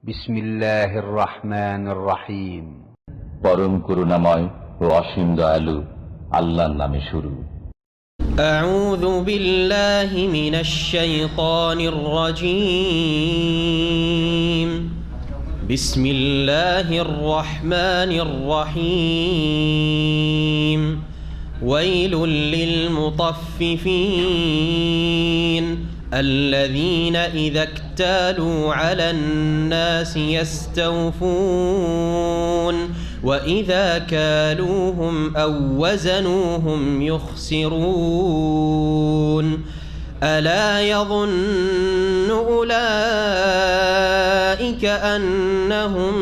বিসমিল্লাহির রহমানির রহিম। পরম করুণাময় ও অসীম দয়ালু আল্লাহর নামে শুরু। আউযু বিল্লাহি মিনাশ শাইতানির রাজীম। বিসমিল্লাহির রহমানির রহিম। ওয়াইলুল লিল মুতাফফিফিন الذين إذا اكتالوا على الناس يستوفون وإذا كالوهم أو وزنوهم يخسرون ألا يظن أولئك أنهم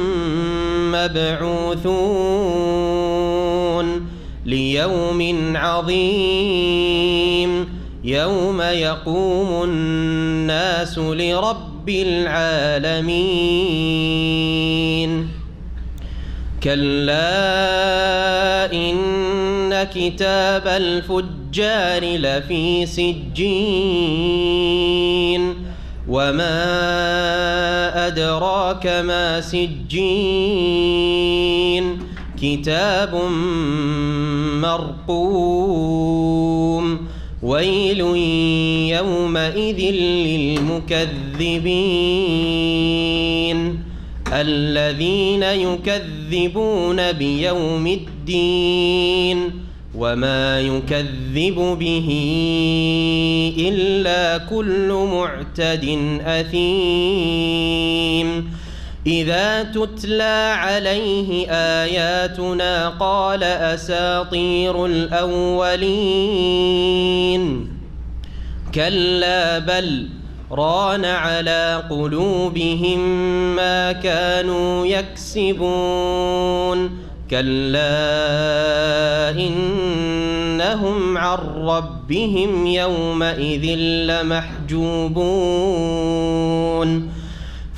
مبعوثون ليوم عظيم يوم يقوم الناس لرب العالمين كلا إن كتاب الفجار لفي سجين وما أدراك ما سجين كتاب مرقوم ويل يومئذ للمكذبين الذين يكذبون بيوم الدين وما يكذب به إلا كل معتد أثيم إذا تتلى عليه آياتنا قال أساطير الأولين كلا بل ران على قلوبهم ما كانوا يكسبون كلا إنهم عن ربهم يومئذ لمحجوبون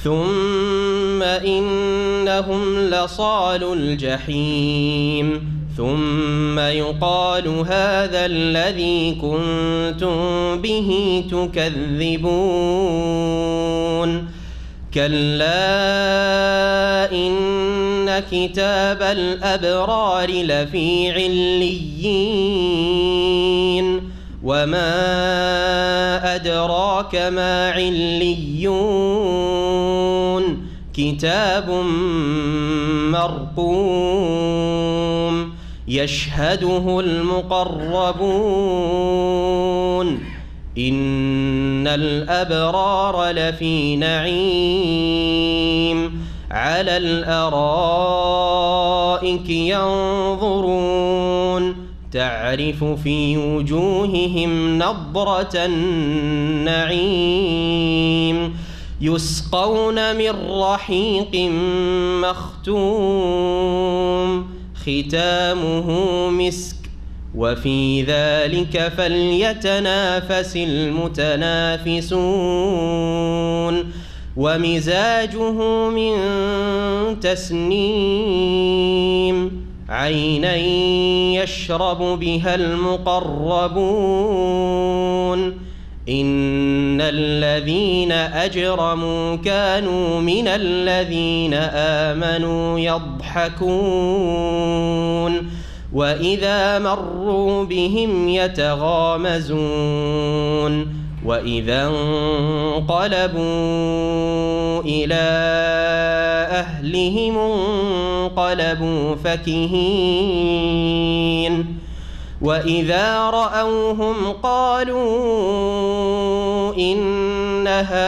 ثم إنهم لصالو الجحيم ثم يقال هذا الذي كنتم به تكذبون كلا إن كتاب الأبرار لفي عليين وما أدراك ما عليون كتاب مرقوم يشهده المقربون إن الأبرار لفي نعيم على الأرائك ينظرون تعرف في وجوههم نضرة النعيم يسقون من رحيق مختوم ختامه مسك وفي ذلك فليتنافس المتنافسون ومزاجه من تسنيم عينا يشرب بها المقربون إن الذين أجرموا كانوا من الذين آمنوا يضحكون وإذا مروا بهم يتغامزون وإذا انقلبوا إلى أهلهم انقلبوا فكهين وإذا رأوهم قالوا إن هؤلاء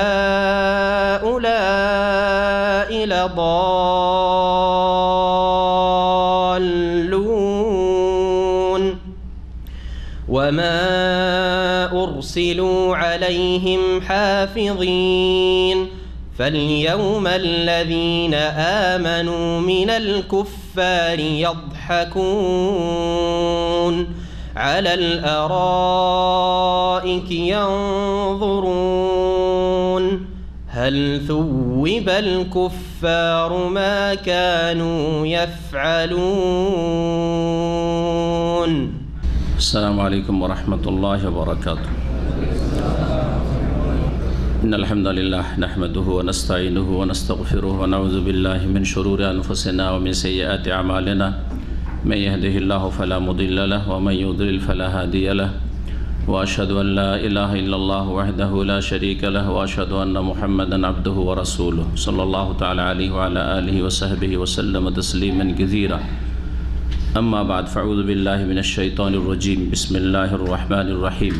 لضالون وما أرسلوا عليهم حافظين فاليوم الذين آمنوا من الكفار يضحكون على الأرائك ينظرون هل ثوب الكفار ما كانوا يفعلون السلام عليكم ورحمة الله وبركاته إن الحمد لله نحمده ونستعينه ونستغفره ونعوذ بالله من شرور أنفسنا ومن سيئات أعمالنا من يهده الله فلا مضل له ومن يضلل فلا هادي له وأشهد أن لا إله إلا الله وحده لا شريك له وأشهد أن محمدا عبده ورسوله صلى الله تعالى عليه وعلى آله وصحبه وسلم تسليما كثيرا أما بعد فأعوذ بالله من الشيطان الرجيم بسم الله الرحمن الرحيم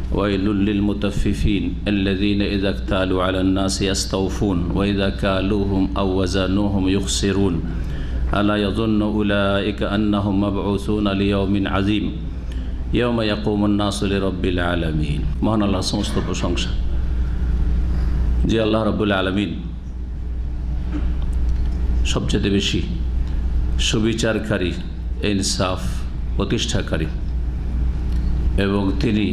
ويل للمطففين الذين إذا اكتالوا على الناس يستوفون وإذا كالوهم أو وزنوهم يخسرون ألا يظن أولئك أنهم مبعوثون ليوم عظيم يوم يقوم الناس لرب العالمين মহান আল্লাহর সমস্ত প্রশংসা যে আল্লাহ রাব্বুল আলামিন সবচেয়ে বেশি সুবিচারকারী ইনসাফ প্রতিষ্ঠাকারী এবং তিনি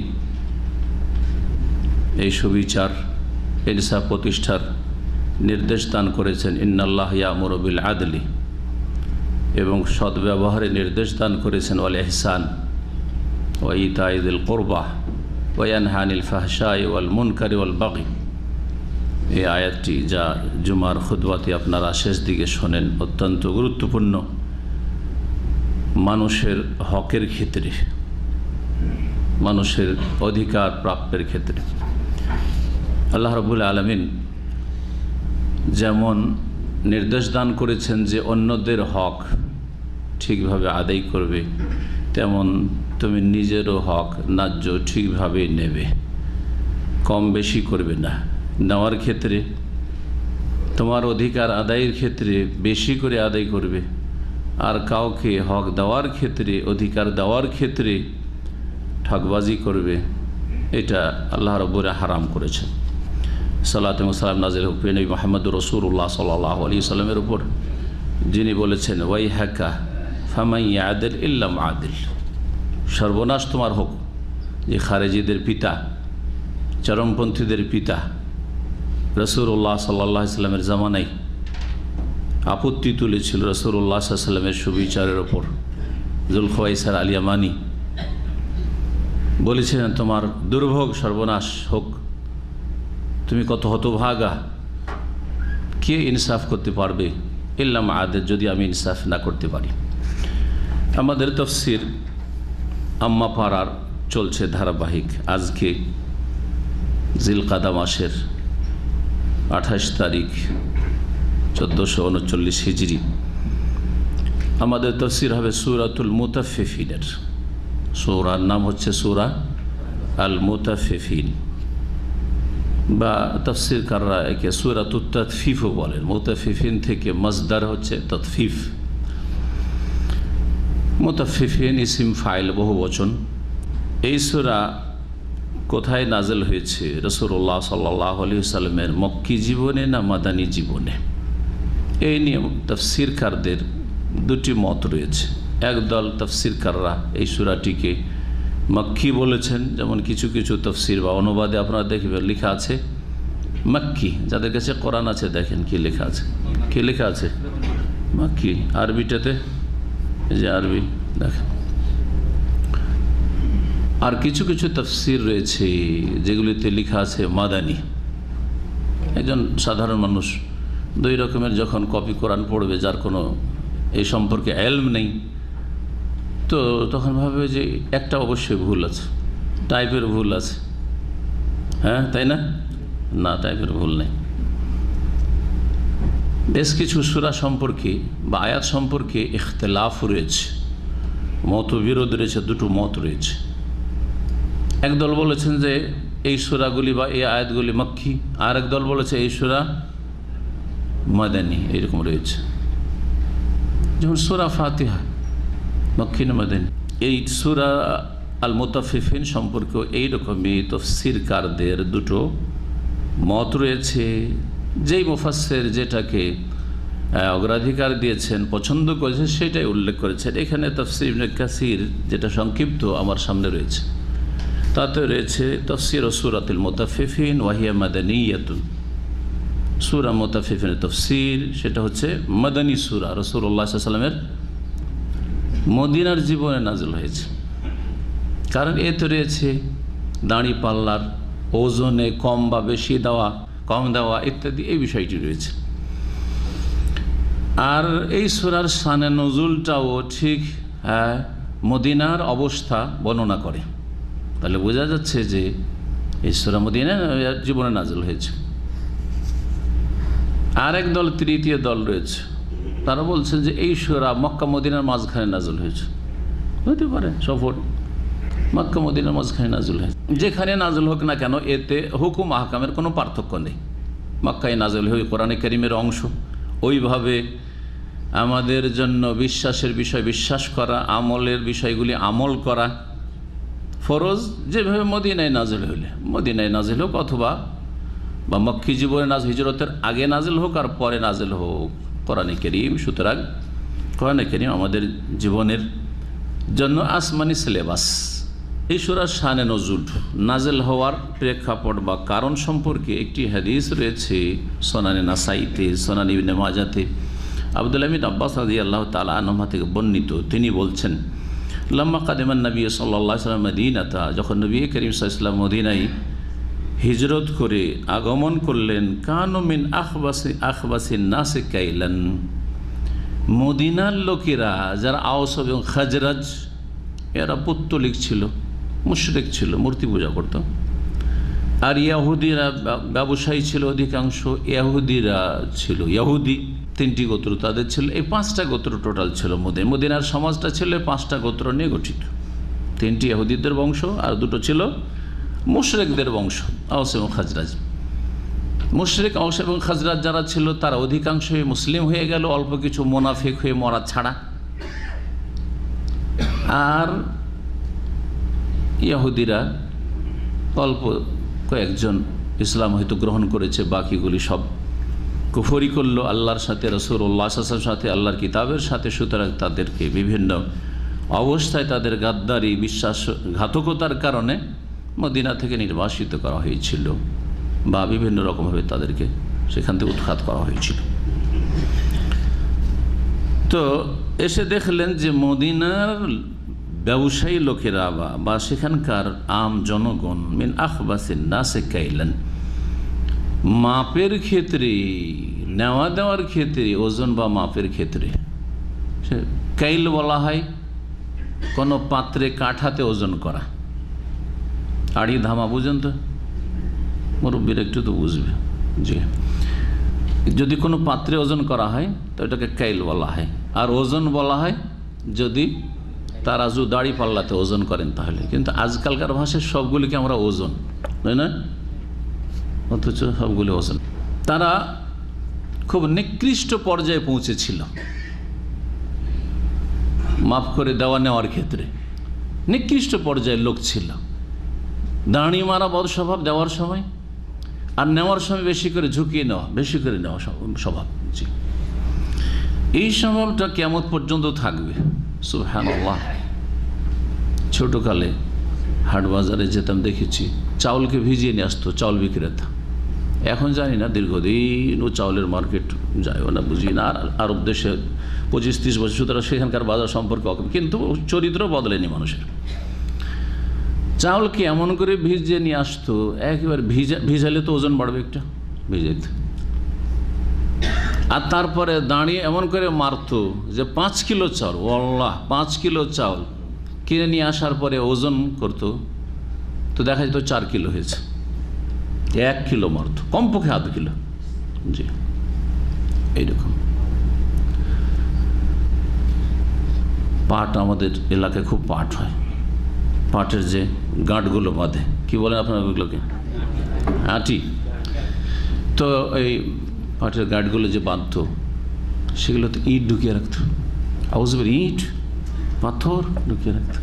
এই সুবিচার ইনসাফ প্রতিষ্ঠার নির্দেশ দান করেছেন ইন্নাল্লাহ ইয়ামুরু বিল আদলি এবং সদ্ব্যবহারের নির্দেশ দান করেছেন ওয়াল ইহসান ওয়া ইতাই যিল কুরবা ওয়া ইয়ানহা আনিল ফাহশাই ওয়াল মুনকারি ওয়াল বাগি। এই আয়াতটি যা জুমার খুতবাতে আপনারা শেষ দিকে শোনেন অত্যন্ত গুরুত্বপূর্ণ মানুষের হকের ক্ষেত্রে, মানুষের অধিকার প্রাপ্যের ক্ষেত্রে। আল্লাহ রাব্বুল আলামিন যেমন নির্দেশ দান করেছেন যে অন্যদের হক ঠিকভাবে আদায় করবে, তেমন তুমি নিজেরও হক ন্যায্য ঠিকভাবে নেবে, কম বেশি করবে না। নেওয়ার ক্ষেত্রে তোমার অধিকার আদায়ের ক্ষেত্রে বেশি করে আদায় করবে, আর কাউকে হক দেওয়ার ক্ষেত্রে, অধিকার দেওয়ার ক্ষেত্রে ঠকবাজি করবে, এটা আল্লাহ রাব্বুল হারাম করেছেন। সালাত এবং সালাম নাজিল হোক নবী মুহাম্মদুর রাসূলুল্লাহ সাল্লাল্লাহু আলাইহি সাল্লামের উপর, যিনি বলেছেন ওয়াইহাকা ফামান ইয়াদিল ইল্লা মুআদিল, সর্বনাশ তোমার হোক যে খারেজিদের পিতা, চরমপন্থীদের পিতা রাসূলুল্লাহ সাল্লাল্লাহু আলাইহি সাল্লামের জামানায় আপত্তি তুলেছিল রাসূলুল্লাহ সাল্লাল্লাহু আলাইহি সাল্লামের সুবিচারের ওপর। যুলখওয়াইসার আল ইয়ামানি বলেছিলেন তোমার দুর্ভোগ সর্বনাশ হোক, তুমি কত হতভাগা, কে ইনসাফ করতে পারবে ইল্লা মুআদিল, যদি আমি ইনসাফ না করতে পারি। আমাদের তাফসীর আম্মা পাড়ার চলছে ধারাবাহিক। আজকে জিলকাদা মাসের 28 তারিখ 1439 হিজরি। আমাদের তাফসীর হবে সূরাতুল মুতাফফিফিনের। সূরার নাম হচ্ছে সূরা আল মুতাফফিফিন, বা তাফসীরকাররা একে সূরাতুত তাতফিফও বলেন। মুতাফফিফিন থেকে মসদার হচ্ছে তাতফিফ। মুতাফফিফিন ইসিম ফাইল বহু বচন। এই সূরা কোথায় নাজেল হয়েছে? রাসূলুল্লাহ সাল্লাল্লাহু আলাইহি ওয়াসাল্লামের মক্কি জীবনে না মাদানী জীবনে? এই নিয়ে তাফসীরকারদের দুটি মত রয়েছে। একদল তাফসীরকাররা এই সূরাটিকে মক্কি বলেছেন, যেমন কিছু কিছু তাফসীর বা অনুবাদে আপনারা দেখবেন লেখা আছে মক্কি। যাদের কাছে কোরআন আছে দেখেন কি লেখা আছে, কি লেখা আছে মক্কি। আরবিটাতে এই যে আরবি দেখেন। আর কিছু কিছু তাফসীর রয়েছে যেগুলিতে লেখা আছে মাদানী। একজন সাধারণ মানুষ দুই রকমের যখন কপি কোরআন পড়বে, যার কোনো এই সম্পর্কে এলম নেই, তো তখন ভাবে যে একটা অবশ্যই ভুল আছে, টাইপের ভুল আছে। হ্যাঁ, তাই না? না, টাইপের ভুল নেই। বেশ কিছু সূরা সম্পর্কে বা আয়াত সম্পর্কে ইখতিলাফ রয়েছে, মতবিরোধ রয়েছে, দুটো মত রয়েছে। একদল বলেছেন যে এই সূরাগুলি বা এই আয়াতগুলি মক্কি, আর একদল বলেছে এই সূরা মাদানী। এরকম রয়েছে। যেমন সূরা ফাতিহা মক্কি না মাদানী? এই সূরা আল মুতাফফিফিন সম্পর্কেও এইরকমই তাফসীরকারদের দুটো মত রয়েছে। যেই মুফাসসির যেটাকে অগ্রাধিকার দিয়েছেন, পছন্দ করেছেন, সেটাই উল্লেখ করেছেন। এখানে তাফসীর ইবনে কাসির যেটা সংক্ষিপ্ত আমার সামনে রয়েছে, তাতে রয়েছে তাফসীর সূরাতুল মুতাফফিফিন ওয়া হিয়া মাদানিয়াতুন। সূরা মুতাফফিফিনের তাফসীর সেটা হচ্ছে মাদানী সূরা, রাসূলুল্লাহ সাল্লাল্লাহু আলাইহি ওয়াসাল্লামের মদিনার জীবনে নাযিল হয়েছে। কারণ এতে রয়েছে দাঁড়ি পাল্লার ওজনে কম বা বেশি দেওয়া, কম দেওয়া ইত্যাদি এই বিষয়টি রয়েছে। আর এই সূরার শানে নজুলটাও ঠিক মদিনার অবস্থা বর্ণনা করে। তাহলে বোঝা যাচ্ছে যে এই সূরা মদিনার জীবনে নাযিল হয়েছে। আর এক দল, তৃতীয় দল রয়েছে, তারা বলছেন যে এই সূরা মক্কা মদিনার মাঝখানে নাযিল হয়েছে। হতে পারে সফর মক্কা মদিনার মাঝখানে নাযিল হয়েছে। যেখানে নাযিল হোক না কেন, এতে হুকুম আহকামের কোনো পার্থক্য নেই। মক্কায় নাযিল হয়ে কোরআনে কারীমের অংশ, ওইভাবে আমাদের জন্য বিশ্বাসের বিষয় বিশ্বাস করা, আমলের বিষয়গুলি আমল করা ফরজ। যেভাবে মদিনায় নাযিল হইলে, মদিনায় নাযিল হোক অথবা বা মক্কি জীবনে হিজরতের আগে নাযিল হোক আর পরে নাযিল হোক কোরআনে কারীম। সুতরাং কোরআনে কারীম আমাদের জীবনের জন্য আসমানি সিলেবাস। এই সূরার শানে নজুল, নাযিল হওয়ার প্রেক্ষাপট বা কারণ সম্পর্কে একটি হাদিস রয়েছে সুনানে নাসাইতে, সুনান ইবনে মাজাতে। আব্দুল্লাহ বিন আব্বাস রাদিয়াল্লাহু তাআলা আনহুমা থেকে বর্ণিত, তিনি বলছেন, লাম্মা কাদিমান নবী সাল্লাল্লাহু আলাইহি ওয়াসাল্লাম মদিনাতা, যখন নবী করিম সাল্লাল্লাহু আলাইহি ওয়াসাল্লাম মদিনায় হিজরত করে আগমন করলেন, কানু মিন আখবাসিন নাসি কাইলান, মদিনার লোকেরা যারা আওস এবং খাজরাজ, এরা পৌত্তলিক ছিল, মুশরিক ছিল, মূর্তি পূজা করত। আর ইয়াহুদিরা ব্যবসায়ী ছিল, অধিকাংশ ইয়াহুদিরা ছিল, ইয়াহুদি 3টি গোত্র তাদের ছিল। এই 5টা গোত্র টোটাল ছিল মদিনার সমাজটা ছিল 5টা গোত্র নিয়ে গঠিত। 3টি ইহুদিদের বংশ আর 2টো ছিল মুশরিকদের বংশ, আওস এবং খাজরাজ। মুশরিক আওস এবং খাজরাজ যারা ছিল তারা অধিকাংশই মুসলিম হয়ে গেল, অল্প কিছু মুনাফিক হয়ে মরা ছাড়া। আর ইহুদিরা অল্প কয়েকজন ইসলাম হয়তো গ্রহণ করেছে, বাকিগুলি সব কুফরি করলো আল্লাহর সাথে, রাসূলুল্লাহ সাল্লাল্লাহু আলাইহি ওয়াসাল্লামের সাথে, আল্লাহর কিতাবের সাথে। সুতরাং তাদেরকে বিভিন্ন অবস্থায় তাদের গাদ্দারি, বিশ্বাসঘাতকতার কারণে মদিনা থেকে নির্বাসিত করা হয়েছিল বা বিভিন্ন রকমভাবে তাদেরকে সেখান থেকে উৎখাত করা হয়েছিল। তো এসে দেখলেন যে মদিনার ব্যবসায়ী লোকেরা বা সেখানকার আম জনগণ মিন আখবাসিন নাসি কাইলান, মাপের ক্ষেত্রে, নেওয়া দেওয়ার ক্ষেত্রে, ওজন বা মাপের ক্ষেত্রে, কাইল বলা হয় কোনো পাত্রে কাঠাতে ওজন করা। আড়ি ধামা বুঝেন তো, মুরব্বীর একটু তো বুঝবে। জি, যদি কোনো পাত্রে ওজন করা হয় তো এটাকে কাইল বলা হয়। আর ওজন বলা হয় যদি তারাজু দাড়ি পাল্লাতে ওজন করেন তাহলে। কিন্তু আজকালকার ভাষায় সবগুলিকে আমরা ওজন, তাই না? অথচ সবগুলি ওজন। তারা খুব নিকৃষ্ট পর্যায়ে পৌঁছেছিল মাফ করে দেওয়া নেওয়ার ক্ষেত্রে। নিকৃষ্ট পর্যায়ের লোক ছিল, দাঁড়ি মারা বদ স্বভাব দেওয়ার সময়, আর নেওয়ার সময় বেশি করে ঝুঁকিয়ে নেওয়া, বেশি করে নেওয়া স্বভাব। জি, এই স্বভাবটা কিয়ামত পর্যন্ত থাকবে। সুবহানাল্লাহ। ছোটকালে হাট বাজারে যেতাম, দেখেছি চাউলকে ভিজিয়ে নিয়ে আসতো চাউল বিক্রেতা। এখন জানি না, দীর্ঘদিন ও চাউলের মার্কেট যায়ও না, বুঝি না। আর আরব দেশে 25-30 বছর, সুতরাং সেখানকার বাজার সম্পর্কে কিন্তু চরিত্র বদলেনি মানুষের। চাউলকে এমন করে ভিজিয়ে নিয়ে আসতো, একেবারে ভিজালে তো ওজন বাড়বে একটা, ভিজাইতে। আর তারপরে দাঁড়িয়ে এমন করে মারতো যে 5 কিলো চাউল, আল্লাহ 5 কিলো চাউল কিনে নিয়ে আসার পরে ওজন করতো, তো দেখা যেত 4 কিলো হয়েছে। 1 কিলো মারতো, কমপক্ষে আধ কিলো। জি, এইরকম। পাট আমাদের এলাকায় খুব পাট হয়, পাটের যে গাঁটগুলো বাঁধে, কি বলেন আপনার ওগুলোকে? আটি। তো এই পাটের গাঁটগুলো যে বাঁধতো, সেগুলোতে ইট ঢুকিয়ে রাখতো। আউজবের ইট পাথর ঢুকিয়ে রাখতো,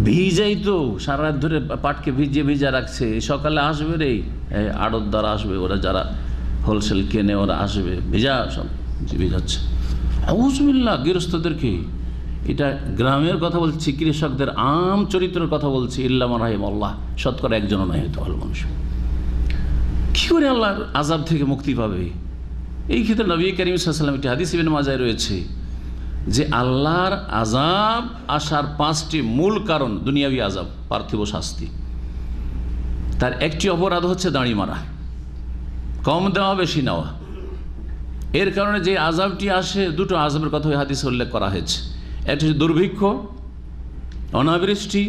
ভিজাই তো সারা রাত ধরে পাটকে ভিজা রাখছে। সকালে আসবে রে আড়তদার আসবে, ওরা যারা হোলসেল কেনে ওরা আসবে, ভেজা সব ভিজাচ্ছে। আউজবিল্লাহ, গৃহস্থদেরকে। এটা গ্রামের কথা বলছি, কৃষকদের আম চরিত্রের কথা বলছি। ইল্লামান রাহিমাল্লাহ, শতকরা একজনও নাই হয়তো ভালো মানুষ। কী করে আল্লাহর আযাব থেকে মুক্তি পাবে? এই ক্ষেত্রে নবী করিম সাল্লাল্লাহু আলাইহি ওয়াসাল্লাম, একটি হাদিস ইবনে মাজায় রয়েছে যে আল্লাহর আযাব আসার 5টি মূল কারণ দুনিয়াবী আযাব, পার্থিব শাস্তি। তার একটি অপরাধ হচ্ছে দাড়ি মারা, কম দেওয়া বেশি নেওয়া। এর কারণে যে আযাবটি আসে, দুটো আযাবের কথা ওই হাদিসে উল্লেখ করা হয়েছে। একটা হচ্ছে দুর্ভিক্ষ, অনাবৃষ্টি,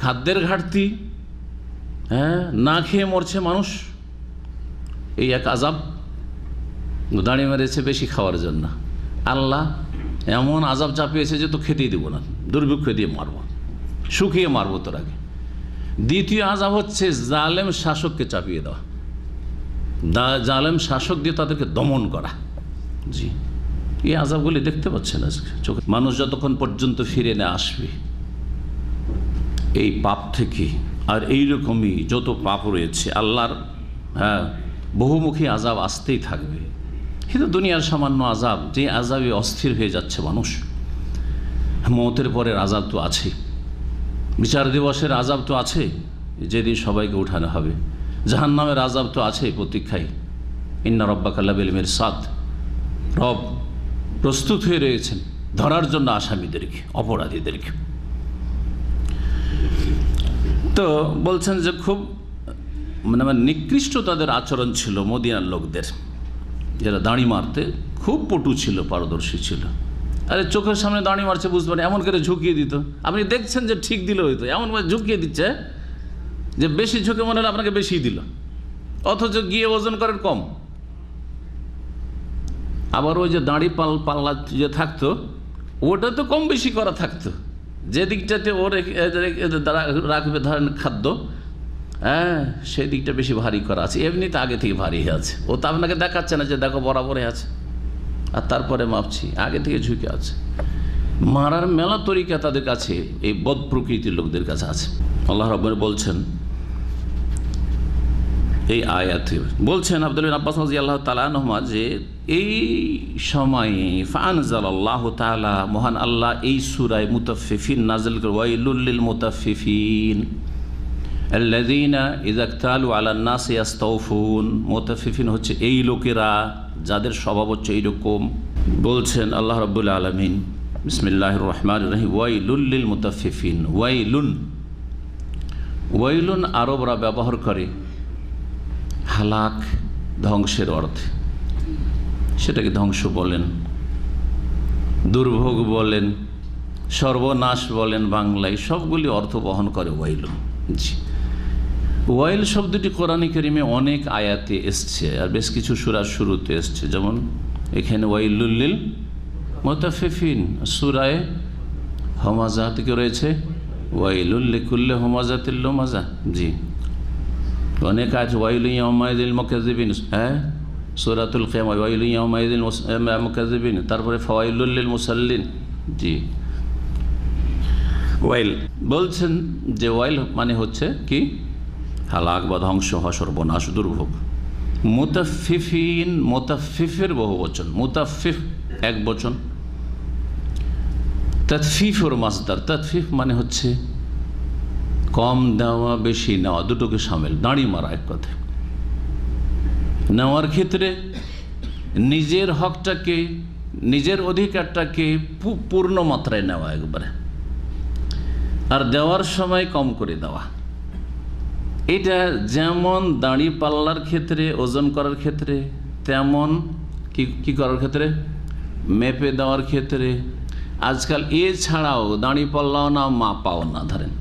খাদ্যের ঘাটতি, না খেয়ে মরছে মানুষ, এই এক আযাব। দাঁড়ি মেরেছে বেশি খাওয়ার জন্য, আল্লাহ এমন আযাব চাপিয়েছে যে তো খেতেই দেবো না, দুর্ভিক্ষ দিয়ে মারবো, শুকিয়ে মারবো তোর আগে। দ্বিতীয় আযাব হচ্ছে জালেম শাসককে চাপিয়ে দেওয়া, জালেম শাসক দিয়ে তাদেরকে দমন করা। জি, এই আযাবগুলি দেখতে পাচ্ছেন আজকে চোখে। মানুষ যতক্ষণ পর্যন্ত ফিরে না আসবে এই পাপ থেকে, আর এইরকমই যত পাপ রয়েছে আল্লাহর বহুমুখী আযাব আসতেই থাকবে। কিন্তু দুনিয়ার সামান্য আযাব, যে আযাবে অস্থির হয়ে যাচ্ছে মানুষ, মওতের পরের আযাব তো আছে, বিচার দিবসের আযাব তো আছে, যেদিন সবাইকে উঠানো হবে, জাহান্নামের আযাব তো আছে প্রতীক্ষায়। ইন্না রাব্বাকা লাবিল মিরসাদ, রব প্রস্তুত হয়ে রয়েছেন ধরার জন্য আসামিদেরকে, অপরাধীদেরকে। তো বলছেন যে খুব মানে নিকৃষ্ট তাদের আচরণ ছিল মদিনার লোকদের, যারা দাড়ি মারতে খুব পটু ছিল, পারদর্শী ছিল। আরে চোখের সামনে দাড়ি মারছে বুঝতে পারে, এমন করে ঝুঁকিয়ে দিত, আপনি দেখছেন যে ঠিক দিল হইতো, এমনভাবে ঝুঁকিয়ে দিচ্ছে যে বেশি ঝুঁকে মনে হলে আপনাকে বেশি দিল, অথচ গিয়ে ওজন করেন কম। আবার ওই যে দাড়ি পাল্লা যে থাকতো, ওটা তো কম বেশি করা থাকতো, যে দিকটাতে ও রাখবে ধরেন খাদ্য, সেই দিকটা বেশি ভারী করা আছে, এমনিতে আগে থেকে ভারী হয়ে আছে, ও তো আপনাকে দেখাচ্ছে না যে দেখো বরাবরে আছে, আর তারপরে মাপছি, আগে থেকে ঝুঁকে আছে। মারার মেলা তরিকা তাদের কাছে, এই বদ প্রকৃতির লোকদের কাছে আছে। আল্লাহ রাব্বুল বলছেন এই আয়াতে, বলছেন আব্দুল্লাহ ইবনে আব্বাস রাদিয়াল্লাহু তাআলা আনহুমা, যে এই সময়ে ফাআনজালাল্লাহু তাআলা, মহান আল্লাহ এই সূরা মুতাফফিফিন নাযিল করে, ওয়াইলুল লিল মুতাফফিফিন আল্লাযীনা ইযা ইকতালু আলান নাসি ইয়াস্তাওফুন। মুতাফফিফিন হচ্ছে এই লোকেরা যাদের স্বভাব হচ্ছে এইরকম। বলছেন আল্লাহ রাব্বুল আলামিন, বিসমিল্লাহির রহমানির রহিম, ওয়াইলুল লিল মুতাফফিফিন। ওয়াইলুন আরবরা ব্যবহার করে হালাক, ধ্বংসের অর্থে। সেটাকে ধ্বংস বলেন, দুর্ভোগ বলেন, সর্বনাশ বলেন, বাংলায় সবগুলি অর্থ বহন করে ওয়াইলুন। জি, ওয়াইল শব্দটি কোরআনে কারিমে অনেক আয়াতে এসছে, আর বেশ কিছু সূরার শুরুতে এসছে। যেমন এখানে ওয়াইলুল লিল মুতাফফিফিন, সূরায়ে হামাযা থেকে রয়েছে ওয়াইলুল লিকুল্লি হামাযাতিল লুমাযা। জি, অনেক আছে ওয়াইলুন ইয়াউমাইযিল মুকাজ্জিবিন, সূরাতুল কিয়ামা, ওয়াইলুন ইয়াউমাইযিল মুকাজ্জিবিন, তারপরে ফাওয়াইলুল লিল মুসাল্লিন। জি, ওয়াইল বলছেন যে ওয়াইল মানে হচ্ছে কি হালাক বা ধ্বংস হওয়া, সর্বনাশ, দুর্ভোগ। মুতাফফিফিন, মুতাফফিফের বহু বচন, মুতাফফিফ এক বচন, তাতফিফের মাসদার। তাতফিফ মানে হচ্ছে কম দেওয়া বেশি নেওয়া, দুটোকে সামিল। দাড়ি মারা এক কথা, নেওয়ার ক্ষেত্রে নিজের হকটাকে, নিজের অধিকারটাকে পূর্ণ মাত্রায় নেওয়া একবারে, আর দেওয়ার সময় কম করে দেওয়া। এটা যেমন দাড়ি পাল্লার ক্ষেত্রে, ওজন করার ক্ষেত্রে, তেমন কি করার ক্ষেত্রে, মেপে দেওয়ার ক্ষেত্রে। আজকাল এছাড়াও দাড়ি পাল্লাও না, মাপাও না, ধরেন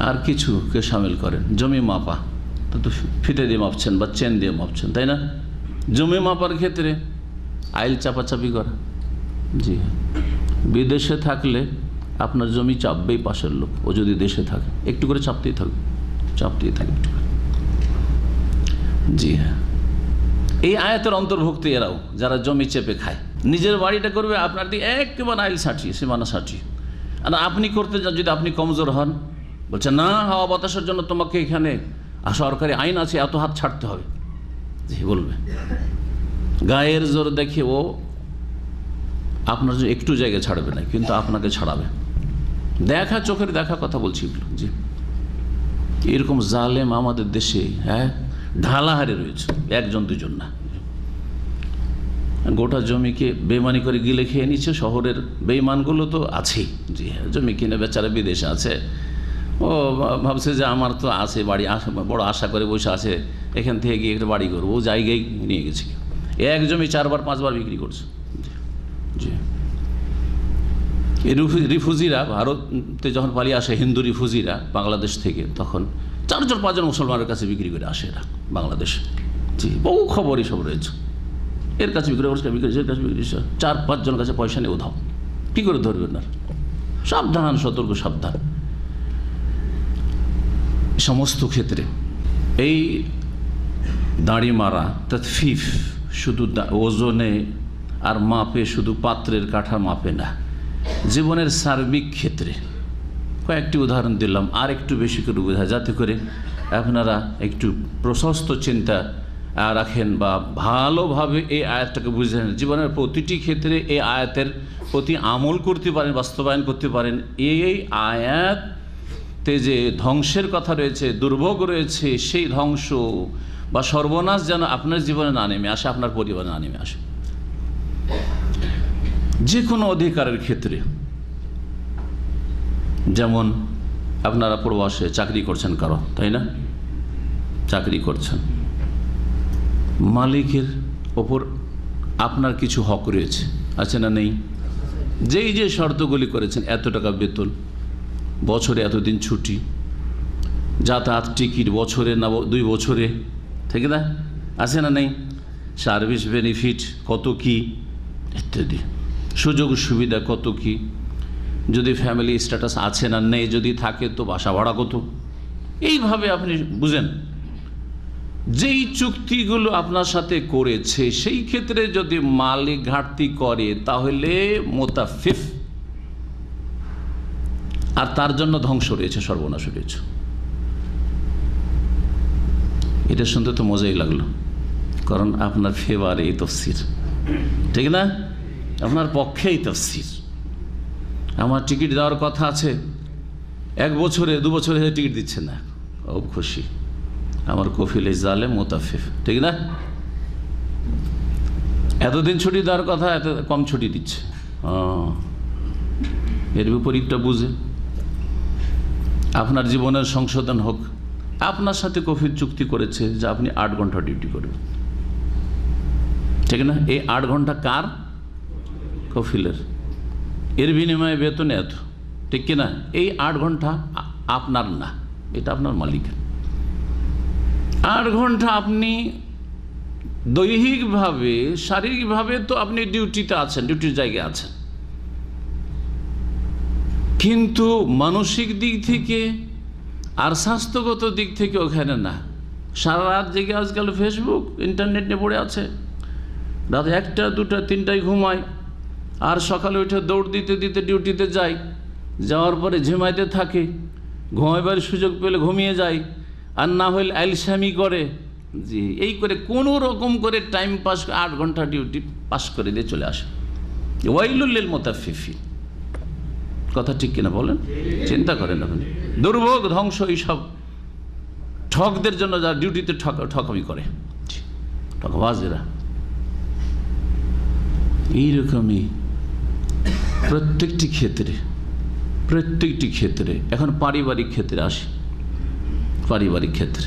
আর কিছুকে সামিল করেন, জমি মাপা, তো ফিতে দিয়ে মাপছেন বা চেন দিয়ে মাপছেন, তাই না? জমি মাপার ক্ষেত্রে আইল চাপাচাপি করা। জি, বিদেশে থাকলে আপনার জমি চাপবেই পাশের লোক, ও যদি দেশে থাকে একটু করে চাপতেই থাকবে, চাপতেই থাকবে একটু করে। জি হ্যাঁ, এই আয়াতের অন্তর্ভুক্ত এরাও, যারা জমি চেপে খায়। নিজের বাড়িটা করবে আপনার দিয়ে একেবারে আইল সাঁটিয়ে, সীমানা সাঁটিয়ে। আর আপনি করতে যান, যদি আপনি কমজোর হন, বলছে না হাওয়া বাতাসের জন্য তোমাকে এখানে সরকারি আইন আছে, এত হাত ছাড়তে হবে। জি, বলবে গায়ের জোর দেখে ও আপনার যে একটু জায়গা ছাড়বে না, কিন্তু আপনাকে ছাড়াবে। দেখা, চোখের দেখা কথা বলছি এগুলো। জি, এরকম জালেম আমাদের দেশে ঢালাহারে রয়েছে, একজন দুজন না। গোটা জমিকে বেইমানি করে গিলে খেয়ে নিচ্ছে। শহরের বেইমানগুলো তো আছেই। জি হ্যাঁ, জমি কিনে বেচারা বিদেশে আছে, ও ভাবছে যে আমার তো আছে বাড়ি, বড় আশা করে বসে আছে, এখান থেকে গিয়ে একটা বাড়ি করবো, ও জায়গায় নিয়ে গেছে, এক জমি 4বার 5বার বিক্রি করছে। জি, এই রিফিউজিরা ভারতে যখন পালিয়ে আসে, হিন্দু রিফিউজিরা বাংলাদেশ থেকে, তখন 4জন 5জন মুসলমানের কাছে বিক্রি করে আসে এরা বাংলাদেশে। জি, বহু খবরই সব রয়েছে, এর কাছে বিক্রি করছে, এর কাছে বিক্রি করছে, 4-5 জন কাছে পয়সা নিয়ে উধাও। কী করে ধরবেন না? সাবধান, সতর্ক, সাবধান সমস্ত ক্ষেত্রে। এই দাড়ি মারা তাতফিফ শুধু ওজনে আর মাপে, শুধু পাত্রের কাঠা মাপে না, জীবনের সার্বিক ক্ষেত্রে। কয়েকটি উদাহরণ দিলাম, আর একটু বেশি করে বোঝা, যাতে করে আপনারা একটু প্রশস্ত চিন্তা রাখেন বা ভালোভাবে এই আয়াতটাকে বুঝেন, জীবনের প্রতিটি ক্ষেত্রে এই আয়াতের প্রতি আমল করতে পারেন, বাস্তবায়ন করতে পারেন। এই আয়াতে যে ধ্বংসের কথা রয়েছে, দুর্ভোগ রয়েছে, সেই ধ্বংস বা সর্বনাশ যেন আপনার জীবনে না নেমে আসে, আপনার পরিবারে না নেমে আসে। যে কোনো অধিকারের ক্ষেত্রে, যেমন আপনারা প্রবাসে চাকরি করছেন কারো, তাই না? চাকরি করছেন, মালিকের ওপর আপনার কিছু হক রয়েছে, আছে না নেই? যেই যে শর্তগুলি করেছেন, এত টাকা বেতন, বছরে এতদিন ছুটি, যাতায়াত টিকিট বছরে না 2 বছরে, ঠিক না? আছে না নেই? সার্ভিস বেনিফিট কত কি ইত্যাদি, সুযোগ সুবিধা কত কি, যদি ফ্যামিলি স্ট্যাটাস আছে না নেই, যদি থাকে তো বাসা ভাড়া কত। এইভাবে আপনি বুঝেন, যেই চুক্তিগুলো আপনার সাথে করেছে সেই ক্ষেত্রে যদি মালিক ঘাটতি করে তাহলে মোতাফিফ, আর তার জন্য ধ্বংস রয়েছে, সর্বনাশ রয়েছে। এটা শুনতে তো মজাই লাগলো, কারণ আপনার ফেভারে এই তফসির, ঠিক না? আপনার পক্ষেই তফসির। আমার টিকিট দেওয়ার কথা আছে, 1 বছরে 2 বছরে টিকিট দিচ্ছে না, খুব খুশি, আমার কফিল জালেম মোতাফিফ, ঠিক না? এতদিন ছুটি দেওয়ার কথা, এত কম ছুটি দিচ্ছে। এর বিপরীতটা বুঝে আপনার জীবনের সংশোধন হোক। আপনার সাথে কফিল চুক্তি করেছে যে আপনি 8 ঘন্টা ডিউটি করবেন, ঠিক না? এই 8 ঘন্টা কার? কফিলের। এর বিনিময়ে বেতন এত, ঠিক কিনা? এই 8 ঘন্টা আপনার না, এটা আপনার মালিকের। 8 ঘন্টা আপনি দৈহিকভাবে, শারীরিকভাবে তো আপনি ডিউটিতে আছেন, ডিউটির জায়গায় আছেন, কিন্তু মানসিক দিক থেকে আর স্বাস্থ্যগত দিক থেকে ওখানে না। সারা রাত জেগে আজকাল ফেসবুক ইন্টারনেট নিয়ে পড়ে আছে, রাত 1টা 2টা 3টায় ঘুমায়, আর সকালে উঠে দৌড় দিতে দিতে ডিউটিতে যায়, যাওয়ার পরে ঝিমাইতে থাকে, ঘুমাইবার সুযোগ পেলে ঘুমিয়ে যায়, আর না হলে আইলসামি করে। জি, এই করে কোনো রকম করে টাইম পাস, 8 ঘন্টা ডিউটি পাস করে দিয়ে চলে আসে। ওয়াইলুল লিল মুতাফফিফিন, কথা ঠিক কিনা বলেন? চিন্তা করেন আপনি, দুর্ভোগ, ধ্বংস এইসব ঠকদের জন্য, যারা ডিউটিতে ঠকামি করে, ঠকবাজেরা। এইরকমই প্রত্যেকটি ক্ষেত্রে। এখন পারিবারিক ক্ষেত্রে আসি। পারিবারিক ক্ষেত্রে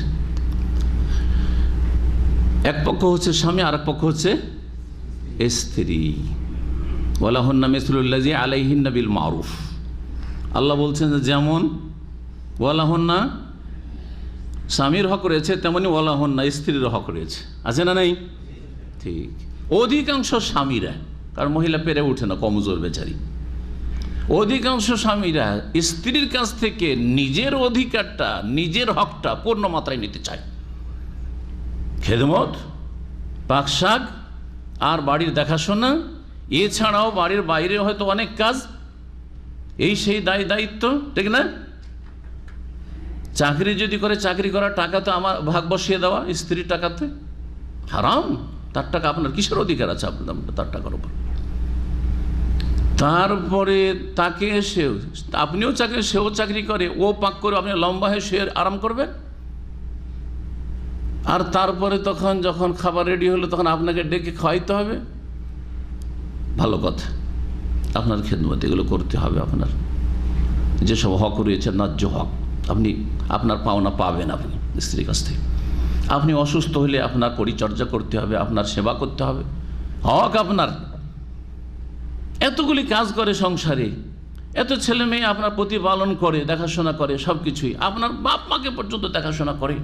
এক পক্ষ হচ্ছে স্বামী, আর এক পক্ষ হচ্ছে স্ত্রী। ওয়ালাহুন্না মিসলুল্লাযী আলাইহিন্না বিল মারুফ। আল্লাহ বলছেন যে যেমন ওয়ালাহুন্না স্বামীর হক রয়েছে, তেমনি ওয়ালাহুন্না স্ত্রীর হক রয়েছে, আছে না নাই? ঠিক। অধিকাংশ স্বামীরা, কারণ মহিলা পেরে ওঠে না, কমজোর বেচারি, অধিকাংশ স্বামীরা স্ত্রীর কাছ থেকে নিজের অধিকারটা, নিজের হকটা পূর্ণ মাত্রায় নিতে চায়। খেদমত, পাকশাক আর বাড়ির দেখাশোনা, এছাড়াও বাড়ির বাইরে হয়তো অনেক কাজ, এই সেই দায়িত্ব, ঠিক না? চাকরি যদি করে, চাকরি করার টাকা তো আমার ভাগ বসিয়ে দেওয়া, স্ত্রীর টাকাতে হারাম। তার টাকা আপনার কিসের অধিকার আছে আপনার তার টাকার উপর? তারপরে তাকে আপনিও চাকরি, সেও চাকরি করে, ও পাক করে, আপনি লম্বা হয়ে শুয়ে আরাম করবেন। আর তারপরে তখন যখন খাবার রেডি হলো তখন আপনাকে ডেকে খাওয়াইতে হবে। ভালো কথা, আপনার খেদমত এগুলো করতে হবে। আপনার যেসব হক রয়েছে, ন্যায্য হক, আপনি আপনার পাওনা পাবেন আপনি স্ত্রীর কাছ থেকে। আপনি অসুস্থ হলে আপনার পরিচর্যা করতে হবে, আপনার সেবা করতে হবে, হক আপনার। এতগুলি কাজ করে সংসারে, এত ছেলে মেয়ে আপনার প্রতিপালন করে, দেখাশোনা করে, সব কিছুই আপনার বাপ মাকে পর্যন্ত দেখাশোনা করে,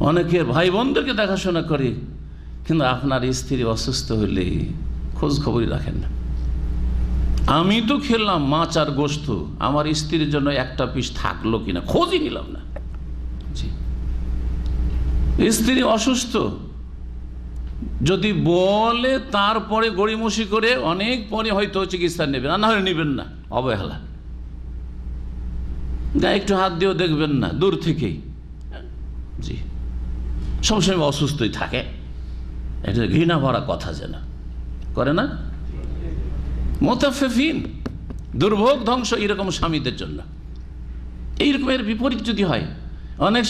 অনেকের ভাই বোনদেরকে দেখাশোনা করে, কিন্তু আপনার স্ত্রী অসুস্থ হলে খোঁজ খবরই রাখেন না। আমি তো খেলাম মাছ আর গোস্ত, আমার স্ত্রীর জন্য একটা পিস থাকলো কিনা খোঁজই নিলাম না। জি, স্ত্রী অসুস্থ যদি বলে তারপরে গড়িমসি করে অনেক পরে হয়তো চিকিৎসা নেবেন, না হলে নেবেন না, অবহেলা। গায়ে একটু হাত দিয়েও দেখবেন না, দূর থেকেই। জি, সবসময় অসুস্থই থাকে, এটা ঘৃণা ভরা কথা যেন করে না। মোতাফেফিন, দুর্ভোগ ধ্বংস এরকম স্বামীদের জন্য। এইরকমের বিপরীত যদি হয়, অনেক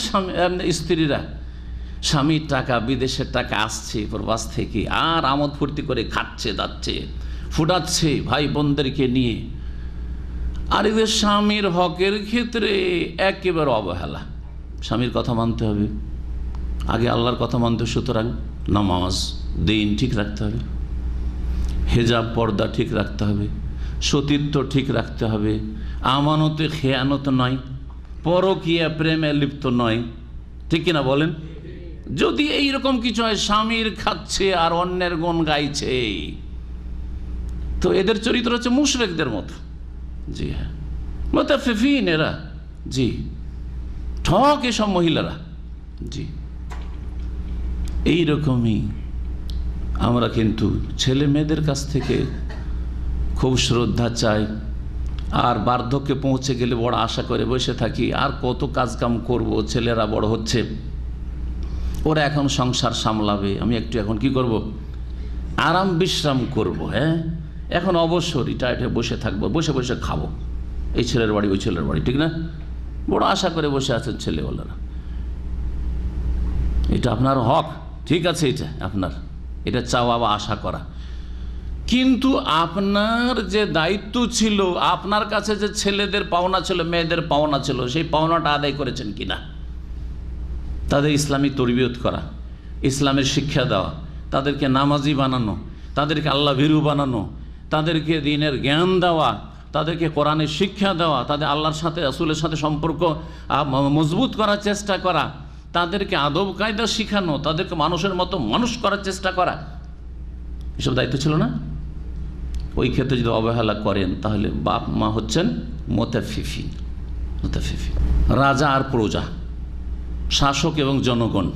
স্ত্রীরা স্বামীর টাকা, বিদেশের টাকা আসছে প্রবাস থেকে, আর আমোদ ফুর্তি করে খাচ্ছে, দাচ্ছে, ফুটাচ্ছে ভাই বোনদেরকে নিয়ে, আর এদের স্বামীর হকের ক্ষেত্রে একেবারে অবহেলা। স্বামীর কথা মানতে হবে, আগে আল্লাহর কথা মানতে। সুতরাং নামাজ, দিন ঠিক রাখতে হবে, হেজাব পর্দা ঠিক রাখতে হবে, সতীত্ব ঠিক রাখতে হবে, আমানতে খেয়ানত নয়, পরকীয়া প্রেমে লিপ্ত নয়, ঠিক কিনা বলেন? যদি এইরকম কিছু হয়, স্বামীর খাচ্ছে আর অন্যের গুণ গাইছে, তো এদের চরিত্র হচ্ছে মুশরিকদের মতো। জি হ্যাঁ, মুতাফিফিন এরা। জি, ঠক এসব মহিলারা। জি, এইরকমই আমরা কিন্তু ছেলে মেয়েদের কাছ থেকে খুব শ্রদ্ধা চাই, আর বার্ধক্যে পৌঁছে গেলে বড় আশা করে বসে থাকি, আর কত কাজকাম করব, ছেলেরা বড় হচ্ছে, ওরা এখন সংসার সামলাবে, আমি একটু এখন কি করব, আরাম বিশ্রাম করব। হ্যাঁ, এখন অবশ্য রিটায়ার্ড হয়ে বসে থাকবো, বসে বসে খাবো, এই ছেলের বাড়ি ওই ছেলের বাড়ি, ঠিক না? বড় আশা করে বসে আছেন ছেলেওয়ালারা। এটা আপনার হক, ঠিক আছে, এটা আপনার, এটা চাওয়া বা আশা করা। কিন্তু আপনার যে দায়িত্ব ছিল, আপনার কাছে যে ছেলেদের পাওনা ছিল, মেয়েদের পাওনা ছিল, সেই পাওনাটা আদায় করেছেন কিনা? তাদের ইসলামী তরবিয়ত করা, ইসলামের শিক্ষা দেওয়া, তাদেরকে নামাজি বানানো, তাদেরকে আল্লাহ ভীরু বানানো, তাদেরকে দ্বীনের জ্ঞান দেওয়া, তাদেরকে কোরআনের শিক্ষা দেওয়া, তাদের আল্লাহর সাথে রাসূলের সাথে সম্পর্ক মজবুত করার চেষ্টা করা, তাদেরকে আদব কায়দা শিখানো, তাদেরকে মানুষের মতো মানুষ করার চেষ্টা করা, এসব দায়িত্ব ছিল না? ওই ক্ষেত্রে যদি অবহেলা করেন, তাহলে বাপ মা হচ্ছেন মুতাফিফিন। মুতাফিফিন রাজা আর প্রজা, শাসক এবং জনগণ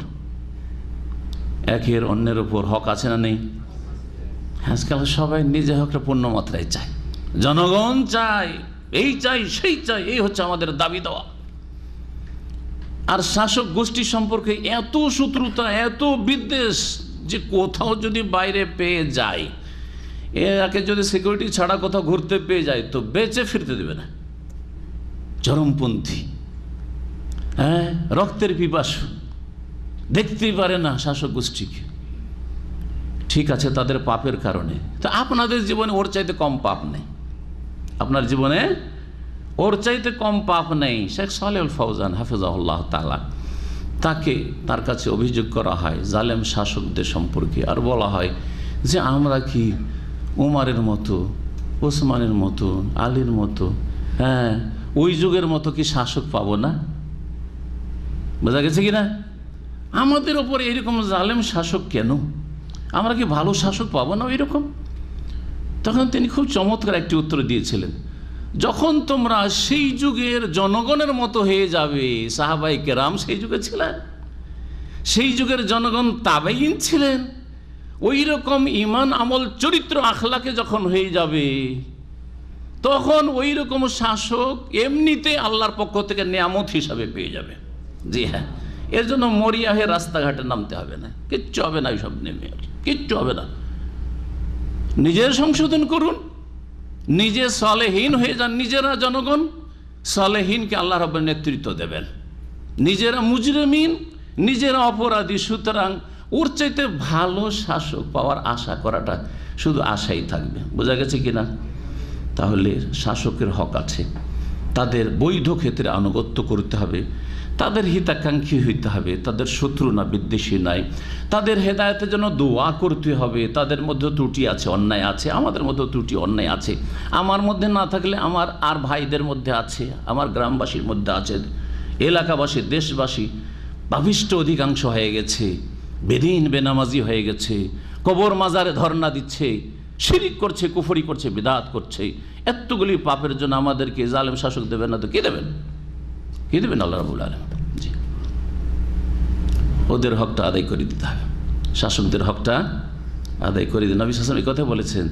একের অন্যের উপর হক আছে না নেই? আজকাল সবাই নিজের হকটা পূর্ণ মাত্রায় চায়, জনগণ চায়, এই চাই সেই চাই, এই হচ্ছে আমাদের দাবি দেওয়া। আর শাসক গোষ্ঠী সম্পর্কে এত শত্রুতা, এত বিদ্বেষ, যে কোথাও যদি বাইরে পেয়ে যায়, একে যদি সিকিউরিটি ছাড়া কোথাও ঘুরতে পেয়ে যায়, তো বেঁচে ফিরতে দেবে না। চরমপন্থী, হ্যাঁ, রক্তের পিপাসু, দেখতেই পারে না শাসক গোষ্ঠীকে। ঠিক আছে, তাদের পাপের কারণে, তো আপনাদের জীবনে ওর চাইতে কম পাপ নেই, আপনার জীবনে ওর চাইতে কম পাপ নেই। শেখ সালেহুল ফৌজান হাফিজাহুল্লাহ তাআলা, তার কাছে অভিযোগ করা হয় জালেম শাসকদের সম্পর্কে, আর বলা হয় যে আমরা কি উমারের মতো, ওসমানের মতো, আলীর মতো, হ্যাঁ, ওই যুগের মতো কি শাসক পাবো না? বোঝা গেছে কিনা? আমাদের ওপরে এরকম জালেম শাসক কেন? আমরা কি ভালো শাসক পাবো না এরকম? তখন তিনি খুব চমৎকার একটি উত্তর দিয়েছিলেন, যখন তোমরা সেই যুগের জনগণের মতো হয়ে যাবে, সাহাবায়ে কেরাম সেই যুগে ছিলেন, সেই যুগের জনগণ তাবেঈন ছিলেন, ওই রকম ঈমান আমল চরিত্র আখলাকে যখন হয়ে যাবে, তখন ওই রকম শাসক এমনিতে আল্লাহর পক্ষ থেকে নিয়ামত হিসাবে পেয়ে যাবে। জি হ্যাঁ, এর জন্য মরিয়া হয়ে রাস্তাঘাটে নামতে হবে না, কিচ্ছু হবে না, এইসব নেমে কিচ্ছু হবে না। নিজের সংশোধন করুন, নিজে সালেহীন হয়ে যান, নিজেরা জনগণ সালেহীনকে আল্লাহ রাব্বুল নেতৃত্ব দেবেন, নিজেরা মুজরিমিন, নিজেরা অপরাধী। সুতরাং ওর চাইতে ভালো শাসক পাওয়ার আশা করাটা শুধু আশাই থাকবে। বোঝা গেছে কিনা? তাহলে শাসকের হক আছে, তাদের বৈধ ক্ষেত্রে আনুগত্য করতে হবে, তাদের হিতাকাঙ্ক্ষী হইতে হবে, তাদের শত্রু না বিদ্বেষী নাই, তাদের হেদায়েতের জন্য দোয়া করতে হবে। তাদের মধ্যে ত্রুটি আছে, অন্যায় আছে, আমাদের মধ্যে ত্রুটি অন্যায় আছে, আমার মধ্যে না থাকলে আমার আর ভাইদের মধ্যে আছে, আমার গ্রামবাসীর মধ্যে আছে, এলাকাবাসী দেশবাসী পাপিষ্ঠ অধিকাংশ হয়ে গেছে, বেদিন বেনামাজি হয়ে গেছে, কবর মাজারে ধর্ণা দিচ্ছে, শিরিক করছে, কুফরি করছে, বিদআত করছে। এতগুলি পাপের জন্য আমাদেরকে জালেম শাসক দেবেন না তো কে দেবেন? কি দেবেন? আল্লাহ রাব্বুল আলামিন। জি, ওদের হকটা আদায় করে দিতে হবে, শাসকদের হকটা আদায় করে দিন। নবী সাল্লাল্লাহু আলাইহি ওয়াসাল্লাম এই কথা বলেছেন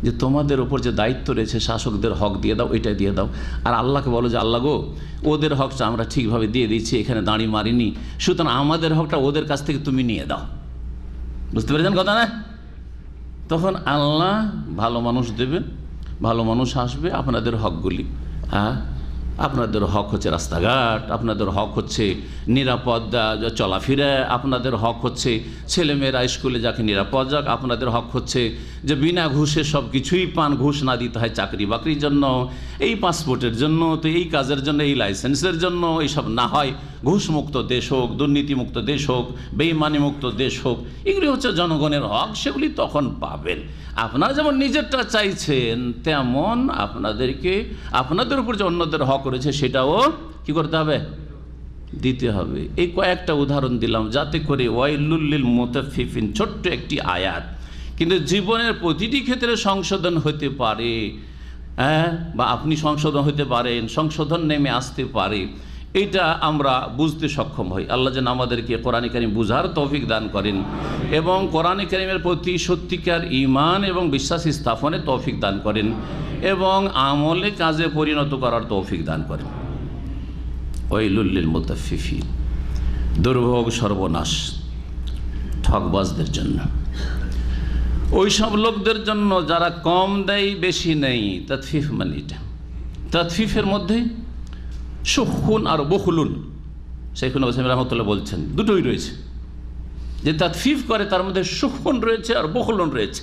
যে তোমাদের ওপর যে দায়িত্ব রয়েছে শাসকদের হক দিয়ে দাও, এটাই দিয়ে দাও। আর আল্লাহকে বলো যে আল্লাহ গো, ওদের হকটা আমরা ঠিকভাবে দিয়ে দিচ্ছি, এখানে দাঁড়ি মারিনি, সুতরাং আমাদের হকটা ওদের কাছ থেকে তুমি নিয়ে দাও। বুঝতে পেরেছেন কথা না? তখন আল্লাহ ভালো মানুষ দেবেন, ভালো মানুষ আসবে, আপনাদের হকগুলি, হ্যাঁ, আপনাদের হক হচ্ছে রাস্তাঘাট, আপনাদের হক হচ্ছে নিরাপদ চলাফেরা, আপনাদের হক হচ্ছে ছেলেমেয়েরা স্কুলে যাকে নিরাপদ যাক, আপনাদের হক হচ্ছে যে বিনা ঘুষে সব কিছুই পান, ঘুষ না দিতে হয় চাকরি বাকরির জন্য, এই পাসপোর্টের জন্য, তো এই কাজের জন্য, এই লাইসেন্সের জন্য, এইসব না হয় ঘুষমুক্ত দেশ হোক, দুর্নীতিমুক্ত দেশ হোক, বেঈমানিমুক্ত দেশ হোক, এগুলি হচ্ছে জনগণের হক, সেগুলি তখন পাবেন। আপনারা যেমন নিজেরটা চাইছেন, তেমন আপনাদেরকে আপনাদের উপর যে অন্যদের হক রয়েছে সেটাও কি করতে হবে? দিতে হবে। এই কয়েকটা উদাহরণ দিলাম যাতে করে ওয়াইলুল লিল মুতাফফিফিন, ছোট্ট একটি আয়াত, কিন্তু জীবনের প্রতিটি ক্ষেত্রে সংশোধন হতে পারে, হ্যাঁ, বা আপনি সংশোধন হতে পারেন, সংশোধন নেমে আসতে পারে, এইটা আমরা বুঝতে সক্ষম হই। আল্লাহ যেন আমাদেরকে কোরআন কারীম বুঝার তৌফিক দান করেন এবং কোরআন কারীমের প্রতি সত্যিকার ঈমান এবং বিশ্বাস স্থাপনের তৌফিক দান করেন এবং আমলে কাজে পরিণত করার তৌফিক দান করেন। ওয়াইলুল লিল মুতাফফিফিন, দুর্ভোগ সর্বনাশ ঠকবাজদের জন্য, ওই সব লোকদের জন্য যারা কম দেয় বেশি নেই। তাতফিফ মানে এটা, তাতফিফের মধ্যে সুখুন আর বখলুন, শাইখুল ইসলাম রাহমাতুল্লাহ বলছেন দুটোই রয়েছে। যে তাতফিফ করে তার মধ্যে সুখুন রয়েছে আর বখলুন রয়েছে।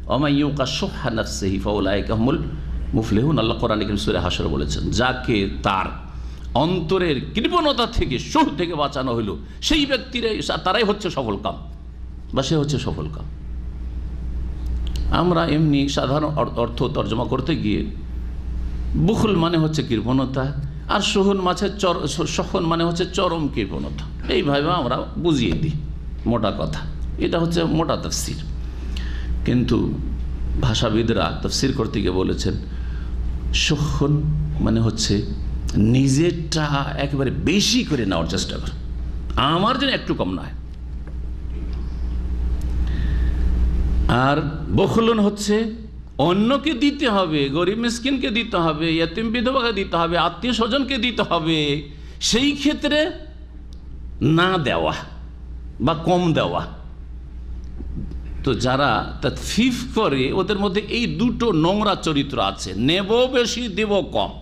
ওয়া ইউকা শুহা নাফসিহি ফাউলাইকা হুমুল মুফলিহুন, আল্লাহ কোরআন কারীম সূরা হাশর বলেছেন, যাকে তার অন্তরের কৃপণতা থেকে, সুখ থেকে বাঁচানো হইল, সেই ব্যক্তিরাই, তারাই হচ্ছে সফল কাম, বা সে হচ্ছে সফল কাম। আমরা এমনি সাধারণ অর্থ তর্জমা করতে গিয়ে বুখল মানে হচ্ছে কৃপণতা, আর সোহন সহন মানে হচ্ছে চরম কৃপণতা, এইভাবে আমরা বুঝিয়ে দিই মোটা কথা। এটা হচ্ছে মোটা তাফসির। কিন্তু ভাষাবিদরা তাফসির করতে গিয়ে বলেছেন সহন মানে হচ্ছে নিজেরটা একেবারে বেশি করে নেওয়ার চেষ্টা কর, আমার জন্য একটু কম নয়। আর বখলুন হচ্ছে অন্যকে দিতে হবে, গরিব মিসকিনকে দিতে হবে, ইয়াতিম বিধবাকে দিতে হবে, আত্মীয় স্বজনকে দিতে হবে, সেই ক্ষেত্রে না দেওয়া বা কম দেওয়া। তো যারা তাতফিফ করে ওদের মধ্যে এই দুটো নোংরা চরিত্র আছে, নেব বেশি দেব কম।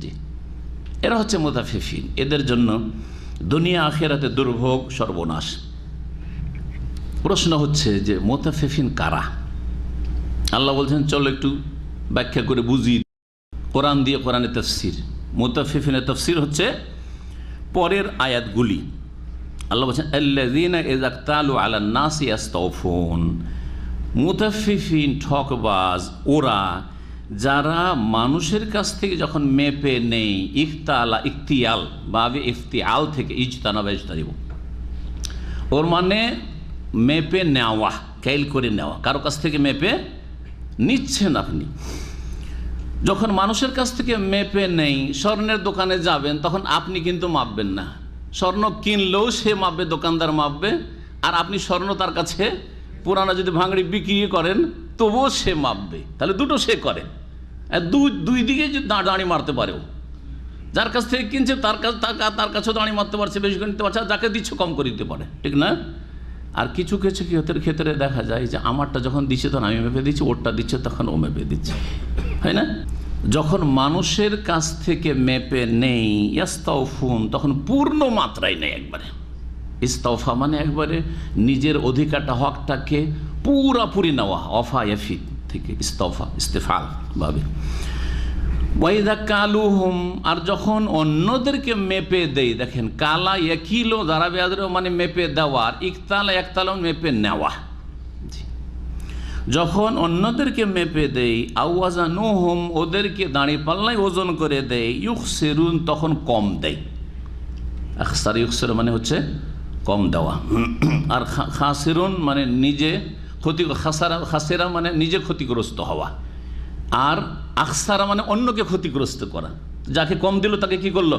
জি, এরা হচ্ছে মুতাফিফিন। এদের জন্য দুনিয়া আখিরাতে দুর্ভোগ সর্বনাশ। প্রশ্ন হচ্ছে যে মুতাফিফিন কারা? আল্লাহ বলছেন চলো একটু ব্যাখ্যা করে বুঝি কোরআন দিয়ে, কোরআনের তাফসির। মুতাফিফিনের তাফসির হচ্ছে পরের আয়াতগুলি। আল্লাহ বলছেন আল্লাযীনা ইযা ইক্তালু আলান নাসি ইয়াস্তাওফুন। মুতাফিফিন ঠকবাজ ওরা যারা মানুষের কাছ থেকে যখন মেপে নেই, ইখতালা ইখতিয়াল বাবে ইফতিয়াল থেকে ইজতানাবা ইজতানিবু, ওর মানে মেপে নেওয়া, ক্যাল করে নেওয়া। কারো কাছ থেকে মেপে নিচ্ছেন আপনি, যখন মানুষের কাছ থেকে মেপে নেই, স্বর্ণের দোকানে যাবেন তখন আপনি কিন্তু মাপবেন না, স্বর্ণ কিনলেও সে মাপবে, দোকানদার মাপবে, আর আপনি স্বর্ণ তার কাছে পুরানো যদি ভাঙড়ি বিক্রি করেন তবুও সে মাপবে। তাহলে দুটো সে করে, দুই দিকে যদি দাঁড়ি মারতে পারেও, যার কাছ থেকে কিনছে তার কাছেও দাঁড়ি মারতে পারছে, বেশি করে নিতে পারছে, আর যাকে দিচ্ছে কম করে দিতে পারে, ঠিক না? আর কিছু কিছু ক্ষেত্রে দেখা যায় যে আমারটা যখন দিচ্ছে তখন আমি মেপে দিচ্ছি, ওরটা দিচ্ছে তখন ও মেপে দিচ্ছে, হয় না? যখন মানুষের কাছ থেকে মেপে নেই ইয়াস্তাওফুন, তখন পূর্ণ মাত্রায় নেই একবারে। ইস্তাওফা মানে একবারে নিজের অধিকারটা, হকটাকে পুরাপুরি নেওয়া, অফা ইয়াফি থেকে ইস্তাওফা, ইস্তেফাল ভাবে ওয়াইদা কালুহুম, আর যখন অন্যদেরকে মেপে দেই, দেখেন কালা একিলো দাঁড়াবে মানে মেপে দেওয়ার, ইকতালা একতালা মেপে নেওয়া। যখন অন্যদেরকে মেপে দেই, আওয়াজানুহুম ওদেরকে দাঁড়িয়ে পাল্লায় ওজন করে দেয়, ইউখসিরুন তখন কম দেয়। আখসার ইউখসির মানে হচ্ছে কম দেওয়া, আর খাসিরুন মানে নিজে খাসেরা মানে নিজে ক্ষতিগ্রস্ত হওয়া, আর আখসারা মানে অন্যকে ক্ষতিগ্রস্ত করা। যাকে কম দিল তাকে কি করলো?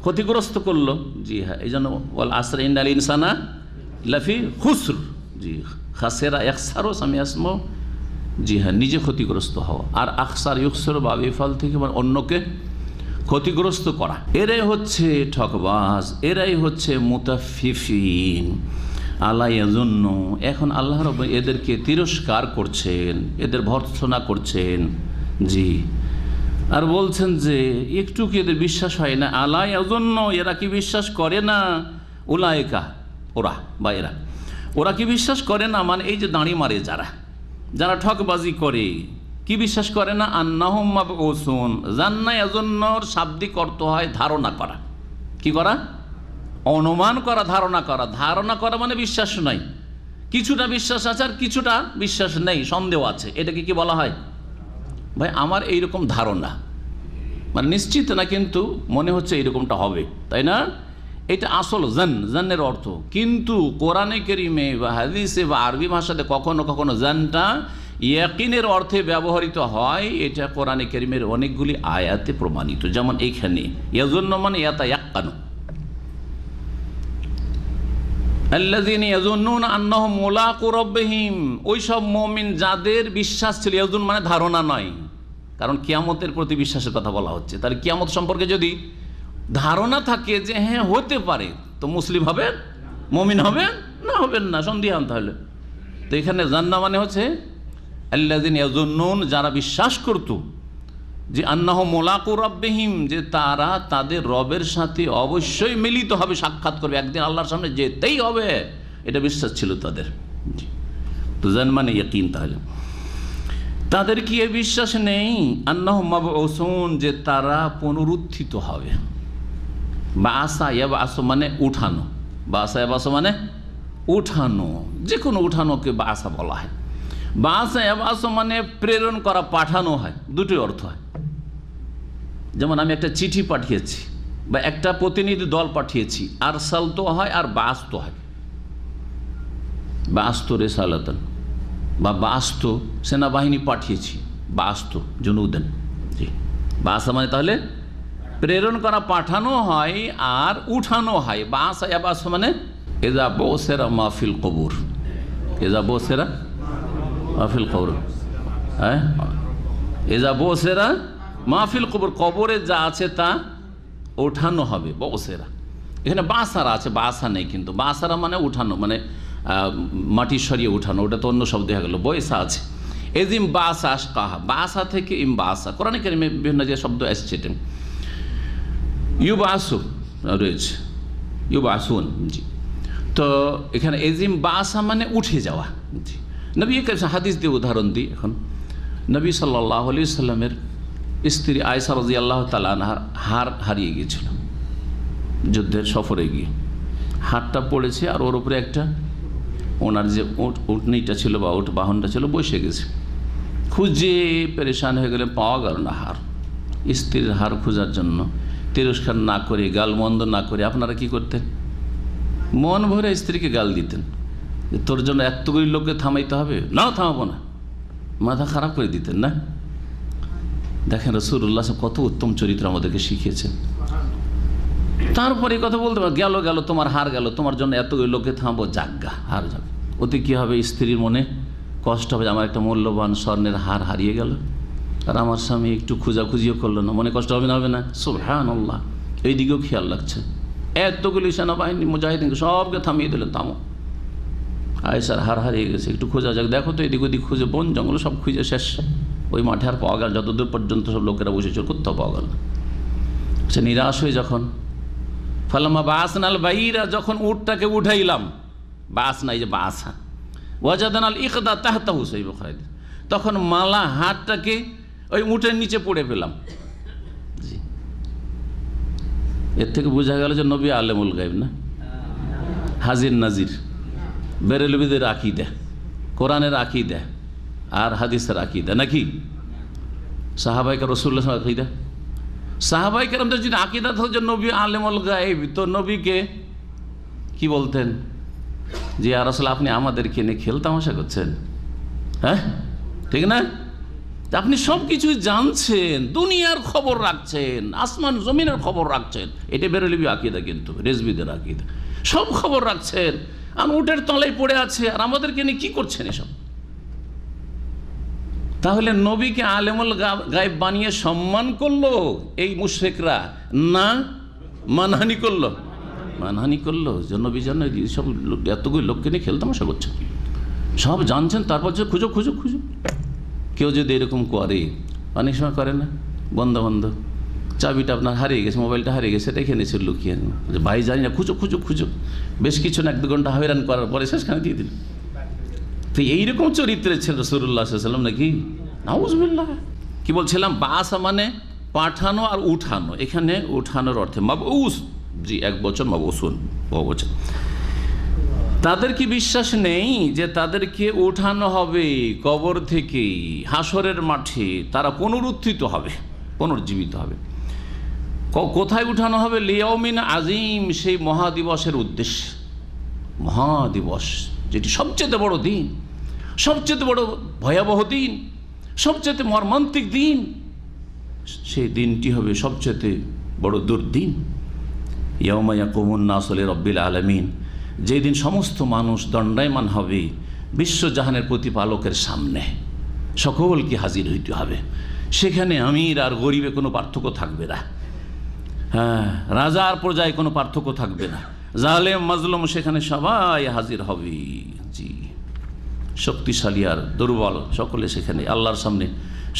ক্ষতিগ্রস্ত করলো। জি হ্যাঁ, এই জন্য ওয়াল আসর ইন্নাল ইনসানা লাফি খুসর। জি, খাসেরা একসারও সামি আসমো। জি হ্যাঁ, নিজে ক্ষতিগ্রস্ত হওয়া। আর আখসার ইউকসর বা বিফল থেকে মানে অন্যকে ক্ষতিগ্রস্ত করা। এরাই হচ্ছে ঠকবাজ, এরাই হচ্ছে মুতাফিফিন। আল্লাহ এজন্য এখন আল্লাহ রাব্বুল এদেরকে তিরস্কার করছেন, এদের ভর্ৎসনা করছেন। জি, আর বলছেন যে একটু কি এদের বিশ্বাস হয় না? আল্লাহ এজন্য এরা কি বিশ্বাস করে না? উলায়েকা ওরা বা ওরা কি বিশ্বাস করে না? মানে এই যে দাঁড়ি মারে যারা ঠকবাজি করে, কি বিশ্বাস করে না? আন্নাহুম মাবউসুন, জান্না এজন্যর শাব্দিক অর্থ হয় ধারণা করা। কি করা? অনুমান করা, ধারণা করা। ধারণা করা মানে বিশ্বাস নাই, কিছুটা বিশ্বাস আছে আর কিছুটা বিশ্বাস নেই, সন্দেহ আছে। এটাকে কি বলা হয়? ভাই আমার এইরকম ধারণা, মানে নিশ্চিত না কিন্তু মনে হচ্ছে এইরকমটা হবে, তাই না? এটা আসল জান্নের অর্থ। কিন্তু কোরআনে কারিমে বা হাদিসে বা আরবি ভাষাতে কখনো কখনো জানটা ইয়াকিনের অর্থে ব্যবহৃত হয়। এটা কোরআনে কারিমের অনেকগুলি আয়াতে প্রমাণিত। যেমন এইখানে ইয়াজুন্ন মানে ইয়াতায়াক্কানু, আল্লাযীনা ইয়াজুন্নুনা আন্নাহুম মুলাকু রাব্বিহিম, ওই সব মুমিন যাদের বিশ্বাস ছিল। ইয়াজুন মানে ধারণা নয়, কারণ কিয়ামতের প্রতি বিশ্বাসের কথা বলা হচ্ছে। তাহলে কিয়ামত সম্পর্কে যদি ধারণা থাকে যে হ্যাঁ হতে পারে, তো মুসলিম হবেন, মুমিন হবেন না? হবেন না, সন্দিহান। তাহলে তো এখানে জান্না মানে হচ্ছে আল্লাযীনা ইয়াজুন্নুন, যারা বিশ্বাস করত যে আন্নাহুম মুলাকু রাব্বিহিম, যে তারা তাদের রবের সাথে অবশ্যই মিলিত হবে, সাক্ষাৎ করবে, একদিন আল্লাহর সামনে যেতেই হবে, এটা বিশ্বাস ছিল তাদের। তো জান মানে ইয়াকিন। তাহলে তাদের কি এ বিশ্বাস নেই? আন্নাহুম মাবউসুন, যে তারা পুনরুত্থিত হবে। বাসা ইয়াবাসু মানে উঠানো, বাসা ইয়াবাসু মানে উঠানো, যে কোনো উঠানোকে বাসা বলা হয়। বাসা ইয়াবাসু মানে প্রেরণ করা, পাঠানো হয়, দুটোই অর্থ হয়। যেমন আমি একটা চিঠি পাঠিয়েছি বা একটা প্রতিনিধি দল পাঠিয়েছি, আরসালতো হয় আর বাসতো হয়। বাসতো রিসালাতান বা বাসতো সেনাবাহিনী পাঠিয়েছি, বাসতো জুনুদান। জি, বাসা মানে তাহলে প্রেরণ করা, পাঠানো হয় আর উঠানো হয়। বাসা ইয়াবাস মানে এজা বসেরা মাহফিল কবুর, এজা বসেরা মাহফিল কবর, হ্যাঁ, এজা বসেরা মাহফিল কবর, কবরে যা আছে তা ওঠানো হবে। বসেরা এখানে বাসারা আছে, বাসা নেই কিন্তু। বাসারা মানে উঠানো, মানে মাটি সরিয়ে উঠানো, ওটা তো অন্য শব্দ হয়ে গেল। বয়সা আছে। এজিম বাসা কাহা, বাসা থেকে ইম বাসা, কোরআনে কারিমে বিভিন্ন যে শব্দ এসেছে। ইউবাসু রয়েছে, ইউবাসুন। জি, তো এখানে এজিম বাসা মানে উঠে যাওয়া। জি, নবী হাদিস দিয়ে উদাহরণ দিই। এখন নবী সাল্লাল্লাহু আলাইহি সাল্লামের স্ত্রী আয়েশা রাদিয়াল্লাহু তাআলা আনহার হার হারিয়ে গিয়েছিল যুদ্ধের সফরে গিয়ে। হাতটা পড়েছে আর ওর উপরে একটা ওনার যে উটনিটা ছিল বা উট বাহনটা ছিল বসে গেছে। খুঁজে পেরেশান হয়ে গেলে পাওয়া গেল না হার। স্ত্রীর হার খোঁজার জন্য তিরস্কার না করে, গালমন্দ না করে আপনারা কি করতেন? মন ভরে স্ত্রীকে গাল দিতেন যে তোর জন্য এতগুলি লোককে থামাইতে হবে, না থামাবো না, মাথা খারাপ করে দিতেন না? দেখেন রাসূলুল্লাহ কত উত্তম চরিত্র আমাদেরকে শিখিয়েছেন। তারপরে কথা বলতে পারে গেল তোমার হার গেল, তোমার জন্য এতগুলি লোককে থামাবো, যাজ্ঞা হার যাবে। ওতে কী হবে? স্ত্রীর মনে কষ্ট হবে, আমার একটা মূল্যবান স্বর্ণের হার হারিয়ে গেল আর আমার স্বামী একটু খোঁজাখুঁজিও করলো না, মনে কষ্ট হবে না? হবে না? সুবহানাল্লাহ। এই দিকেও খেয়াল রাখছে। এতগুলি সেনাবাহিনী মুজাহিদিনকে সবকে থামিয়ে দিলেন, থামো, আয়েশার হার হারিয়ে গেছে, একটু খোঁজা যাক, দেখো তো এদিক ওদিক খুঁজে, বন জঙ্গল সব খুঁজে শেষ, ওই মাঠে আর পাওয়া গেল, যতদূর পর্যন্ত সব লোকেরা বসেছিল কোথাও পাওয়া গেল। সে নিরাশ হয়ে যখন ফালাম্মা বাসনাল বাইরা, যখন উটটাকে উঠাইলাম, বাস নাই যে বাসা, ওয়াজাদানাল ইকদা তাহতাহু, সেই বুখারীতে, তখন মালা হাতটাকে ওই উটের নিচে পড়ে পেলাম। এর থেকে বোঝা গেল যে নবী আলেমুল গায়েব না, হাজির নাজির, বেরেলবিদের আকীদা, কোরআনের আকীদা আর হাদিসের আকীদা নাকি? সাহাবায়ে কেরাম রাসূলুল্লাহ সাল্লাল্লাহু আলাইহি ওয়াসাল্লাম আকীদা, সাহাবায়ে কেরামদের যদি আকীদা থাকতো যে নবী আলেমুল গায়েব, তো নবীকে কি বলতেন যে ইয়া রাসূল আপনি আমাদেরকে নিয়ে খেল তামাশা করছেন, হ্যাঁ ঠিক না? আপনি সব কিছুই জানছেন, দুনিয়ার খবর রাখছেন, আসমান জমিনের খবর রাখছেন, এটা বেরেলবি আকীদা, কিন্তু রেজবিদের আকীদা, সব খবর রাখছেন, আর উটের তলায় পড়ে আছে, আর আমাদেরকে নিয়ে কি করছেন এসব? তাহলে নবীকে আলেমুল গায়েব বানিয়ে সম্মান করলো এই মুশরিকরা, না মানহানি করলো? মানহানি করলো যে নবী জান সব এতগুলো লোককে নিয়ে খেলতামাশা করছে, সব জানছেন, তারপর যে খুঁজো খুঁজো খুঁজো। কেউ যদি এরকম করে, অনেক সময় করে না, বন্ধ চাবিটা আপনার হারিয়ে গেছে, মোবাইলটা হারিয়ে গেছে, রেখে নিয়েছে লুকিয়ে, যে ভাই জানি না, খুঁজো খুঁজো খুঁজো, বেশ কিছু না 1-2 ঘন্টা হয়রান করার পরে শেষখানে দিয়ে দিল। তো এইরকম চরিত্রের ছিল রাসূলুল্লাহ সাল্লাল্লাহু আলাইহি ওয়াসাল্লাম নাকি? নাউযুবিল্লাহ। কি বলছিলাম? বাসা মানে পাঠানো আর উঠানো, এখানে উঠানোর অর্থে মাবউস, জি এক বচন, মাবউসুন বহুবচন। তাদের কি বিশ্বাস নেই যে তাদেরকে উঠানো হবে কবর থেকে, হাসরের মাঠে তারা পুনরুত্থিত হবে, পুনর্জীবিত হবে? কোথায় উঠানো হবে? লিয়াউমিন আজিম, সেই মহাদিবসের উদ্দেশ্যে। মহাদিবস যেটি সবচেয়ে বড় দিন, সবচেয়ে বড় ভয়াবহ দিন, সবচেয়ে মর্মান্তিক দিন, সেই দিনটি হবে সবচেয়ে বড় দুর্দিন। ইয়াউমা ইয়াকুমুন নাসু লিরাব্বিল আলামিন, যেদিন সমস্ত মানুষ দণ্ডায়মান হবে বিশ্বজাহানের প্রতিপালকের সামনে, সকলকে হাজির হইতে হবে। সেখানে আমির আর গরিবে কোনো পার্থক্য থাকবে না, হ্যাঁ, রাজা আর প্রজায় কোনো পার্থক্য থাকবে না, জালেম মাজলুম সেখানে সবাই হাজির হবে। জি, শক্তিশালী আর দুর্বল সকলে সেখানে আল্লাহর সামনে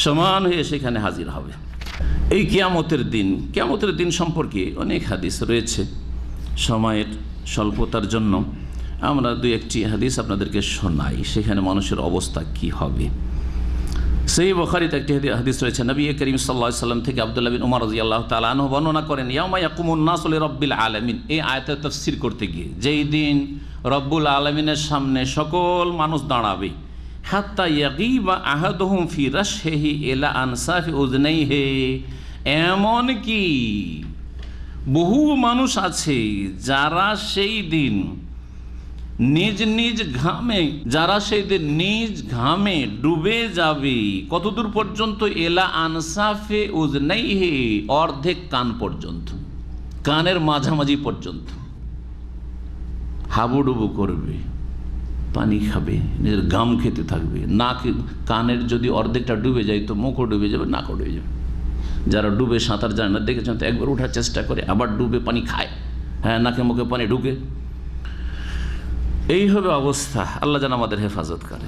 সমান হয়ে সেখানে হাজির হবে। এই কিয়ামতের দিন সম্পর্কে অনেক হাদিস রয়েছে। সময়ের স্বল্পতার জন্য আমরা 2-1টি হাদিস আপনাদেরকে শোনাই, সেখানে মানুষের অবস্থা কি হবে। সহিহ বুখারীতে একটি হাদিস রয়েছে, নবী করিম সাল্লাল্লাহু আলাইহি ওয়াসাল্লাম থেকে আব্দুল্লাহ বিন উমর রাদিয়াল্লাহু তাআলা আনহু বর্ণনা করেন, ইয়াউমা ইয়াকুমুন নাসু লিরাব্বিল আলামিন, এই আয়াতের তাফসীর করতে গিয়ে, যেই দিন রব্বুল আলামিনের সামনে সকল মানুষ দাঁড়াবে, হাত্তা ইয়াগীবা আহাদুহুম ফি রাশহিহি ইলা আনসাফি উযনাইহি, এমন কি বহু মানুষ আছে যারা সেই দিন নিজ ঘামে ডুবে যাবে। কতদূর পর্যন্ত? এলা আনসাফে উযনাইহি, অর্ধেক কান পর্যন্ত, কানের মাঝামাঝি পর্যন্ত হাবুডুবু করবে, পানি খাবে, নিজের ঘাম খেতে থাকবে। নাক, কানের যদি অর্ধেকটা ডুবে যায় তো মুখও ডুবে যাবে, নাকও ডুবে যাবে। যারা ডুবে সাঁতার জানে না দেখেছেন তো, একবার ওঠার চেষ্টা করে আবার ডুবে পানি খায়, হ্যাঁ, নাকে মুখে পানি ঢুকে। এই হবে অবস্থা, আল্লাহ যেন আমাদের হেফাজত করে।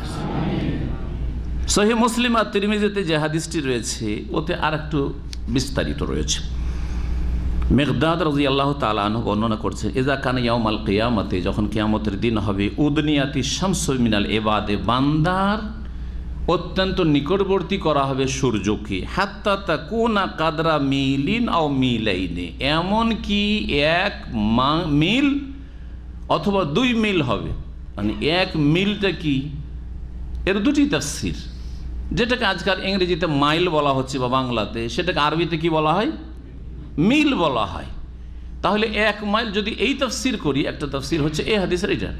সহিহ মুসলিম আর তিরমিজিতে যে হাদিসটি রয়েছে ওতে আর একটু বিস্তারিত রয়েছে। মিকদাদ রাদিয়াল্লাহু তাআলা আনহু বর্ণনা করছে, ইযা কানা ইয়াউমাল কিয়ামাতে, যখন কিয়ামতের দিন হবে, উদনিয়াতি শামসু মিনাল ইবাদে, বান্দার অত্যন্ত নিকটবর্তী করা হবে সূর্যকে, হাত্তা তাকুনা কাদরা মিলিন আও মিলাইনে, এমন কি 1 মিল অথবা 2 মিল হবে। মানে 1 মিলটা কি, এর 2টি তাফসীর। যেটাকে আজকাল ইংরেজিতে মাইল বলা হচ্ছে বা বাংলাতে, সেটাকে আরবিতে কি বলা হয়? মিল বলা হয়। তাহলে 1 মাইল যদি এই তাফসীর করি, একটা তাফসীর হচ্ছে এই হাদিসের এটা,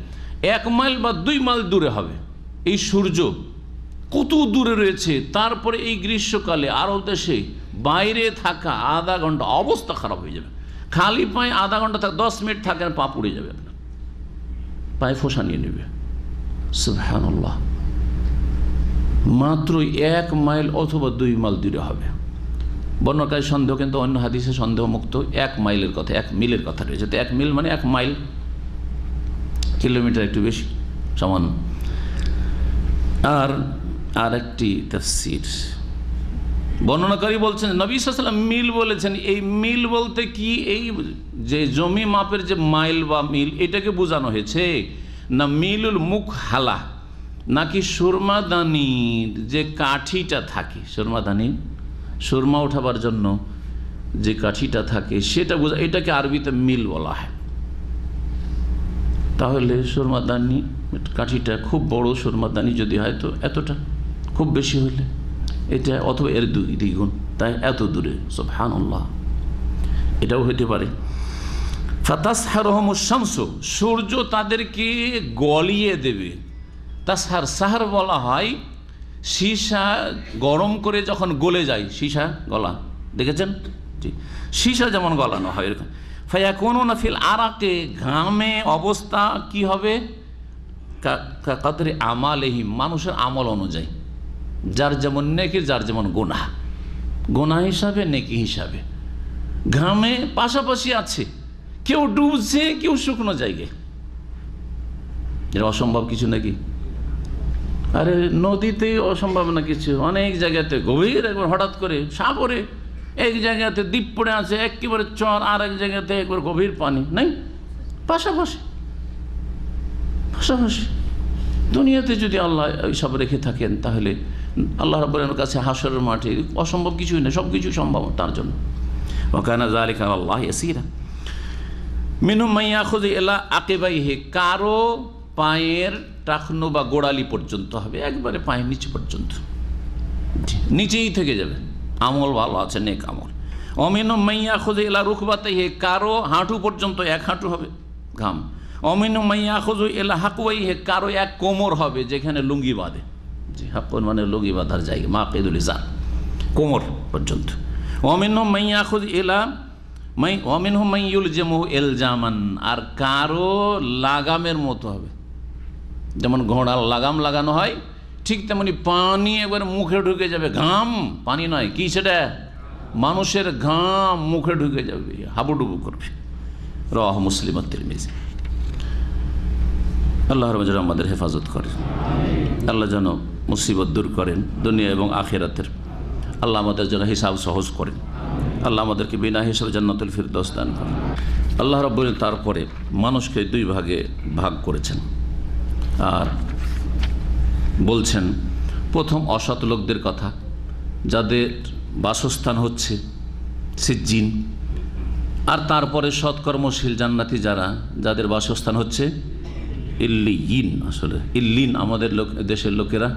1 মাইল বা 2 মাইল দূরে হবে এই সূর্য। কত দূরে রয়েছে, তারপরে এই গ্রীষ্মকালে আরব দেশে বাইরে থাকা আধা ঘন্টা অবস্থা খারাপ হয়ে যাবে। খালি পায়ে আধা ঘন্টা 10 মিনিট থাকেন, পা পুড়ে যাবে, পায়ে ফোসা নিয়ে নেবে। সুবহানাল্লাহ, মাত্র 1 মাইল অথবা 2 মাইল দূরে হবে। বর্ণনাকারী সন্দেহ, কিন্তু অন্য হাদিসে সন্দেহ মুক্ত 1 মাইলের কথা, 1 মিলের কথা রয়েছে। তো 1 মিল মানে 1 মাইল, কিলোমিটার একটু বেশি সমান। আর একটি তাফসীর বর্ণনাকারী বলছেন, নবী সাল্লাল্লাহু আলাইহি ওয়াসাল্লাম মিল বলেছেন। এই মিল বলতে কি, এই যে জমি মাপের যে মাইল বা মিল, এটাকে বোঝানো হয়েছে না মিলুল মুকহালা, নাকি সুরমাদানির যে কাঠিটা থাকে, সুরমা উঠাবার জন্য যে কাঠিটা থাকে সেটা বোঝা, এটাকে আরবিতে মিল বলা হয়। তাহলে সুরমাদানি কাঠিটা খুব বড় সুরমাদানি যদি হয় তো এতটা, খুব বেশি হলে এটা, অথবা এর দ্বিগুণ, তাই এত দূরে। সুবহানাল্লাহ, এটাও হতে পারে। ফাতাসহারুহুমুশ শামসু, সূর্য তাদেরকে গলিয়ে দেবে। তাসহার, সাহার বলা হয় সীসা গরম করে যখন গলে যায়, সীসা গলা দেখেছেন? জি, সীসা যেমন গলানো হয় এরকম। ফায়াকুনুনা ফিল আরাকে, ঘামে অবস্থা কি হবে? কাদরি আমালিহিম, মানুষের আমল অনুযায়ী, যার যেমন নেকি, যার যেমন গুনাহ, গুনাহ হিসাবে নেকি হিসাবে ঘামে পাশাপাশি আছে। কেউ ডুবছে, কেউ শুকনো জায়গায়। এর অসম্ভব কিছু নাকি? আরে নদীতে অসম্ভব না কিছু, অনেক জায়গাতে গভীর একবার হঠাৎ করে সাগরে, এক জায়গাতে দ্বীপ পড়ে আছে একেবারে চর, আর এক জায়গাতে একবার গভীর পানি নেই, পাশাপাশি পাশাপাশি। দুনিয়াতে যদি আল্লাহ সব রেখে থাকেন তাহলে আল্লাহ রাব্বুল কাছে হাসরের মাঠে অসম্ভব কিছুই নেই, সব কিছু সম্ভব তার জন্য। ওয়া কানা যালিকা আলাল্লাহি ইয়াসীরা। মিনহুম মান ইয়াখুযু ইলা আকিবাইহি, কারো পায়ের টাকনো বা গোড়ালি পর্যন্ত হবে, একবারে পায়ের নিচে পর্যন্ত, নিচেই থেকে যাবে, আমল ভালো আছে, নেক আমল। অমিনহুম মান ইয়াখুযু ইলা রুকবাতাইহি, কারো হাঁটু পর্যন্ত, এক হাঁটু হবে ঘাম। অমিনহুম মান ইয়াখুযু ইলা হাকওয়াইহি, কারো এক কোমর হবে, যেখানে লুঙ্গি বাঁধে। জি, হাকুন মানে লুঙ্গি বাঁধার জায়গা, মাকিদুল ইজার, কোমর পর্যন্ত। অমিনহুম মান ইয়াখুযু ইলা অমিনহুম মান ইউলজিমুহু ইলজামান, আর কারো লাগামের মতো হবে, যেমন ঘোড়ার লাগাম লাগানো হয় ঠিক তেমনি পানি একবার মুখে ঢুকে যাবে। ঘাম, পানি নয়, কি সেটা? মানুষের ঘাম মুখে ঢুকে যাবে, হাবুডুবু করবে। রাওয়াহু মুসলিম ওয়া তিরমিজি। আল্লাহ রাব্বুল আমাদের হেফাজত করেন, আল্লাহ যেন মুসিবত দূর করেন দুনিয়া এবং আখিরাতের। আল্লাহ আমাদের জন্য হিসাব সহজ করেন, আল্লাহ আমাদেরকে বিনা হিসাবে জান্নাতুল ফিরদৌস দান করেন। আল্লাহ রাব্বুল তারপরে মানুষকে দুই ভাগে ভাগ করেছেন আর বলছেন, প্রথম অসৎ লোকদের কথা, যাদের বাসস্থান হচ্ছে সিজ্জিন, আর তারপরে সৎকর্মশীল জান্নাতি যারা, যাদের বাসস্থান হচ্ছে ইল্লিয়িন। আসলে ইল্লিন আমাদের দেশের লোকেরা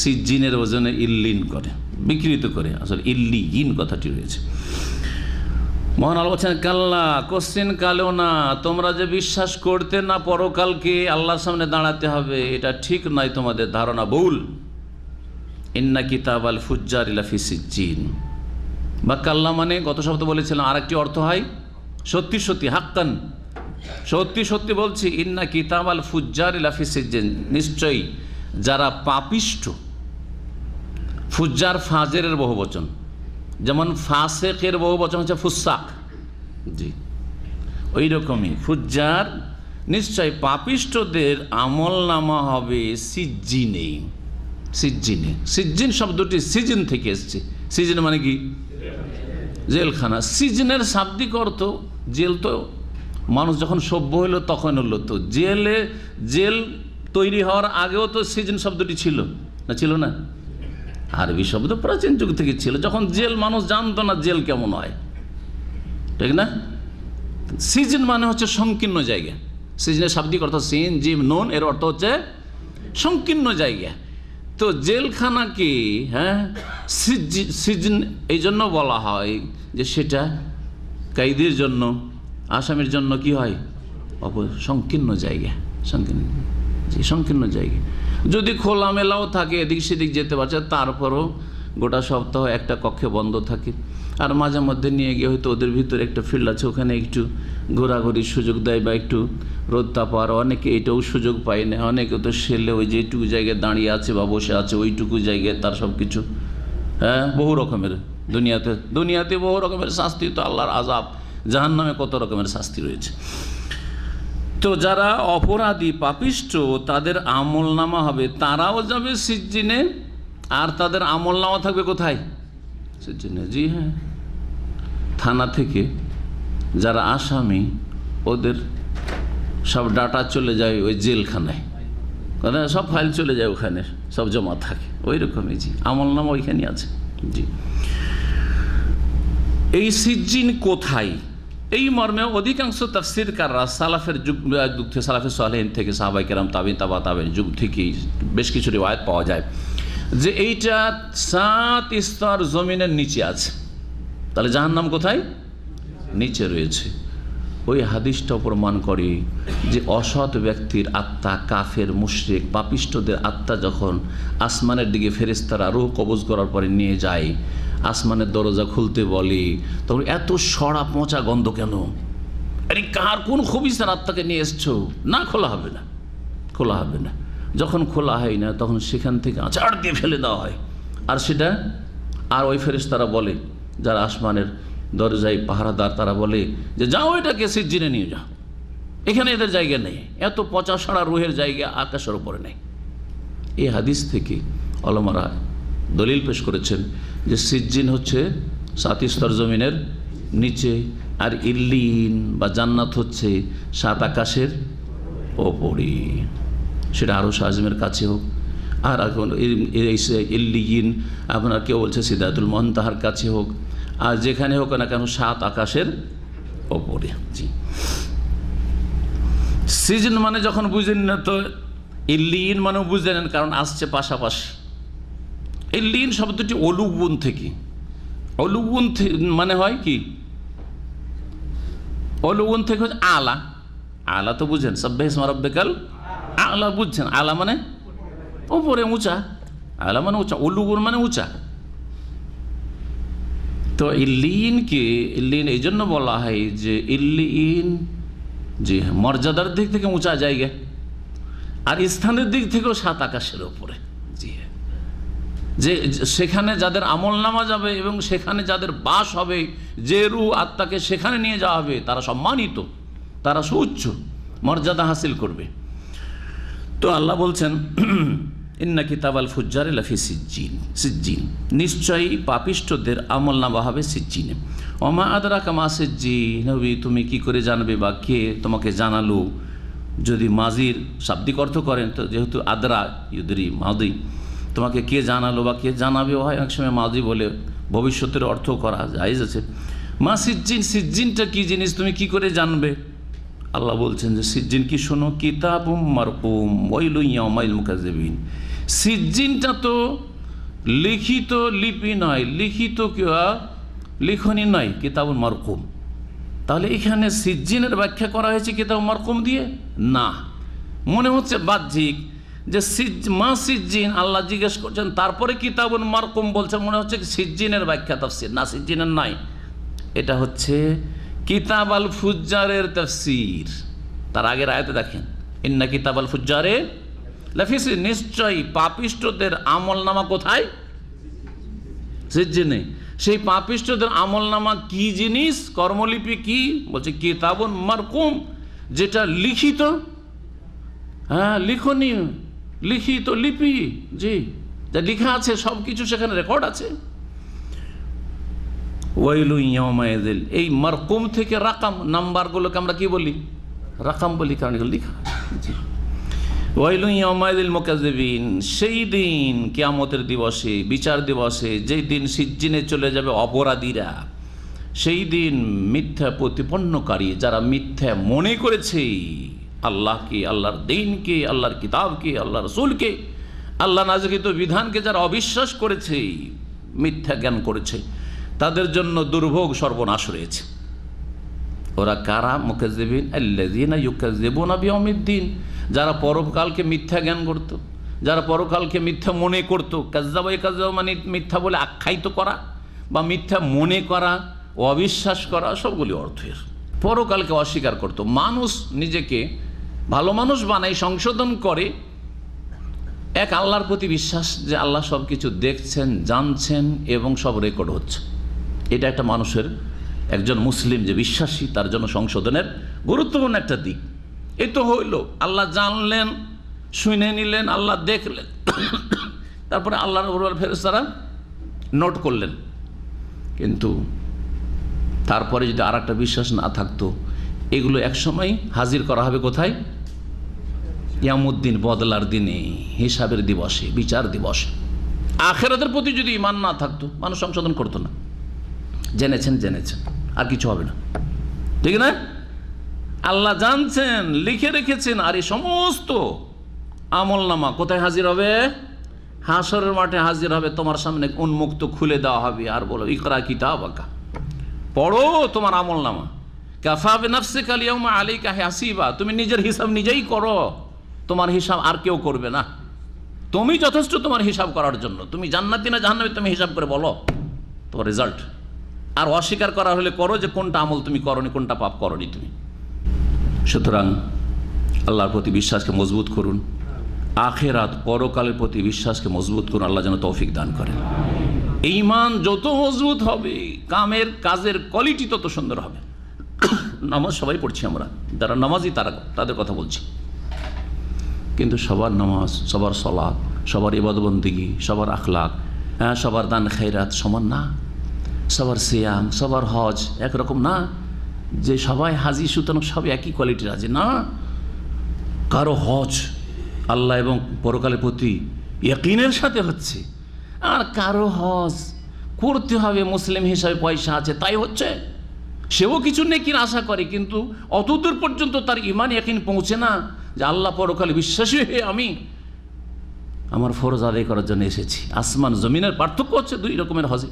সিজ্জিনের ওজনে ইল্লিন করে, বিকৃত করে, আসলে ইল্লিয়িন কথাটি রয়েছে। মহান আল্লাহ বলছেন, কাল্লা, কোশ্চিন কালেও না, তোমরা যে বিশ্বাস করতে না পরকালকে, আল্লাহর সামনে দাঁড়াতে হবে, এটা ঠিক নয়, তোমাদের ধারণা ভুল। ইন্না কিতাবাল ফুজ্জার লাফি সিজ্জিন, বা কাল্লা মানে গত সপ্তাহে বলেছিলাম আরেকটি অর্থ হয় সত্যি সত্যি, হাক্কান, সত্যি সত্যি বলছি। ইন্না কিতাবাল ফুজ্জার লাফি সিজ্জিন, নিশ্চয়ই যারা পাপিষ্ঠ, ফুজ্জার ফাজেরের বহু বচন, যেমন ফাসেকের বহু বচন হচ্ছে ফুসাক, জি ওই রকমই ফুজ্জার, নিশ্চয় পাপিষ্ঠদের আমল নামা হবে সিজ্জিনে। সিজ্জিনে, সিজ্জিন শব্দটি সিজন থেকে এসছে। সিজন মানে কি? জেলখানা। সিজনের শাব্দিক অর্থ জেল, তো মানুষ যখন সভ্য হইল তখন হলো, তো জেল তৈরি হওয়ার আগেও তো সিজন শব্দটি ছিল না, ছিল না? আরবি শব্দ প্রাচীন যুগ থেকে ছিল, যখন জেল মানুষ জানতো না জেল কেমন হয়, ঠিক না? সিজন মানে হচ্ছে সংকীর্ণ জায়গা। সিজনের শাব্দিক অর্থ সিন জিম নুন, এর অর্থ হচ্ছে সংকীর্ণ জায়গা। তো জেলখানাকে সিজন এই জন্য বলা হয় যে সেটা কায়দির জন্য, আসামির জন্য কি হয়? সংকীর্ণ জায়গা, সংকীর্ণ জায়গা। যদি খোলামেলাও থাকে, এদিক সেদিক যেতে পারছে, তারপরও গোটা সপ্তাহ একটা কক্ষে বন্ধ থাকে, আর মাঝে মধ্যে নিয়ে গিয়ে হয়তো ওদের ভিতরে একটা ফিল্ড আছে, ওখানে একটু ঘোরাঘুরির সুযোগ দেয় বা একটু রোদ তাপার, অনেকে এটাও সুযোগ পায় না, অনেকে তো সেলে ওই যেটুকু জায়গায় দাঁড়িয়ে আছে বা বসে আছে ওইটুকু জায়গায় তার সব কিছু, বহু রকমের দুনিয়াতে বহু রকমের শাস্তি, তো আল্লাহর আযাব, জাহান্নামে কত রকমের শাস্তি রয়েছে। তো যারা অপরাধী পাপিষ্ঠ, তাদের আমলনামা হবে, তারাও যাবে সিজ্জিনে, আর তাদের আমলনামা থাকবে কোথায়? সিজ্জিনে। জি হ্যাঁ, থানা থেকে যারা আসামি, ওদের সব ডাটা চলে যায় ওই জেলখানায়, সব ফাইল চলে যায় ওখানে, সব জমা থাকে ওই রকমই। জি, আমলনামা ওইখানে আছে। জি, এই সিজ্জিন কোথায়, এই মর্মে অধিকাংশ তাফসীরকাররা সালাফের যুগ থেকে, সালাফের সালেহিন থেকে, সাহাবায়ে কেরাম, তাবিঈন, তাবা তাবিঈন যুগ থেকেই বেশ কিছু রিওয়ায়াত পাওয়া যায় যে এইটা 7 স্তর জমিনের নিচে আছে। তাহলে জাহান্নাম কোথায়? নিচে রয়েছে। ওই হাদিসটা প্রমাণ করে যে অসৎ ব্যক্তির আত্মা, কাফের, মুশরিক, পাপিষ্ঠদের আত্মা যখন আসমানের দিকে ফেরেশতারা রূহ কবজ করার পরে নিয়ে যায়, আসমানের দরজা খুলতে বলে, তখন এত সড়া পচা গন্ধ কেন? আরে কার কোন খবিসের আত্মাকে নিয়ে এসছো? না, খোলা হবে না, খোলা হবে না। যখন খোলা হয় না তখন সেখান থেকে আছাড় দিয়ে ফেলে দেওয়া হয়। আর সেটা আর ওই ফেরেশতারা বলে, যারা আসমানের দরজায় পাহারাদার, তারা বলে যে যাও এটাকে সিজ্জিনে নিয়ে যাও, এখানে এদের জায়গা নেই, এত পচা সড়া রুহের জায়গা আকাশের উপরে নেই। এই হাদিস থেকে ওলামারা দলিল পেশ করেছেন যে সিজ্জিন হচ্ছে 7 স্তর জমিনের নিচে, আর ইল্লিন বা জান্নাত হচ্ছে 7 আকাশের ওপরে। সেটা আরশ আযমের কাছে হোক, আর এখন ইল্লিয়িন আপনার কেউ বলছে সিদরাতুল মুনতাহার কাছে হোক, আর যেখানে হোক না কেন 7 আকাশের ওপরে। জি, সিজন মানে যখন বুঝেন না তো ইল্লিয়িন মানেও বুঝে নেন, কারণ আসছে পাশাপাশি। ইল্লিয়িন শব্দটি অলুগুন থেকে, অলুগুন মানে হয় কি, অলুগুন থেকে হচ্ছে আলা। আলা তো বুঝেন, সাব্বিহ ইসমা রাব্বিকাল আলা বুঝছেন, আলা মানে উপরে, উঁচা। আলা মানে উঁচা, অলুগুন মানে উঁচা। তো ইল্লিয়িনকে ইল্লিয়িন এই জন্য বলা হয় যে ইল্লিয়িন যে মর্যাদার দিক থেকে উঁচা জায়গা, আর স্থানের দিক থেকেও 7 আকাশের ওপরে। জি, যে সেখানে যাদের আমল নামা যাবে এবং সেখানে যাদের বাস হবে, যে রূহ আত্মাকে সেখানে নিয়ে যাওয়া হবে, তারা সম্মানিত, তারা সুউচ্চ মর্যাদা হাসিল করবে। তো আল্লাহ বলছেন ইন্না কিতাবাল ফুজ্জারি লাফি সিজ্জিন, সিজ্জিন নিশ্চয়ই পাপিষ্ঠদের আমল নামা হবে সিজ্জিনে। ওমা আদরাকা মা সিজ্জিন, নবী তুমি কি করে জানবে বা কে তোমাকে জানালো? যদি মাজির শাব্দিক অর্থ করেন তো যেহেতু আদরা ইউদরি মাদি, তোমাকে কে জানালো বা কে জানাবে হয় এক সময় মাদি বলে ভবিষ্যতের অর্থ করা জায়েজ আছে। মা সিজ্জিন, সিজ্জিনটা কি জিনিস তুমি কি করে জানবে? আল্লাহ বলছেন যে সিজ্জিন কি, শোনো, কিতাবুম মারকুম ওয়াইলুন ইয়াউমাইল মুকাজ্জিবিন। সিজ্জিনটা তো লিখিত লিপি নয়, লিখিত লিখনি নয়, কিতাবুল মারকুম। তাহলে এখানে সিজ্জিনের ব্যাখ্যা করা হয়েছে কিতাব মারকুম দিয়ে? না, মনে হচ্ছে বাহ্যিক যে মা সিজ্জিন আল্লাহ জিজ্ঞেস করছেন, তারপরে কিতাবুল মারকুম বলছেন, মনে হচ্ছে সিজ্জিনের ব্যাখ্যা তাফসীর। না, সিজ্জিনের নাই, এটা হচ্ছে কিতাব আল ফুজ্জারের তাফসীর। তার আগের আয়াতে দেখেন, ইন্না কিতাব আল ফুজ্জারে লাফি সিজ্জিন, নিশ্চয়ই পাপিষ্ঠদের আমল নামা কোথায়? সিজ্জিনে। সেই পাপিষ্ঠদের আমল নামা কি জিনিস, কর্মলিপি কি? বলছে কিতাবুন মারকুম, যেটা লিখিত, হ্যাঁ লিখনি, লিখিত লিপি, জি, যা লেখা আছে সব কিছু সেখানে রেকর্ড আছে। ওয়াইলু ইয়াউমাইযিল, এই মারকুম থেকে রাকাম, নাম্বারগুলোকে আমরা কি বলি? রাকাম বলি, কারণ এগুলো লেখা। ওয়াইলু ইয়াউমাইযিল মুকাজ্জিবিন, সেই দিন কিয়ামতের দিবসে, বিচার দিবসে, যেই দিন সিজ্জিনে চলে যাবে অপরাধীরা, সেই দিন মিথ্যা প্রতিপন্নকারী, যারা মিথ্যা মনে করেছে আল্লাহকে, আল্লাহর দ্বীনকে, আল্লাহর কিতাবকে, আল্লাহর রাসূলকে, আল্লাহ নাযিলকৃত বিধানকে যারা অবিশ্বাস করেছে, মিথ্যা জ্ঞান করেছে, তাদের জন্য দুর্ভোগ সর্বনাশ রয়েছে। ওরা কারা? মুকাজ্জিবিন আল্লাযীনা ইউকাজ্জিবুনা বিয়াউমিদ্দিন, যারা পরকালকে মিথ্যা জ্ঞান করত, যারা পরকালকে মিথ্যা মনে করত। কাজ্জাবা ইয়াকাজ্জাবু মানে মিথ্যা বলে আখ্যায়িত করা বা মিথ্যা মনে করা, অবিশ্বাস করা, সবগুলি অর্থের। পরকালকে অস্বীকার করত। মানুষ নিজেকে ভালো মানুষ বানায়, সংশোধন করে এক আল্লাহর প্রতি বিশ্বাস যে আল্লাহ সব কিছু দেখছেন, জানছেন এবং সব রেকর্ড হচ্ছে। এটা একটা মানুষের, একজন মুসলিম যে বিশ্বাসী, তার জন্য সংশোধনের গুরুত্বপূর্ণ একটা দিক। এই তো হইল, আল্লাহ জানলেন, শুনে নিলেন, আল্লাহ দেখলেন, তারপরে আল্লাহর ফেরেশতারা নোট করলেন। কিন্তু তারপরে যদি আর একটা বিশ্বাস না থাকতো, এগুলো একসময় হাজির করা হবে কোথায়? ইয়ামুদ্দিন, বদলার দিনে, হিসাবের দিবসে, বিচার দিবসে। আখিরাতের প্রতি যদি ঈমান না থাকতো, মানুষ সংশোধন করতো না। জেনেছেন জেনেছেন, আর কিছু হবে না, ঠিক না? আল্লাহ জানছেন, লিখে রেখেছেন। আর এই সমস্ত আমলনামা কোথায় হাজির হবে? হাসরের মাঠে হাজির হবে, তোমার সামনে উন্মুক্ত খুলে দেওয়া হবে, আর বলো ইকরা কিতাবাকা, পড়ো তোমার আমলনামা। কাফা বিনাফসিকা আল-ইয়াওমা আলাইকা হাসিবা, তুমি নিজের হিসাব নিজেই করো, তোমার হিসাব আর কেউ করবে না। তুমি যথেষ্ট তোমার হিসাব করার জন্য। তুমি জান্নাতি না জাহান্নামী তুমি হিসাব করে বলো তোমার রেজাল্ট। আর অস্বীকার করা হলে করো যে কোনটা আমল তুমি করনি, কোনটা পাপ করনি তুমি। সুতরাং আল্লাহর প্রতি বিশ্বাসকে মজবুত করুন, আখেরাত পরকালের প্রতি বিশ্বাসকে মজবুত করুন। আল্লাহ যেন তৌফিক দান করেন। ঈমান যত মজবুত হবে, কাজের কোয়ালিটি তত সুন্দর হবে। নামাজ সবাই পড়ছি আমরা, যারা নামাজি তাদের কথা বলছি, কিন্তু সবার নামাজ, সবার সালাত, সবার ইবাদতবন্দেগী, সবার আখলাক, সবার দান খায়রাত সমান না। সবার সিয়াম, সবার হজ একরকম না, যে সবাই হাজি সুতরাং সব একই কোয়ালিটির আছে না। কারো হজ আল্লাহ এবং পরকালের প্রতি ইয়াকিনের সাথে হচ্ছে, আর কারো হজ করতে হবে মুসলিম হিসাবে, পয়সা আছে তাই হচ্ছে। সেও কিছু নেকির আশা করে, কিন্তু অতদূর পর্যন্ত তার ঈমান ইয়াকিন পৌঁছে না যে আল্লাহ পরকালে বিশ্বাসী হয়ে আমি আমার ফরজ আদায় করার জন্য এসেছি। আসমান জমিনের পার্থক্য হচ্ছে দুই রকমের হজে।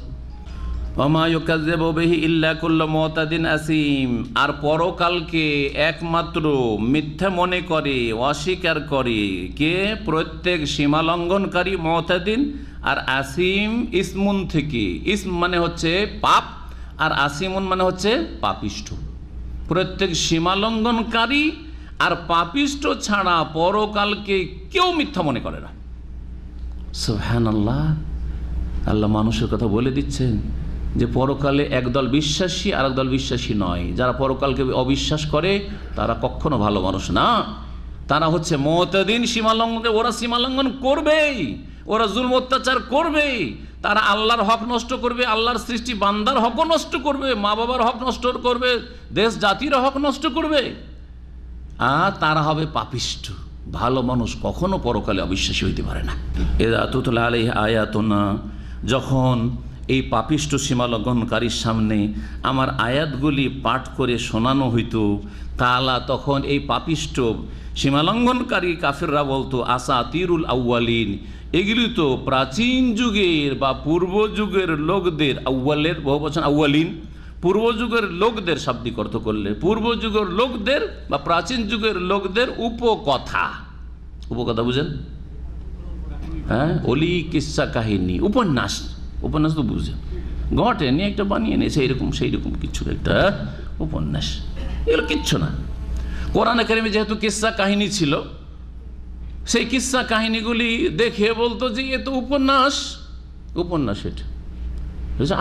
ওমা ইউকাযযিবু বিহি ইল্লা কুল্লু মুতাদিন আসিম, আর পরকালকে একমাত্র মিথ্যা মনে করে, অস্বীকার করে কে? প্রত্যেক সীমালঙ্ঘনকারী, মুতাদিন আর আসিম ইসমুন থেকে। ইসম মানে হচ্ছে পাপ, আর আসিমুন মানে হচ্ছে পাপিষ্ঠ। প্রত্যেক সীমালঙ্ঘনকারী আর পাপিষ্ঠ ছাড়া পরকালকে কেউ মিথ্যা মনে করে না। সুবহানাল্লাহ, আল্লাহ মানুষের কথা বলে দিচ্ছেন যে পরকালে একদল বিশ্বাসী আর একদল বিশ্বাসী নয়। যারা পরকালকে অবিশ্বাস করে তারা কখনো ভালো মানুষ না, তারা হচ্ছে মুতাদিন, সীমালঙ্ঘন। ওরা সীমালঙ্ঘন করবেই, ওরা জুলম অত্যাচার করবেই, তারা আল্লাহর হক নষ্ট করবে, আল্লাহর সৃষ্টি বান্দার হকও নষ্ট করবে, মা বাবার হক নষ্ট করবে, দেশ জাতির হক নষ্ট করবে, আর তারা হবে পাপিষ্ঠ। ভালো মানুষ কখনো পরকালে অবিশ্বাসী হইতে পারে না। ইযা তুতলা আলাইহি আয়াতুনা, যখন এই পাপিষ্ঠ সীমালঙ্ঘনকারীর সামনে আমার আয়াতগুলি পাঠ করে শোনানো হইত, তাআলা তখন এই পাপিষ্ঠ সীমালঙ্ঘনকারী কাফিররা বলতো আসাতিরুল আউয়ালিন, এগুলি তো প্রাচীন যুগের বা পূর্ব যুগের লোকদের, আউয়ালের বহুবচন আউয়ালিন, পূর্ব যুগের লোকদের শাব্দিক অর্থ করলে পূর্ব যুগের লোকদের বা প্রাচীন যুগের লোকদের উপকথা। উপকথা বুঝেন? হ্যাঁ, অলি, কিস্সা, কাহিনী, উপন্যাস। উপন্যাস তো বুঝেন, ঘটে নিয়ে একটা বানিয়ে নিয়েছে এইরকম সেইরকম কিছু একটা উপন্যাস, এগুলো কিচ্ছু না। কোরআনে কারিমে যেহেতু কিস্সা কাহিনী ছিল, সেই কিস্সা কাহিনীগুলি দেখে বলতো যে এ তো উপন্যাস। উপন্যাস এটা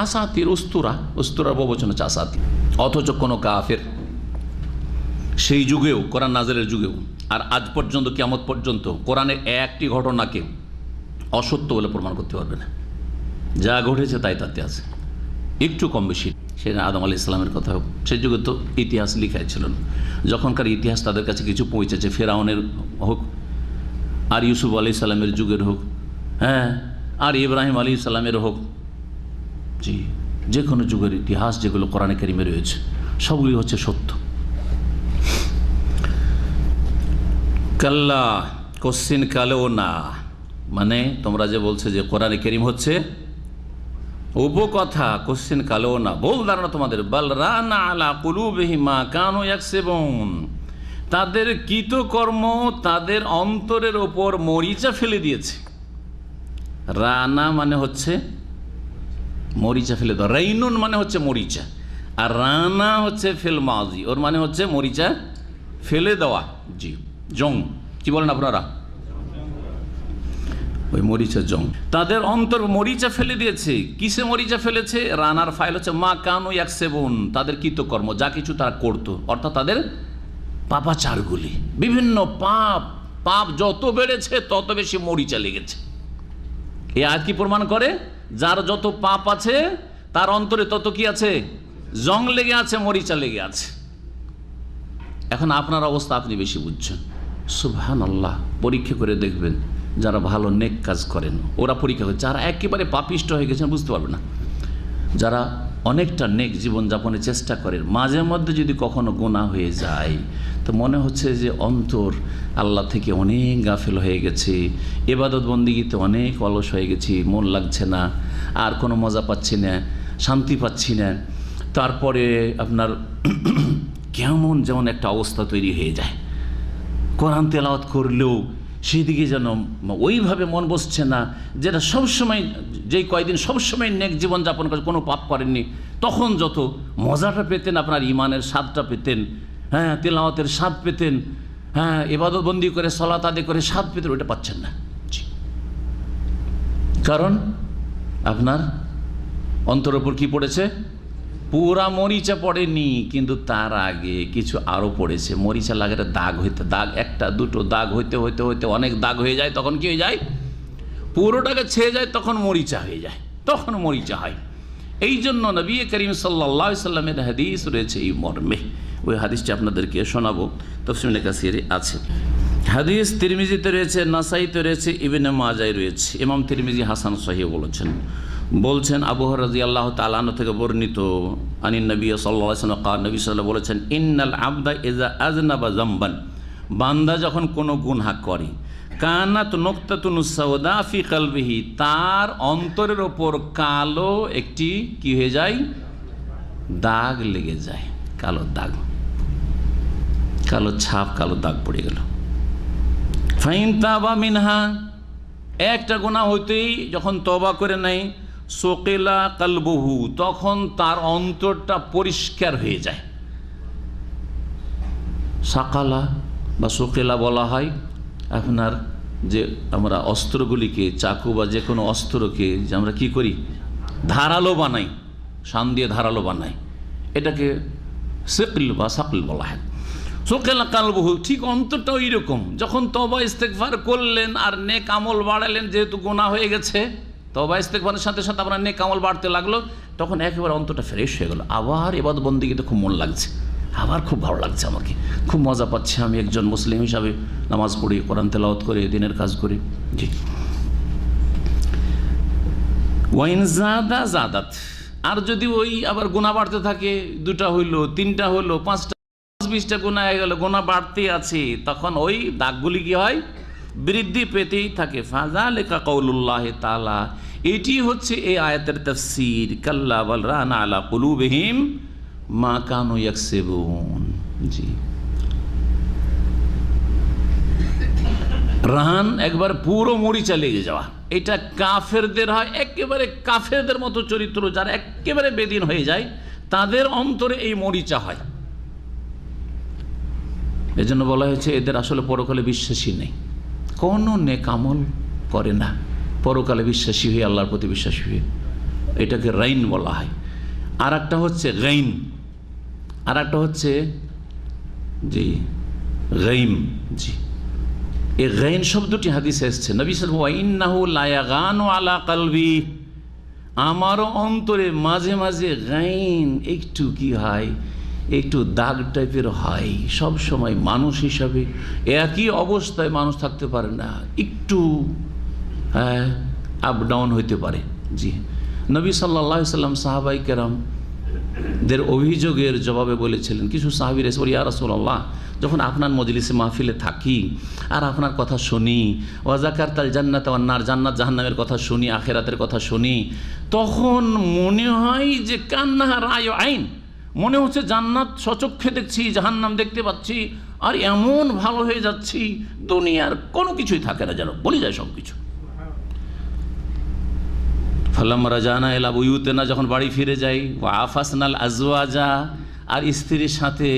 আসাতির, উস্তুরা, উস্তুরার বহুবচন হচ্ছে আসাতির। অথচ কোনো কাফের সেই যুগেও, কোরআন নাযিলের যুগেও আর আজ পর্যন্ত, কিয়ামত পর্যন্ত কোরআনের একটি ঘটনাকে অসত্য বলে প্রমাণ করতে পারবে না। যা ঘটেছে তাই তাতে আছে, একটু কম বেশি। সেটা আদম আলাইহিস সালামের কথা হোক, সেই যুগে তো ইতিহাস লিখাই ছিল না। যখনকার ইতিহাস তাদের কাছে কিছু পৌঁছেছে, ফেরাউনের হোক, আর ইউসুফ আলাইহিস সালামের যুগের হোক, হ্যাঁ, আর ইব্রাহিম আলাইহিস সালামের হোক, জি, যে কোনো যুগের ইতিহাস যেগুলো কোরআনে কারিমে রয়েছে সবগুলি হচ্ছে সত্য। কাল্লা, কোশ্চিন কালেও না, মানে তোমরা যে বলছে যে কোরআনে কারিম হচ্ছে উপকথা, কোশ্চিন কালেও না, বল ধারণা তোমাদের। বাল রানা আলা কুলুবিহিম মা কানু ইয়াকসিবুন, তাদের কৃতকর্ম তাদের অন্তরের ওপর মরিচা ফেলে দিয়েছে। রানা মানে হচ্ছে মরিচা ফেলে দেওয়া, রাইনুন মানে হচ্ছে মরিচা, আর রানা হচ্ছে ফিল মাজি, ওর মানে হচ্ছে মরিচা ফেলে দেওয়া। জি, জং কি বলেন আপনারা? ওই মরিচা জং। তাদের অন্তর মরিচা ফেলে দিয়েছে। কিসে মরিচা ফেলেছে? রানার ফাইল হচ্ছে মা কানু ইয়াকসিবুন, তাদের কৃতকর্ম, যা কিছু তারা করতো, অর্থাৎ তাদের পাপাচারগুলি, বিভিন্ন পাপ। পাপ যত বেড়েছে তত বেশি মরিচা লেগেছে। এই আয়াত কি প্রমাণ করে? যার যত পাপ আছে তার অন্তরে তত কি আছে? জং লেগে আছে, মরিচা লেগে আছে। এখন আপনার অবস্থা আপনি বেশি বুঝছেন। সুবহানাল্লাহ, পরীক্ষা করে দেখবেন যারা ভালো নেক কাজ করেন ওরা পরীক্ষা করে, যারা একেবারে পাপিষ্ট হয়ে গেছেন বুঝতে পারবে না। যারা অনেকটা নেক জীবনযাপনের চেষ্টা করেন, মাঝে মধ্যে যদি কখনো গুনাহ হয়ে যায় তো মনে হচ্ছে যে অন্তর আল্লাহ থেকে অনেক গাফেল হয়ে গেছে, ইবাদত বন্দেগীতে অনেক অলস হয়ে গেছি, মন লাগছে না, আর কোনো মজা পাচ্ছি না, শান্তি পাচ্ছি না। তারপরে আপনার কেমন যেমন একটা অবস্থা তৈরি হয়ে যায়, কোরআন তেলাওয়াত করলেও সেদিকে যেন ওইভাবে মন বসছে না, যেটা সবসময় যেই কয়দিন সবসময় নেক জীবনযাপন করে কোনো পাপ করেননি, তখন যত মজাটা পেতেন, আপনার ইমানের স্বাদটা পেতেন, হ্যাঁ তেলাওয়াতের স্বাদ পেতেন, হ্যাঁ ইবাদত বন্দি করে সালাত আদায় করে স্বাদ পেতেন, ওইটা পাচ্ছেন না। কারণ আপনার অন্তর উপর কি পড়েছে? পুরা মরিচা পড়েনি, কিন্তু তার আগে কিছু আরও পড়েছে। মরিচা লাগে দাগ হইতে, দাগ একটা দুটো দাগ হইতে হইতে হইতে অনেক দাগ হয়ে যায়, তখন কি হয়ে যায়? পুরোটাকে ছেয়ে যায়, তখন মরিচা হয়ে যায়, তখন মরিচা হয়। এই জন্য নবী করিম সাল্লাল্লাহু আলাইহি সাল্লামের হাদিস রয়েছে এই মর্মে, ওই হাদিসটি আপনাদেরকে শোনাবো, তাফসীরে কাসিরে আছে। হাদিস তিরমিজিতে রয়েছে, নাসাইতে রয়েছে, ইবনে মাজায় রয়েছে। ইমাম তিরমিজি হাসান সহিহ বলছেন আবু হুরায়রা রাদিয়াল্লাহু তাআলা আনহু থেকে বর্ণিত, আনিন নবী সাল্লাল্লাহু আলাইহি ওয়াসাল্লাম ক্বাল, নবী সাল্লাল্লাহু বলেছেন, ইন্নাল আবদা ইযা আযনাবা যামবান, বান্দা যখন কোনো গুনাহ করে, কানাত নুকতাতুন সাওদা ফি কলবিহি, তার অন্তরের ওপর কালো একটি কি হয়ে যায়? দাগ লেগে যায়, কালো দাগ, কালো ছাপ, কালো দাগ পড়ে গেল। ফাইন তাবা মিনহা, একটা গুনাহ হইতেই যখন তওবা করে নেয়, সুকিলা কলবুহু, তখন তার অন্তরটা পরিষ্কার হয়ে যায়। সাকালা বা সুকিলা বলা হয় আপনার যে আমরা অস্ত্রগুলিকে, চাকু বা যে কোনো অস্ত্রকে যে আমরা কি করি, ধারালো বানাই, শান দিয়ে ধারালো বানাই, এটাকে সিকল বা সাকল বলা হয়। সুকিলা কলবুহু, ঠিক অন্তরটা ওই রকম, যখন তওবা ইস্তেগফার করলেন আর নেক আমল বাড়ালেন, যেহেতু গুনাহ হয়ে গেছে, তওবা ইস্তেগফারের সাথে সাথে আপনার নেক আমল বাড়তে লাগলো, তখন একেবারে অন্তরটা ফ্রেশ হয়ে গেল। আবার ইবাদত বন্দেগীতে খুব মন লাগছে, আবার খুব ভালো লাগছে, আমাকে খুব মজা পাচ্ছে, আমি একজন মুসলিম হিসাবে নামাজ পড়ি, কোরআন তেলাওয়াত করে, দিনের কাজ করি। জি, ওয়াইন জাদা জাদাত, আর যদি ওই আবার গুনাহ বাড়তে থাকে, 2টা হইলো, 3টা হইলো, 5টা 20টা গুনাহ হয়ে গেল, গুনাহ বাড়তে আছে, তখন ওই দাগগুলি কি হয়? বৃদ্ধি পেতেই থাকে। ফাযালিকা কাউলুল্লাহি তাআলা, এটি হচ্ছে এই আয়াতের তাফসীর, কাল্লা বাল রানা আলা কুলুবিহিম মা কানু ইয়াকসিবুন। জি, রান একবার পুরো মরিচা লেগে যাওয়া, এটা কাফেরদের হয়, একেবারে কাফেরদের মতো চরিত্র যারা একেবারে বেদিন হয়ে যায়, তাদের অন্তরে এই মরিচা হয়। এজন্য বলা হয়েছে এদের আসলে পরকালে বিশ্বাসী নেই, কোনো নেক আমল করে না, পরকালে বিশ্বাসী হয়ে, আল্লাহর প্রতি বিশ্বাসী হয়ে, এটাকে রাইন বলা হয়। আর একটা হচ্ছে গাইন, আর একটা হচ্ছে জি গাইম। জি, এই গাইন শব্দটি হাদিসে এসেছে, নবী সাল্লাল্লাহু আলাইহি ওয়া ইন্নাহু লা ইয়াগানু আলা কলবি, আমারও অন্তরে মাঝে মাঝে গাইন একটু কি হয়, একটু দাগ টাইপের হয়। সব সময় মানুষ হিসাবে একই অবস্থায় মানুষ থাকতে পারে না, একটু আপ ডাউন হইতে পারে। জি, নবী সাল্লাল্লাহু আলাইহি সাল্লাম সাহাবাই কেরামদের অভিযোগের জবাবে বলেছিলেন, কিছু সাহাবীরা এসে বলে, ইয়া রাসূলুল্লাহ, যখন আপনার মজলিসে মাহফিলে থাকি আর আপনার কথা শুনি, ওয়া যাকারতাল জান্নাত ওয়ান নার, জান্নাত জাহান্নামের কথা শুনি, আখিরাতের কথা শুনি, তখন মনে হয় যে কান্নাহা রায় আইন, মনে হচ্ছে জান্নাত সচক্ষে দেখছি, জাহান্নাম দেখতে পাচ্ছি, আর এমন ভালো হয়ে যাচ্ছি, দুনিয়ার কোনো কিছুই থাকে না, যেন বলে যায় সব কিছু। ফালাম্মা রাজানা ইলা বুয়ুতিনা, যখন বাড়ি ফিরে যাই, ওয়া আফাসনাল আজওয়াজা, আর স্ত্রীর সাথে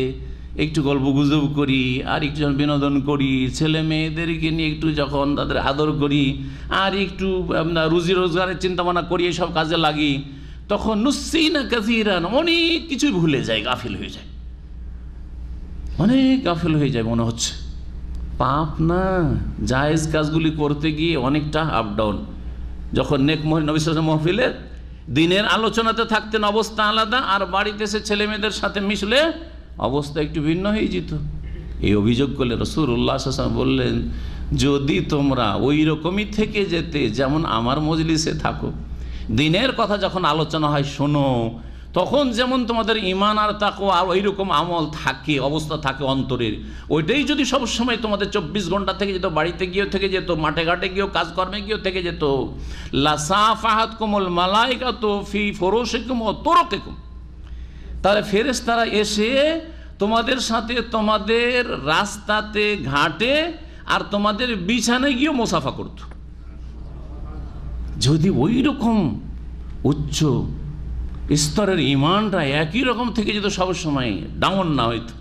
একটু গল্প গুজব করি, আর একটু যখন বিনোদন করি, ছেলে মেয়েদেরকে নিয়ে একটু যখন তাদের আদর করি, আর একটু রুজি রোজগারের চিন্তাভাবনা করি, এইসব কাজে লাগি, তখন নুসিনা কাসীরান, অনেক কিছুই ভুলে যায়, গাফিল হয়ে যায়, অনেক গাফিল হয়ে যায়, মনে হচ্ছে পাপ না, জায়েজ কাজগুলি করতে গিয়ে অনেকটা আপ ডাউন। যখন নেক নবী সাল্লাল্লাহু আলাইহি মাহফিলে দিনের আলোচনাতে থাকতেন অবস্থা আলাদা, আর বাড়িতে এসে ছেলে মেয়েদের সাথে মিশলে অবস্থা একটু ভিন্ন হয়ে যেত। এই অভিযোগ করলে রাসূলুল্লাহ সাল্লাল্লাহু আলাইহি ওয়াসাল্লাম বললেন, যদি তোমরা ওই রকমই থেকে যেতে যেমন আমার মজলিসে থাকো, দিনের কথা যখন আলোচনা হয় শোনো, তখন যেমন তোমাদের ঈমান আর তাকওয়া আর ওইরকম আমল থাকে, অবস্থা থাকে অন্তরের, ওইটাই যদি সবসময় তোমাদের 24 ঘন্টা থেকে যেত, বাড়িতে গিয়েও থেকে যেত, মাঠে ঘাটে গিয়েও কাজকর্মে গিয়েও থেকে যেত, লাসাফাহাতকুমুল মালাইকাতু ফি ফুরুশিকুম ওয়া তুরুকিকুম, তাহলে ফেরেশতারা এসে তোমাদের সাথে তোমাদের রাস্তাতে ঘাটে আর তোমাদের বিছানায় গিয়েও মুসাফা করত। যদি ওই রকম উচ্চ স্তরের ইমানটা একই রকম থেকে যেত, সবসময় ডাউন না হইতো,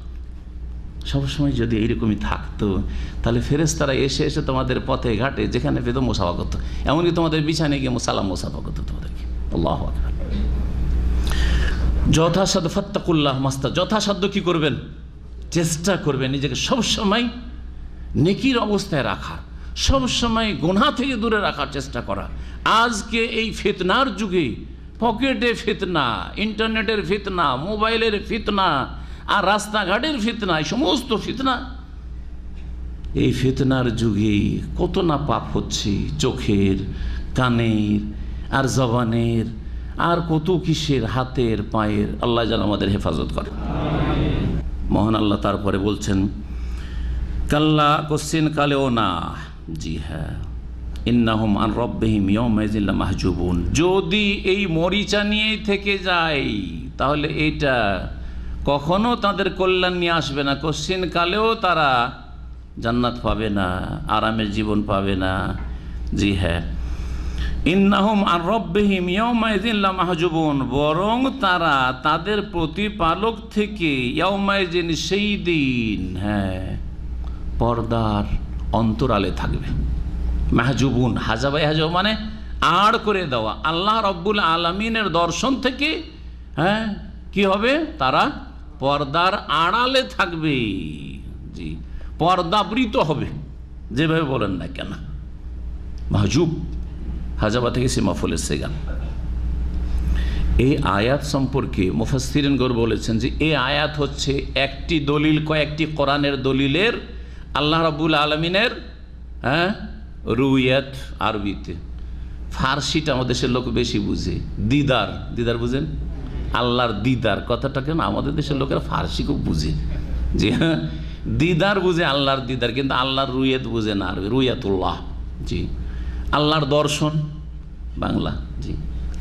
সবসময় যদি এইরকমই থাকতো, তাহলে ফেরেশতারা এসে এসে তোমাদের পথে ঘাটে যেখানে পেত মুসাফা করতো, এমনকি তোমাদের বিছানায় গিয়ে সালাম মুসাফা করতো তোমাদেরকে। আল্লাহু আকবার। যথাসাধ্য ফাত্তাকুল্লাহ মাস্তা, যথাসাধ্য কি করবেন? চেষ্টা করবেন নিজেকে সবসময় নেকির অবস্থায় রাখা, সবসময় গুনাহ থেকে দূরে রাখার চেষ্টা করা। আজকে এই ফিতনার যুগে, পকেটে ফিতনা, ইন্টারনেটের ফিতনা, মোবাইলের ফিতনা আর রাস্তাঘাটের ফিতনা, এই সমস্ত ফিতনা, এই ফিতনার যুগে কত না পাপ হচ্ছে, চোখের, কানের আর জবানের আর কত কিসের, হাতের, পায়ের। আল্লাহ যেন আমাদের হেফাজত করে। মহান আল্লাহ তারপরে বলছেন, কাল্লা, কোশ্চিন কালেও না, জি হ্যাঁ, ইন্নাহুম আন রব্বিহিম ইয়াওমাইযিন লামাহজুবুন, যদি এই মরিচা নিয়ে থেকে যায় তাহলে এটা কখনো তাদের কল্যাণ নিয়ে আসবে না, কোশ্চিন কালেও তারা জান্নাত পাবে না, আরামের জীবন পাবে না। জি হ্যাঁ, ইন্নাহুম আন রব্বিহিম ইয়াওমাইযিন লামাহজুবুন, বরং তারা তাদের প্রতিপালক থেকে ইয়াওমাইযিন, সেই দিন, হ্যাঁ, পর্দার অন্তরালে থাকবে। মাহজুবুন, হাজাবাই হাজাব মানে আড় করে দেওয়া, আল্লাহ রব্বুল আলামিনের দর্শন থেকে, হ্যাঁ, কি হবে? তারা পর্দার আড়ালে থাকবে। জি, পর্দাবৃত হবে, যেভাবে বলেন না কেন। মাহজুব, হাজাবা থেকে সিমাফুলের সেগান। এই আয়াত সম্পর্কে মুফাসসিরিনগণ বলেছেন যে এই আয়াত হচ্ছে একটি দলিল, কয়েকটি কোরআনের দলিলের আল্লাহ রাব্বুল আলামিনের, হ্যাঁ, রুইয়াত আরবিতে। ফার্সিটা আমাদের দেশের লোক বেশি বুঝে। দিদার, দিদার বুঝেন? আল্লাহর দিদার কথাটাকে না আমাদের দেশের লোকেরা ফার্সি খুব বুঝে। জি হ্যাঁ, দিদার বুঝে, আল্লাহর দিদার, কিন্তু আল্লাহর রুইয়াত বুঝে না আরবি, রুইয়াতুল্লাহ। জি, আল্লাহর দর্শন বাংলা। জি,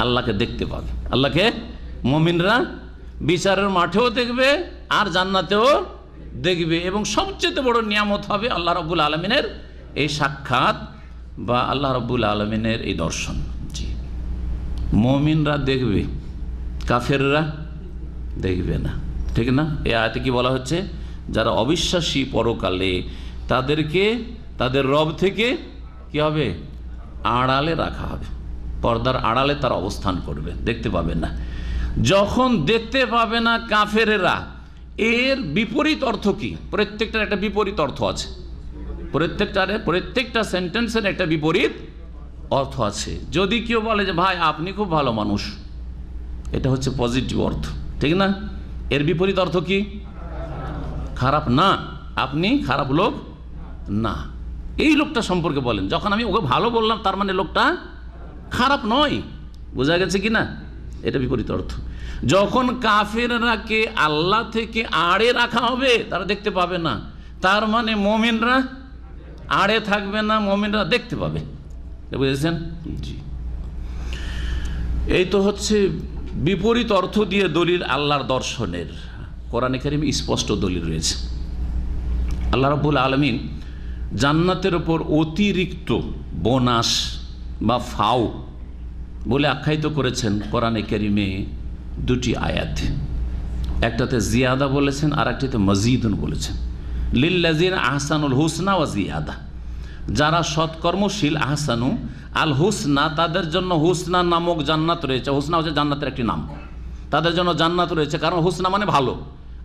আল্লাহকে দেখতে পাবে, আল্লাহকে মুমিনরা বিচারের মাঠেও দেখবে আর জান্নাতেও দেখবে, এবং সবচেয়ে বড় নিয়ামত হবে আল্লাহ রাব্বুল আলামিনের এই সাক্ষাৎ বা আল্লাহ রাব্বুল আলামিনের এই দর্শন। জি, মুমিনরা দেখবে, কাফেররা দেখবে না, ঠিক না? এই আয়াতে কি বলা হচ্ছে? যারা অবিশ্বাসী পরকালে, তাদেরকে তাদের রব থেকে কি হবে? আড়ালে রাখা হবে, পর্দার আড়ালে তারা অবস্থান করবে, দেখতে পাবে না। যখন দেখতে পাবে না কাফেরেরা, এর বিপরীত অর্থ কি? প্রত্যেকটার একটা বিপরীত অর্থ আছে, প্রত্যেকটা সেন্টেন্সের একটা বিপরীত অর্থ আছে। যদি কেউ বলে যে ভাই আপনি খুব ভালো মানুষ, এটা হচ্ছে পজিটিভ অর্থ, ঠিক না? এর বিপরীত অর্থ কি? খারাপ না, আপনি খারাপ লোক না, এই লোকটা সম্পর্কে বলেন। যখন আমি ওকে ভালো বললাম, তার মানে লোকটা খারাপ নয়। বোঝা গেছে কি না? এটা বিপরীত অর্থ। যখন কাফেররাকে আল্লাহ থেকে আড়ে রাখা হবে, তারা দেখতে পাবে না, তার মানে মুমিনরা আড়ে থাকবে না, মুমিনরা দেখতে পাবে। বুঝেছেন? জি, এই তো হচ্ছে বিপরীত অর্থ দিয়ে দলিল আল্লাহর দর্শনের। কোরআনে কারিমে স্পষ্ট দলিল রয়েছে। আল্লাহ রাব্বুল আলামিন জান্নাতের ওপর অতিরিক্ত বোনাস বা ফাও বলে আখ্যায়িত করেছেন কোরআনে কারিমে দুটি আয়াত। একটাতে জিয়াদা বলেছেন, আর একটাতে মজিদুন বলেছেন। লিল্লাযিনা আহসানুল হুসনা ওয়া জিয়াদা, যারা সৎকর্মশীল, আহসানু আল হুসনা, তাদের জন্য হুসনা নামক জান্নাত রয়েছে। হুসনা হচ্ছে জান্নাতের একটি নাম। তাদের জন্য জান্নাত রয়েছে, কারণ হুসনা মানে ভালো,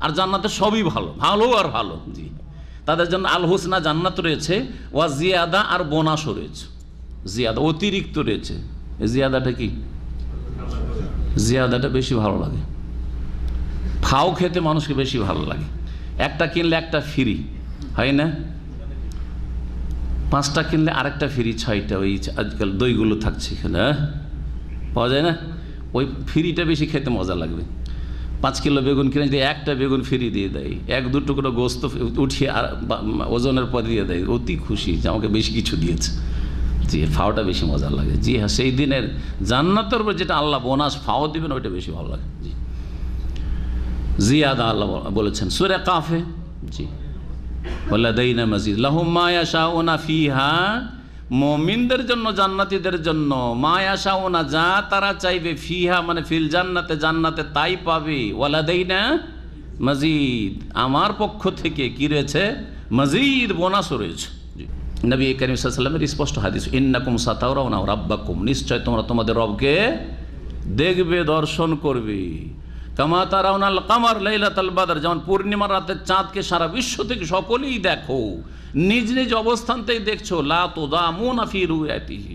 আর জান্নাতের সবই ভালো, ভালো আর ভালো। জি, তাদের জন্য আল হুসনা জান্নাত রয়েছে, ওয়া জিয়াদা, আর বোনাসও রয়েছে। জিয়াদা অতিরিক্ত রয়েছে। জিয়াদাটা কি? জিয়াদাটা বেশি ভালো লাগে। ফাও খেতে মানুষকে বেশি ভালো লাগে। একটা কিনলে একটা ফ্রি, হয় না? 5টা কিনলে আরেকটা ফ্রি, 6টা। ওই আজকাল দইগুলো থাকছে এখানে, পাওয়া যায় না? ওই ফ্রিটা বেশি খেতে মজা লাগবে। 5 কিলো বেগুন কিনে যদি একটা বেগুন ফ্রি দিয়ে দেয়, 1-2 টুকরো গোস্ত উঠিয়ে আর ওজনের পর দিয়ে দেয়, অতি খুশি যে আমাকে বেশি কিছু দিয়েছে। জি, ফাওটা বেশি মজার লাগে। জি হ্যাঁ, সেই দিনের জান্নাতের উপর যেটা আল্লাহ বোনাস ফাও দিবেন ওইটা বেশি ভালো লাগে। জি, জিয়াদা আল্লাহ বলেছেন সূরা কাফে। জি, ওয়ালাদাইনা মাজিদ লাহুম মা ইয়াশাউনা ফিহা, মুমিনদের জন্য, জান্নাতীদের জন্য, মা ইয়াশাউনা, যা তারা চাইবে, ফিহা মানে ফিল জান্নাতে, জান্নাতে তাই পাবে। ওয়ালাদাইনা মাজিদ, আমার পক্ষ থেকে কি রয়েছে? মাজিদ, বোনাসও রয়েছে। নবী করিম সাল্লাল্লাহু আলাইহি ওয়াসাল্লামের স্পষ্ট হাদিস, ইন্নাকুম সাতারাউনা রাব্বাকুম, নিশ্চয় তোমরা তোমাদের রবকে দেখবে, দর্শন করবে। কামা তারাউনাল কামার লাইলাতুল বদর, যেমন পূর্ণিমার রাতের চাঁদকে সারা বিশ্ব থেকে সকলেই দেখো, নিজ নিজ অবস্থান থেকে দেখছো। লা তুদামুনা ফি রুয়াতিহি,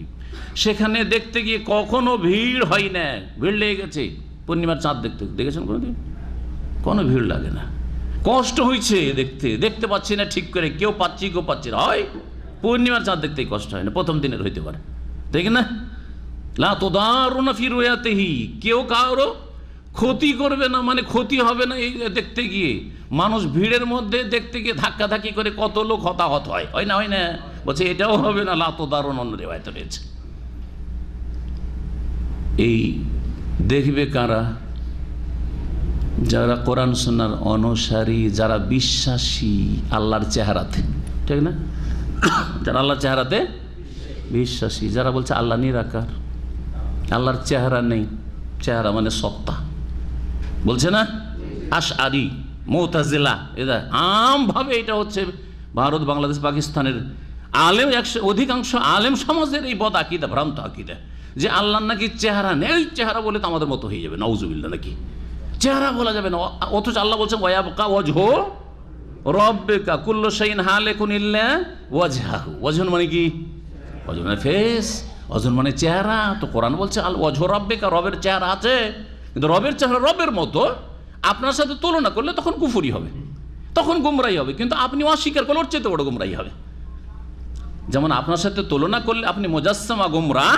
সেখানে দেখতে গিয়ে কখনো ভিড় হয় না। ভিড় লেগে গেছে পূর্ণিমার চাঁদ দেখতে, দেখেছেন কোনোদিন? কোনো ভিড় লাগে না। কষ্ট হয়েছে দেখতে পাচ্ছি না ঠিক করে, কেউ পাচ্ছি কেউ পাচ্ছি না, হয় পূর্ণিমার চাঁদ দেখতেই কষ্ট হয় না, প্রথম দিনের হইতে পারে, ঠিক না? লা তুদারুনা ফি রুয়াতিহি, কেউ কারো ক্ষতি করবে না, মানে ক্ষতি হবে না এই দেখতে গিয়ে। মানুষ ভিড়ের মধ্যে দেখতে গিয়ে ধাক্কাধাক্কি করে কত লোক হতাহত হয়, হয় না? হয় না? বলছে এটাও হবে না, লা তুদারুন, অন্য রিওয়ায়াতে রয়েছে। এই দেখবে কারা? যারা কোরআন সুন্নাহর অনুসারী, যারা বিশ্বাসী আল্লাহর চেহারাতে, ঠিক না? যারা আল্লাহর চেহারাতে বিশ্বাসী, যারা বলছে আল্লাহ নিরাকার, আল্লাহর চেহারা নেই, চেহারা মানে সত্তা, বলছে না? আশআরি, মুতাজিলা, এটা আমভাবে এটা হচ্ছে ভারত, বাংলাদেশ, পাকিস্তানের আলেম, অধিকাংশ আলেম সমাজের এই বদ আকিদা, ভ্রান্ত আকিদা, যে আল্লাহর নাকি চেহারা নেই, চেহারা বলে তো আমাদের মতো হয়ে যাবে, নাউজুবিল্লাহ, নাকি চেহারা বলা যাবে না। অথচ আল্লাহ বলছেন ওয়ায়াবকা ওয়াজহু রব্বিকা কুল্লু শাইইন হালিকুন ইল্লা ওয়াজহাহু। ওয়াজহুন মানে কি? ওয়াজহুন মানে ফেস, ওয়াজহুন মানে চেহারা। তো কোরআন বলছে আল ওয়াজহু রব্বিকা, রবের চেহারা আছে, কিন্তু রবের চেহারা রবের মতো আপনার সাথে তুলনা করলে তখন কুফরি হবে, তখন গুমরাহি হবে। কিন্তু আপনি অস্বীকার করলে ওর চেয়ে বড় গুমরাহি হবে। যেমন আপনার সাথে তুলনা করলে আপনি মুজাসসামা গুমরাহ,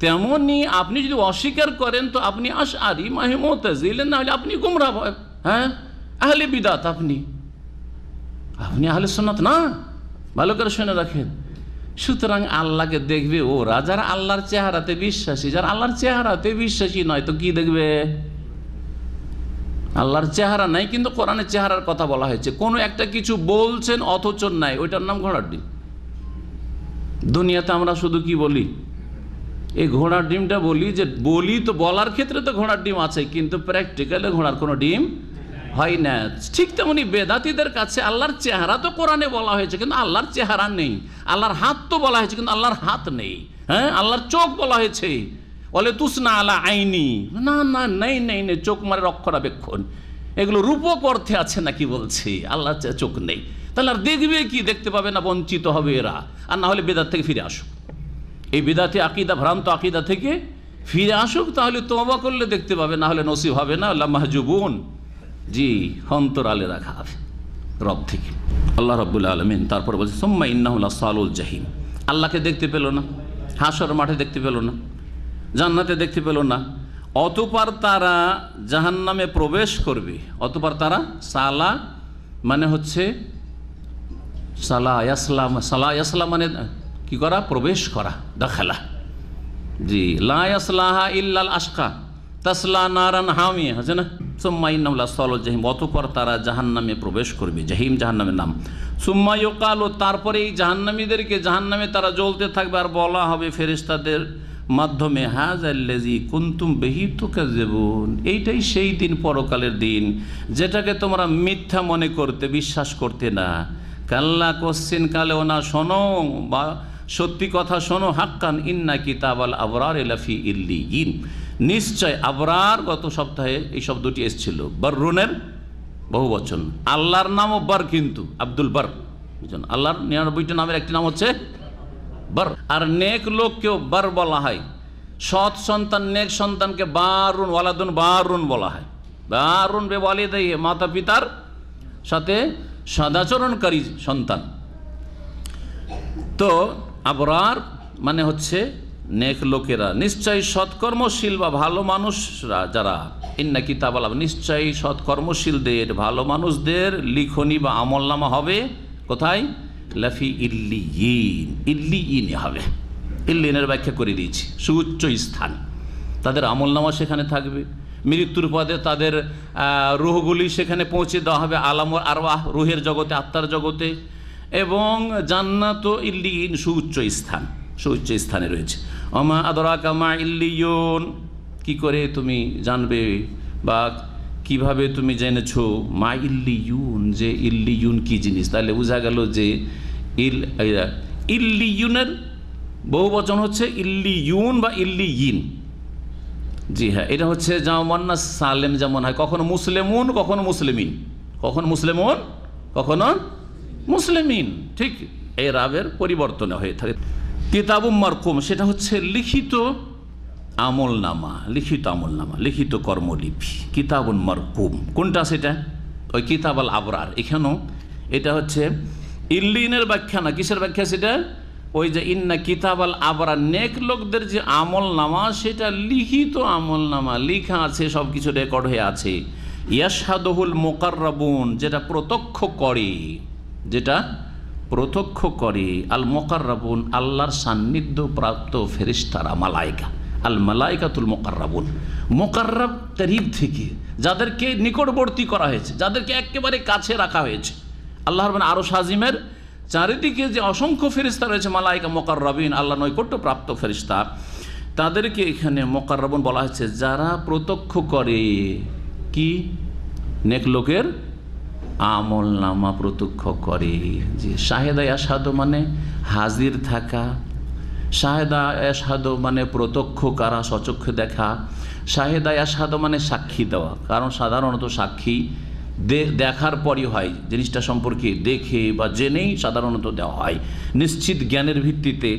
তেমনি আপনি যদি অস্বীকার করেন তো আপনি আশআরি, মুতাজিলি, না হলে আপনি গুমরাহ, হ্যাঁ, আহলে বিদাত, আপনি আহলে সুন্নাত না। ভালো করে শুনে রাখেন। সুতরাং আল্লাহকে দেখবে ওরা যারা আল্লাহর চেহারাতে বিশ্বাসী, যারা আল্লাহর চেহারাতে বিশ্বাসী নয় তো কি দেখবে? আল্লাহর চেহারা নাই কিন্তু কোরআনের চেহারার কথা বলা হয়েছে। কোনো একটা কিছু বলছেন অথচ নাই, ওইটার নাম ঘোড়ার ডিম। দুনিয়াতে আমরা শুধু কি বলি? এই ঘোড়ার ডিমটা বলি, যে বলি তো বলার ক্ষেত্রে তো ঘোড়ার ডিম আছে, কিন্তু প্র্যাকটিক্যালে ঘোড়ার কোনো ডিম হয় না। ঠিক তেমনি বেদাতীদের কাছে আল্লাহর চেহারা তো কোরআনে বলা হয়েছে, কিন্তু আল্লাহর চেহারা নেই। আল্লাহর হাত তো বলা হয়েছে, কিন্তু আল্লাহর হাত নেই। হ্যাঁ, আল্লাহর চোখ বলা হয়েছে, বলে তুসনা আলা আইনি, না না, নেই নেই নেই, চোখ মানে রক্ষণাবেক্ষণ, এগুলো রূপক অর্থে আছে নাকি বলছি, আল্লাহর চোখ নেই। তাহলে আর দেখবে কি? দেখতে পাবে না, বঞ্চিত হবে এরা। আর না হলে বেদাত থেকে ফিরে আসুক, এই বেদাতি আকিদা, ভ্রান্ত আকিদা থেকে ফিরে আসুক, তাহলে তওবা করলে দেখতে পাবে, না হলে নসিব হবে না। আল্লাহ মাহজুবুন, জি, অন্তরালে রাখা হবে রব থেকে। আল্লাহ রাব্বুল আলামিন তারপর বলছে সুম্মা ইন্নাহু লাসালুল জাহিম, আল্লাহকে দেখতে পেল না, হাসর মাঠে দেখতে পেল না, জান্নাতে দেখতে পেল না, অতঃপর তারা জাহান্নামে প্রবেশ করবে। অতঃপর তারা, সালা মানে হচ্ছে সালা ইয়াসলাম, সালা ইয়াসলাম মানে কি করা? প্রবেশ করা, দাখালা। জি, লা ইয়াসলাহা ইল্লাল আশকা তাসলা নারান হামিয়া, আছে না? সুম্মা ইন্নাহু লাসালুল জাহিম, অতঃপর তারা জাহান্নামে প্রবেশ করবে। জাহিম জাহান্নামের নাম। সুম্মা ইউকালু, তারপরে এই জাহান্নামীদেরকে জাহান্নামে তারা জ্বলতে থাকবে, আর বলা হবে ফেরেশতাদের মাধ্যমে, হাযাল্লাযী কুনতুম বিহি তুকায্যিবুন, এইটাই সেই দিন, পরকালের দিন, যেটাকে তোমরা মিথ্যা মনে করতে, বিশ্বাস করতে না। কাল্লা, কোশ্চিন কালেও না, শোনো বা সত্যি কথা শোনো, হাক্কান ইন্না কিতাবাল আবরার লাফি ইল্লিয়িন, নিশ্চয় আবরার, গত সপ্তাহে এই শব্দটি এসেছিল, বররুনের বহু বচন। আল্লাহর নামও বার, কিন্তু আব্দুল বার, আল্লাহর 99টা নামের একটি নাম হচ্ছে বার। আর নেক লোককেও বার বলা হয়। সৎ সন্তান, নেক সন্তানকে বারুন, ওয়ালাদুন বারুন বলা হয়। বারুন বে ওয়ালিদাইহি, মাতা পিতার সাথে সদাচরণকারী সন্তান। তো আবরার মানে হচ্ছে নেক লোকেরা, নিশ্চয়ই সৎকর্মশীল বা ভালো মানুষরা যারা, ইন্না কিতাবাল, নিশ্চয়ই সৎকর্মশীলদের ভালো মানুষদের লিখনি বা আমলনামা হবে কোথায়? লাফি ইল্লিয়িন, ইল্লিয়িনে হবে। ইল্লিয়িনের ব্যাখ্যা করে দিয়েছি, সুউচ্চ স্থান। তাদের আমলনামা সেখানে থাকবে, মৃত্যুর পদে তাদের রুহগুলি সেখানে পৌঁছে দেওয়া হবে, আলামুল আরওয়াহ, রুহের জগতে, আত্মার জগতে, এবং জান্নাত ইল্লিয়িন, সুউচ্চ স্থান, সুউচ্চ স্থানে রয়েছে। আমা আদরাকা মা ইল্লিয়ুন, কি করে তুমি জানবে বা কিভাবে তুমি জেনেছো মা ইল্লিয়ুন, যে ইল্লিয়ুন কি জিনিস? তাহলে বোঝা গেল যে ইল্লিয়ুনের বহু বচন হচ্ছে ইল্লিয়ুন বা ইল্লিয়িন। জি হ্যাঁ, এটা হচ্ছে জামান্নাস সালেম, যেমন হয় কখনো মুসলিমুন, কখনো মুসলিমিন, কখনো মুসলিমুন, কখনো মুসলিমিন, ঠিক এই রাবের পরিবর্তন হয়ে থাকে। কিতাবুম মারকুম, সেটা হচ্ছে লিখিত আমলনামা, লিখিত আমলনামা, লিখিত কর্মলিপি। কিতাবুন মারকুম কোনটা? সেটা ওই কিতাব আল আবরার। এখানেও এটা হচ্ছে ইল্লিনের ব্যাখ্যা না, কিসের ব্যাখ্যা? সেটা ওই যে ইন্না কিতাব আল আবরার, নেক লোকদের যে আমলনামা, সেটা লিখিত আমলনামা, লিখা আছে, সব কিছু রেকর্ড হয়ে আছে। ইয়াশহাদুহুল মুকাররাবুন, যেটা প্রত্যক্ষ করে, যেটা প্রত্যক্ষ করে, আল মুকাররাবুন, আল্লাহর সান্নিধ্য প্রাপ্ত ফেরেশতারা, মালায়েকা, আল মালায়েকাতুল মুকাররাবুন, মুকাররাব করিব থেকে, যাদেরকে নিকটবর্তী করা হয়েছে, যাদেরকে একেবারে কাছে রাখা হয়েছে। আল্লাহর মানে আরশ আজিমের চারিদিকে যে অসংখ্য ফেরেশতা রয়েছে, মালায়েকা মুকাররাবিন, আল্লাহ নৈকট্য প্রাপ্ত ফেরেশতা, তাদেরকে এখানে মুকাররাবুন বলা হয়েছে, যারা প্রত্যক্ষ করে কি? নেক লোকের আমল নামা প্রত্যক্ষ করে। যে শাহেদা ইয়াশহাদু মানে হাজির থাকা, শাহেদা ইয়াশহাদু মানে প্রত্যক্ষ করা, সচক্ষে দেখা। শাহেদা ইয়াশহাদু মানে সাক্ষী দেওয়া, কারণ সাধারণত সাক্ষী দেখার পরই হয়, জিনিসটা সম্পর্কে দেখে বা জেনেই সাধারণত দেওয়া হয় নিশ্চিত জ্ঞানের ভিত্তিতে।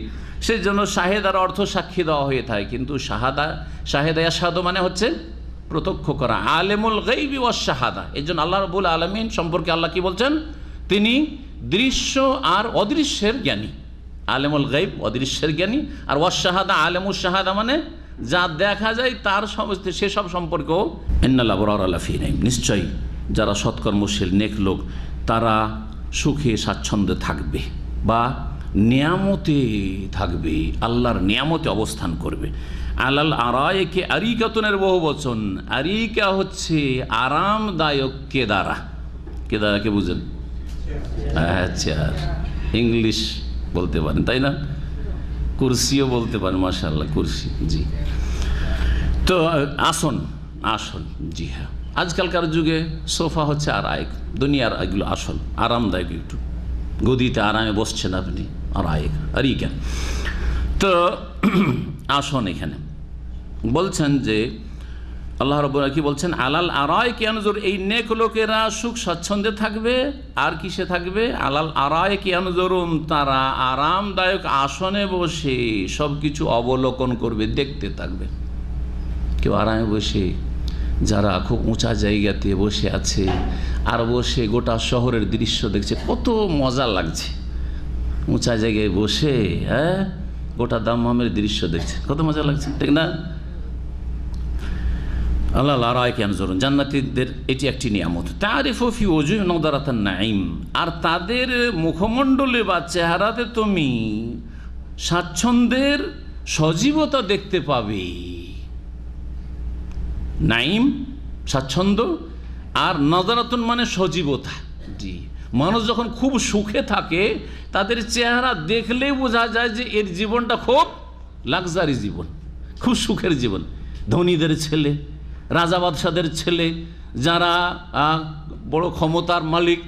সেই জন্য শাহেদার অর্থ সাক্ষী দেওয়া হয়ে থাকে, কিন্তু শাহেদা ইয়াশহাদু মানে হচ্ছে প্রত্যক্ষ করা। আলেমুল গায়বি ওয়াশ শাহাদা, এই জন্য আল্লাহ রাব্বুল আলামিন সম্পর্কে আল্লাহ কি বলছেন? তিনি দৃশ্য আর অদৃশ্যের জ্ঞানী। আলেমুল গায়ব, অদৃশ্যের জ্ঞানী, আর ওয়াশ শাহাদা, আলেমুশ শাহাদা মানে যা দেখা যায় তার সমস্ত সেসব সম্পর্কেও। ইন্নাল আবরারা লাফি নাঈম, নিশ্চয়ই যারা সৎকর্মশীল নেক লোক, তারা সুখে স্বাচ্ছন্দ্যে থাকবে বা নিয়ামতে থাকবে, আল্লাহর নিয়ামতে অবস্থান করবে। আলাল আরাইকে, আরিকাতুনের বহু বচন। আরিকা হচ্ছে আরামদায়ক কেদারা। কেদারাকে বুঝেন? আচ্ছা, ইংলিশ বলতে পারেন তাই না? কুরসিও বলতে পারেন, মাশাআল্লাহ, কুরসি। জি, তো আসন, আসন, জি হ্যাঁ। আজকালকার যুগে সোফা হচ্ছে আরাইক, দুনিয়ার এগুলো আসল, আরামদায়ক, একটু গদিতে আরামে বসছেন আপনি, আরাইক, আরিকা। তো আসন এখানে বলছেন যে আল্লাহ রাব্বুল কি বলছেন? আলাল আরাইকি ইয়ানজুর, এই নেক লোকেরা সুখ স্বাচ্ছন্দ্যে থাকবে। আর কিসে থাকবে? আলাল আরাইকি ইয়ানজুরুন, তারা আরামদায়ক আসনে বসে সব কিছু অবলোকন করবে, দেখতে থাকবে। কেউ আরামে বসে, যারা খুব উঁচা জায়গাতে বসে আছে আর বসে গোটা শহরের দৃশ্য দেখছে, কত মজা লাগছে। উঁচা জায়গায় বসে হ্যাঁ গোটা দাম্মামের দৃশ্য দেখছে, কত মজা লাগছে, ঠিক না? আল্লাহ আরাইকি ইয়ানজুরুন, জান্নাতীদের এটি একটি নিয়ামত। তারিফু ফি ওজুহিহিম নাদারাতান নাঈম, আর তাদের মুখমণ্ডলে বা চেহারাতে তুমি স্বাচ্ছন্দ্যের সজীবতা দেখতে পাবে। নাঈম স্বাচ্ছন্দ্য, আর নাদারাতুন মানে সজীবতা। জি, মানুষ যখন খুব সুখে থাকে, তাদের চেহারা দেখলেই বোঝা যায় যে এর জীবনটা খুব লাক্সারি জীবন, খুব সুখের জীবন। ধনীদের ছেলে, রাজা বাদশাদের ছেলে, যারা বড় ক্ষমতার মালিক,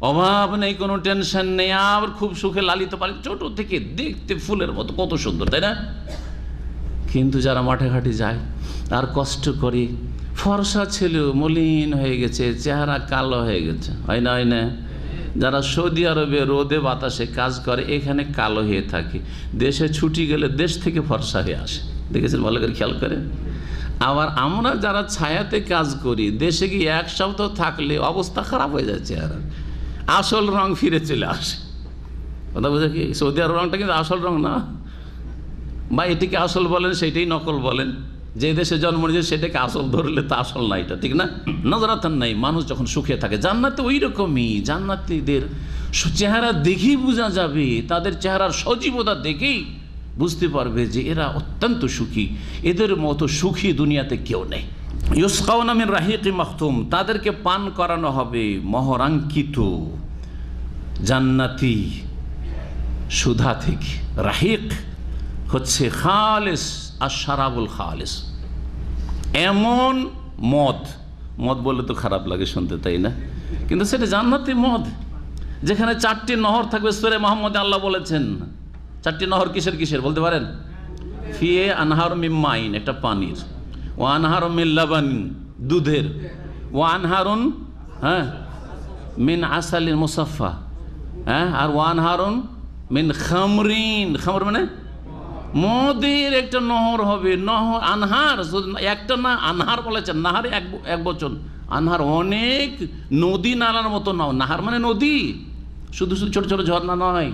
অভাব নেই, কোনো টেনশন নেই, আর খুব সুখে লালিত পালিত, ছোট থেকে দেখতে ফুলের মতো কত সুন্দর, তাই না? কিন্তু যারা মাঠে ঘাটে যায় আর কষ্ট করে, ফর্সা ছেলেও মলিন হয়ে গেছে, চেহারা কালো হয়ে গেছে, হয় না? হয় না? যারা সৌদি আরবে রোদে বাতাসে কাজ করে, এখানে কালো হয়ে থাকে, দেশে ছুটি গেলে দেশ থেকে ফর্সা হয়ে আসে, দেখেছেন? ভালো করে খেয়াল করে। আবার আমরা যারা ছায়াতে কাজ করি, দেশে গিয়ে এক সপ্তাহ থাকলে অবস্থা খারাপ হয়ে যায়, চেহারা আসল রং ফিরে চলে আসে। কথা বোঝা কি? সৌদি আরব রংটা কিন্তু আসল রং না, বা এটিকে আসল বলেন, সেইটাই নকল বলেন। যে দেশে জন্ম নিয়েছে সেটাকে আসল ধরলে তা আসল না, এটা ঠিক না। নজরাতান নাই, মানুষ যখন সুখে থাকে। জান্নাতে ওই রকমই, জান্নাতীদের চেহারা দেখেই বোঝা যাবে, তাদের চেহারার সজীবতা দেখেই বুঝতে পারবে যে এরা অত্যন্ত সুখী, এদের মতো সুখী দুনিয়াতে কেউ নেই। ইউসকাউনা মিন রাহিকি মাখতুম, তাদেরকে পান করানো হবে মোহরাঙ্কিত জান্নাতি সুধা থেকে। রাহিক হচ্ছে খালেস আর শারাবুল খালেস, এমন মদ, মদ বললে তো খারাপ লাগে শুনতে, তাই না? কিন্তু সেটা জান্নাতি মদ, যেখানে 4টি নহর থাকবে। সূরা মুহাম্মদে আল্লাহ বলেছেন 4টি নহর কিসের কিসের বলতে পারেন? ফিয়ে আনহার মিন মাইন, একটা পানির, ও আনহার মিন লাবান, দুধের, ও আনহারুন মিন আসালিন মুসাফা, আর ও আনহারুন মিন খামরিন, খামর মানে মদের একটা নহর হবে। নহর আনহার একটা না, আনহার বলেছেন, নাহারে এক বচন, আনহার অনেক নদী নালার মতো নাও। নাহার মানে নদী, শুধু শুধু ছোট ছোট ঝর্ণা নয়,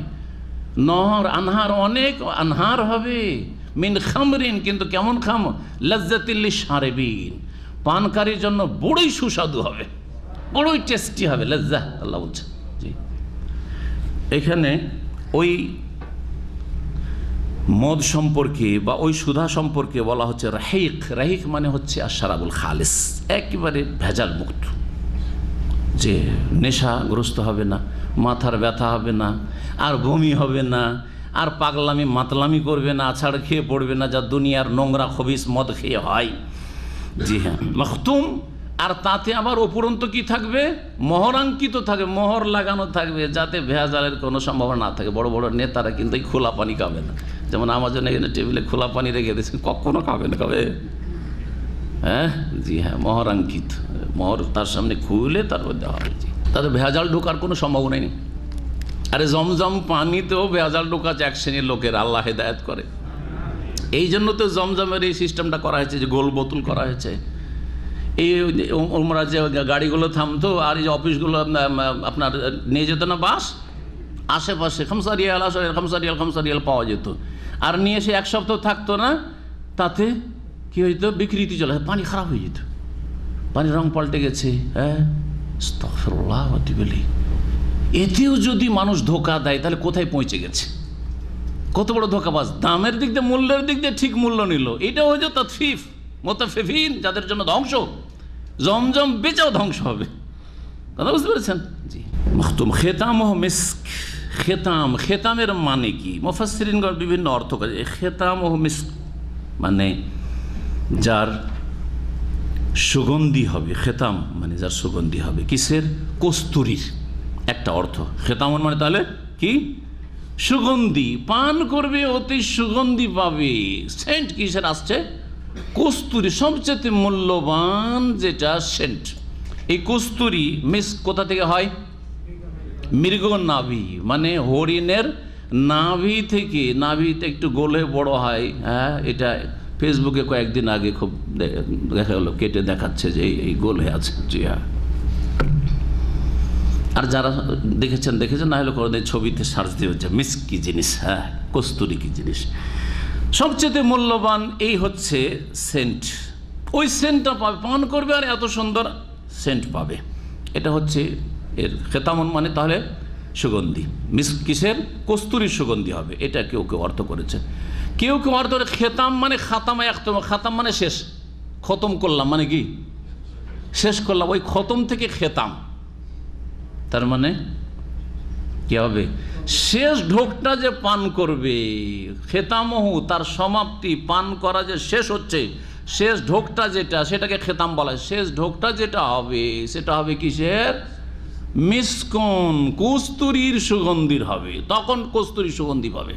নহর আনহার অনেক আনহার হবে। মিন খামরিন, কিন্তু কেমন খাম? লাজ্জাতিল লিশারিবিন, পানকারীর জন্য বড়ই সুস্বাদু হবে, বড়ই টেস্টি হবে। লজ্জা আল্লাহ বলছে। জি, এখানে ওই মদ সম্পর্কে বা ওই সুধা সম্পর্কে বলা হচ্ছে রাহিক। রাহিক মানে হচ্ছে আশরাবুল খালিস, একেবারে ভেজাল মুক্ত, যে নেশাগ্রস্ত হবে না, মাথার ব্যথা হবে না, আর বমি হবে না, আর পাগলামি মাতলামি করবে না, আছাড় খেয়ে পড়বে না, যা দুনিয়ার নোংরা খবিস মদ খেয়ে হয়। জি হ্যাঁ, মাখতুম। আর তাতে আবার উপরন্ত কি থাকবে? মোহরাঙ্কিত থাকবে, মোহর লাগানো থাকবে, যাতে ভেজালের কোনো সম্ভাবনা না থাকে। বড় বড় নেতারা কিন্তু এই খোলা পানি খাবে না, যেমন আমার জন্য এখানে টেবিলে খোলা পানি রেখে দিয়েছেন, কখনো খাবে না, খাবে? হ্যাঁ, জি হ্যাঁ, মোহরাঙ্কিত, মোহর তার সামনে খুলে তারপর দেওয়া হবে। জি, তাদের ভেজাল ঢোকার কোনো সম্ভাবনাই নেই। আরে জমজম পানিতেও ভেজাল ঢোকাচ্ছে এক শ্রেণীর লোকের, আল্লাহ হেদায়েত করে। এই জন্য তো জমজমের এই সিস্টেমটা করা হয়েছে, যে গোল বোতল করা হয়েছে। এই ওমরা যে গাড়িগুলো থামতো, আর এই যে অফিসগুলো আপনার নিয়ে যেত না বাস, আশেপাশে খামসারিয়াল পাওয়া যেত, আর নিয়ে এসে এক সপ্তাহ থাকতো না, তাতে কী হইতো? বিকৃতি চলে, পানি খারাপ হয়ে যেত, পানির রং পাল্টে গেছে। হ্যাঁ, আস্তাগফিরুল্লাহ বলি, এতেও যদি মানুষ ধোকা দেয় তাহলে কোথায় পৌঁছে গেছে? কত বড় ধোকাবাজ! দামের দিক দিয়ে, মূল্যের দিক দিয়ে ঠিক মূল্য নিল, এটা হয়ে তাতফিফ মোতাফিফিন, যাদের জন্য ধ্বংস। জমজম বেচাও ধ্বংস হবে, কথা বুঝতে পেরেছেন? জি, মাখতুম খেতামহ মিস্ক। খেতাম, খেতামের মানে কি? মুফাসসিরিনগণ বিভিন্ন অর্থ করে। খেতামহ মিস্ক মানে যার সুগন্ধি হবে। খেতাম মানে যার সুগন্ধি হবে। কিসের? কস্তুরীর একটা অর্থ। খেতামন মানে তাহলে কি? সুগন্ধি। পান করবে, অতি সুগন্ধি পাবে। সেন্ট কিসের আসছে? কস্তুরি, সবচেয়ে মূল্যবান যেটা সেন্ট। এই কস্তুরি মিস্ক কোথা থেকে হয়? মৃগ নাভি, মানে হরিণের নাভি থেকে। নাভিতে একটু গোলে বড় হয়। হ্যাঁ, এটা ফেসবুকে কয়েকদিন আগে খুব দেখা গেলো, কেটে দেখাচ্ছে যে এই গোলে আছে। জি হ্যাঁ, আর যারা দেখেছেন, না হলে কোনো ছবিতে সার্চ দিয়ে হচ্ছে মিস্ক কি জিনিস, হ্যাঁ, কস্তুরি কি জিনিস। সবচেয়ে মূল্যবান এই হচ্ছে সেন্ট। ওই সেন্টটা পাবে, পান করবে আর এত সুন্দর সেন্ট পাবে। এটা হচ্ছে এর খেতামন মানে তাহলে সুগন্ধি। মিস্ক কিসের? কস্তুরীর সুগন্ধি হবে। এটা কেউ কেউ অর্থ করেছে। কেউ কেউ অর্থ করে খেতাম মানে খাতামা একতম। খাতাম মানে শেষ, খতম করলাম মানে কি? শেষ করলাম। ওই খতম থেকে খেতাম, তার মানে কি হবে? শেষ ঢোকটা যে পান করবে, খেতামহু তার সমাপ্তি, পান করা যে শেষ হচ্ছে, শেষ ঢোকটা যেটা, সেটাকে খেতাম বলা হয়। শেষ ঢোকটা যেটা হবে সেটা হবে কিসের? মিসকন, কস্তুরীর সুগন্ধির হবে। তখন কস্তুরীর সুগন্ধি পাবে।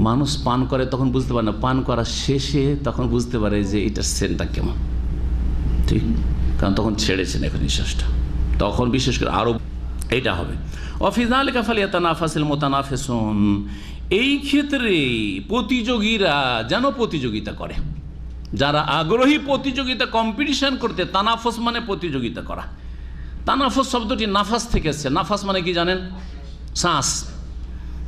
মানুষ পান করে তখন বুঝতে পারে না, পান করা শেষে তখন বুঝতে পারে যে এটার সেন্টটা কেমন। ঠিক, কারণ তখন ছেড়েছেন এখন নিঃশ্বাসটা, তখন বিশেষ করে আরো এটা হবে। অফিজালিকা ফালিয়াতানাফাসিল মুতানাফিসুন। এই ক্ষেত্রে প্রতিযোগীরা যেন প্রতিযোগিতা করে, যারা আগ্রহী প্রতিযোগিতা, কম্পিটিশন করতে। তানাফুস মানে প্রতিযোগিতা করা। তানাফুস শব্দটি নাফাস থেকে এসেছে। নাফাস মানে কি জানেন? শ্বাস।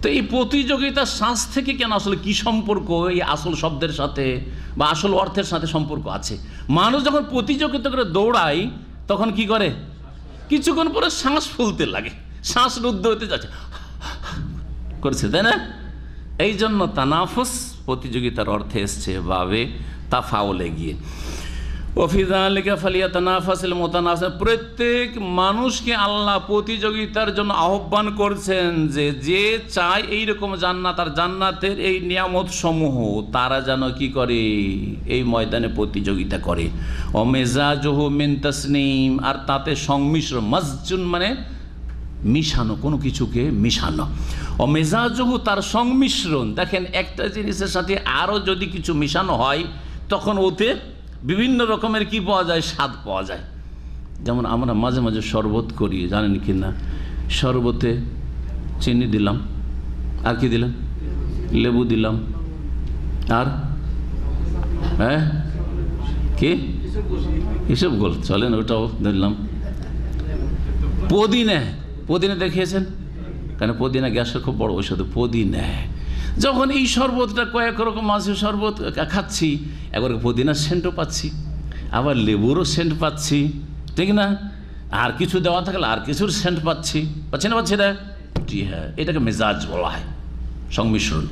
তো তো এই প্রতিযোগিতা শ্বাস থেকে কেন, আসলে কি সম্পর্ক এই আসল শব্দের সাথে বা আসল অর্থের সাথে সম্পর্ক আছে? মানুষ যখন প্রতিযোগিতা করে দৌড়ায় তখন কি করে, কিছুক্ষণ পরে শ্বাস ফুলতে লাগে, শ্বাস রুদ্ধ হতে যাচ্ছে করছে, তাই না? এই জন্য তানাফুস প্রতিযোগিতার অর্থে এসছে বাবে তাফাউলে গিয়ে। প্রত্যেক মানুষকে আল্লাহ প্রতিযোগিতার জন্য আহ্বান করছেন যে চায় এইরকম জান্নাত আর জান্নাতের এই নিয়ামত সমূহ, তারা যেন কি করে, এই ময়দানে প্রতিযোগিতা করে। অমেজাজহু মিন তাসনিম, আর তাতে সংমিশ্রণ, মাজজুন মানে মিশানো, কোনো কিছুকে মিশানো। অমেজাজহু তার সংমিশ্রণ। দেখেন, একটা জিনিসের সাথে আরও যদি কিছু মিশানো হয় তখন ওতে বিভিন্ন রকমের কি পাওয়া যায়, স্বাদ পাওয়া যায়। যেমন আমরা মাঝে মাঝে শরবত করি, জানেন কি না? শরবতে চিনি দিলাম, আর কি দিলাম, লেবু দিলাম, আর হ্যাঁ কি এসব গোল চলেন, ওটাও দিলাম। পুদিনা দেখিয়েছেন কেন? পুদিনা গ্যাসের খুব বড় ঔষধ। পুদিনা যখন এই শরবতটা কয়েক রকম মাছের শরবত খাচ্ছি, একবার পুদিনার সেন্টও পাচ্ছি, আবার লেবুরও সেন্ট পাচ্ছি, ঠিক না? আর কিছু দেওয়া থাকলে আর কিছুর সেন্ট পাচ্ছি না? জি হ্যাঁ, এটাকে মেজাজ বলা হয়, সংমিশ্রণ।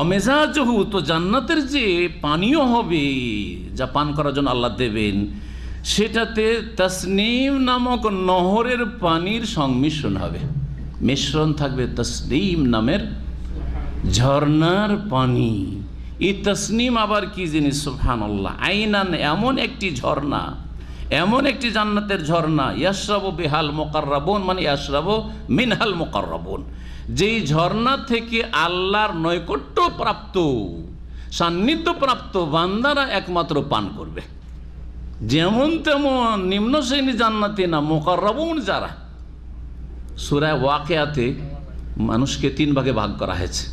অমেজাজহু, তো জান্নাতের যে পানীয় হবে, যা পান করার জন্য আল্লাহ দেবেন, সেটাতে তাসনিম নামক নহরের পানির সংমিশ্রণ হবে, মিশ্রণ থাকবে তাসনিম নামের ঝর্ণার পানি। এই তাসনিম আবার কি জিনিস? সুবহানাল্লাহ। আইনান, এমন একটি ঝর্ণা, এমন একটি জান্নাতের ঝর্ণা, ইয়াশরাবু বিহাল মুকাররাবুন, মানে ইয়াশরাবু মিনহাল মুকাররাবুন, যেই ঝর্ণা থেকে আল্লাহর নৈকট্য প্রাপ্ত, সান্নিধ্য প্রাপ্ত বান্দারা একমাত্র পান করবে। যেমন তেমন নিম্ন শ্রেণী জান্নাতি না, মুকাররাবুন যারা। সূরা ওয়াকিয়াতে মানুষকে 3 ভাগে ভাগ করা হয়েছে,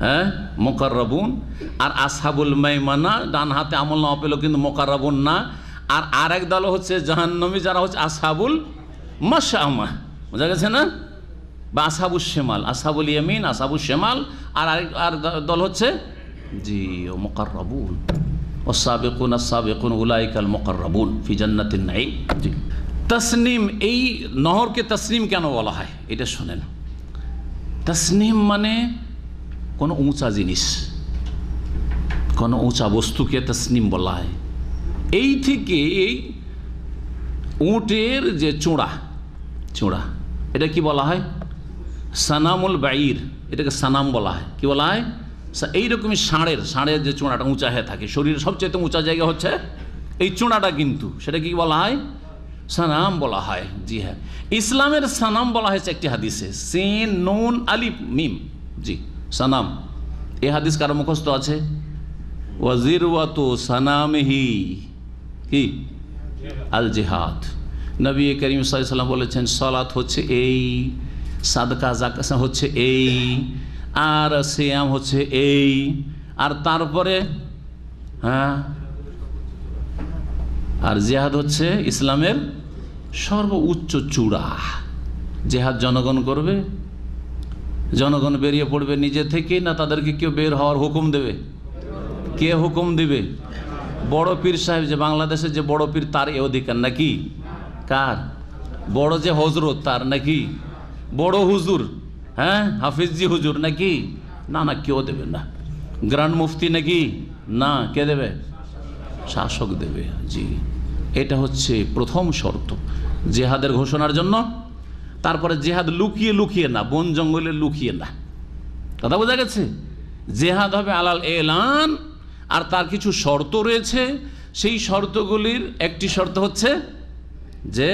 হ্যাঁ, মুকাররাবুন আর আসহাবুল মাইমানা, ডান হাতে আমল নামা পেল কিন্তু মুকাররাবুন না। আর আরেক দল হচ্ছে জাহান্নামী, যারা হচ্ছে আসহাবুল মাশআমা, বোঝা গেছে না? বা আসহাবুল শিমাল, আসহাবুল ইয়ামিন, আসহাবুল শিমাল। আর আর দল হচ্ছে জি ও মুকাররাবুন, ওয়াস-সাবিকুন আস-সাবিকুন উলাইকাল মুকাররাবুন ফি জান্নাতিন নাঈম। জি, তাসনিম, এই নহরকে তাসনিম কেন বলা হয় এটা শোনেন। তাসনিম মানে কোনো উঁচা জিনিস, কোনো উঁচা বস্তুকে তাসনিম বলা হয়। এই থেকে এই উটের যে চূড়া, এটা কি বলা হয়? সানামুল বাইর, এটাকে সানাম বলা হয়। কি বলা হয়? এইরকমই ষাঁড়ের যে চূড়াটা উঁচা হয়ে থাকে, শরীরের সবচেয়ে উঁচা জায়গা হচ্ছে এই চূড়াটা, কিন্তু সেটা কি বলা হয়? সানাম বলা হয়। জি হ্যাঁ, ইসলামের সানাম বলা হয়েছে একটি হাদিসে, সিন নুন আলিফ মিম। জি, সানাম। এই হাদিস কারো মুখস্থ আছে? ওয়াজিরওয়াতু সানামিহি কি? আল জিহাদ। নবী করিম সাল্লাল্লাহু আলাইহি ওয়াসাল্লাম বলেছেন, সালাত হচ্ছে এই, সাদকা যাকাত হচ্ছে এই, আর সিয়াম হচ্ছে এই, আর তারপরে হ্যাঁ, আর জিহাদ হচ্ছে ইসলামের সর্বোচ্চ চূড়া। জিহাদ জনগণ করবে, জনগণ বেরিয়ে পড়বে নিজে থেকে, না তাদেরকে কেউ বের হওয়ার হুকুম দেবে? কে হুকুম দিবে? বড় পীর সাহেব, যে বাংলাদেশের যে বড় পীর, তার এ অধিকার নাকি? কার? বড় যে হজরত তার নাকি? বড় হুজুর, হ্যাঁ, হাফিজি হুজুর নাকি? না, কেউ দেবে না। গ্র্যান্ড মুফতি নাকি? না, কে দেবে? শাসক দেবে। জি, এটা হচ্ছে প্রথম শর্ত জেহাদের ঘোষণার জন্য। তারপরে জেহাদ লুকিয়ে না, বন জঙ্গলে লুকিয়ে না। কথা বোঝা গেছে? জেহাদ হবে আলাল এলান, আর তার কিছু শর্ত রয়েছে। সেই শর্তগুলির একটি শর্ত হচ্ছে যে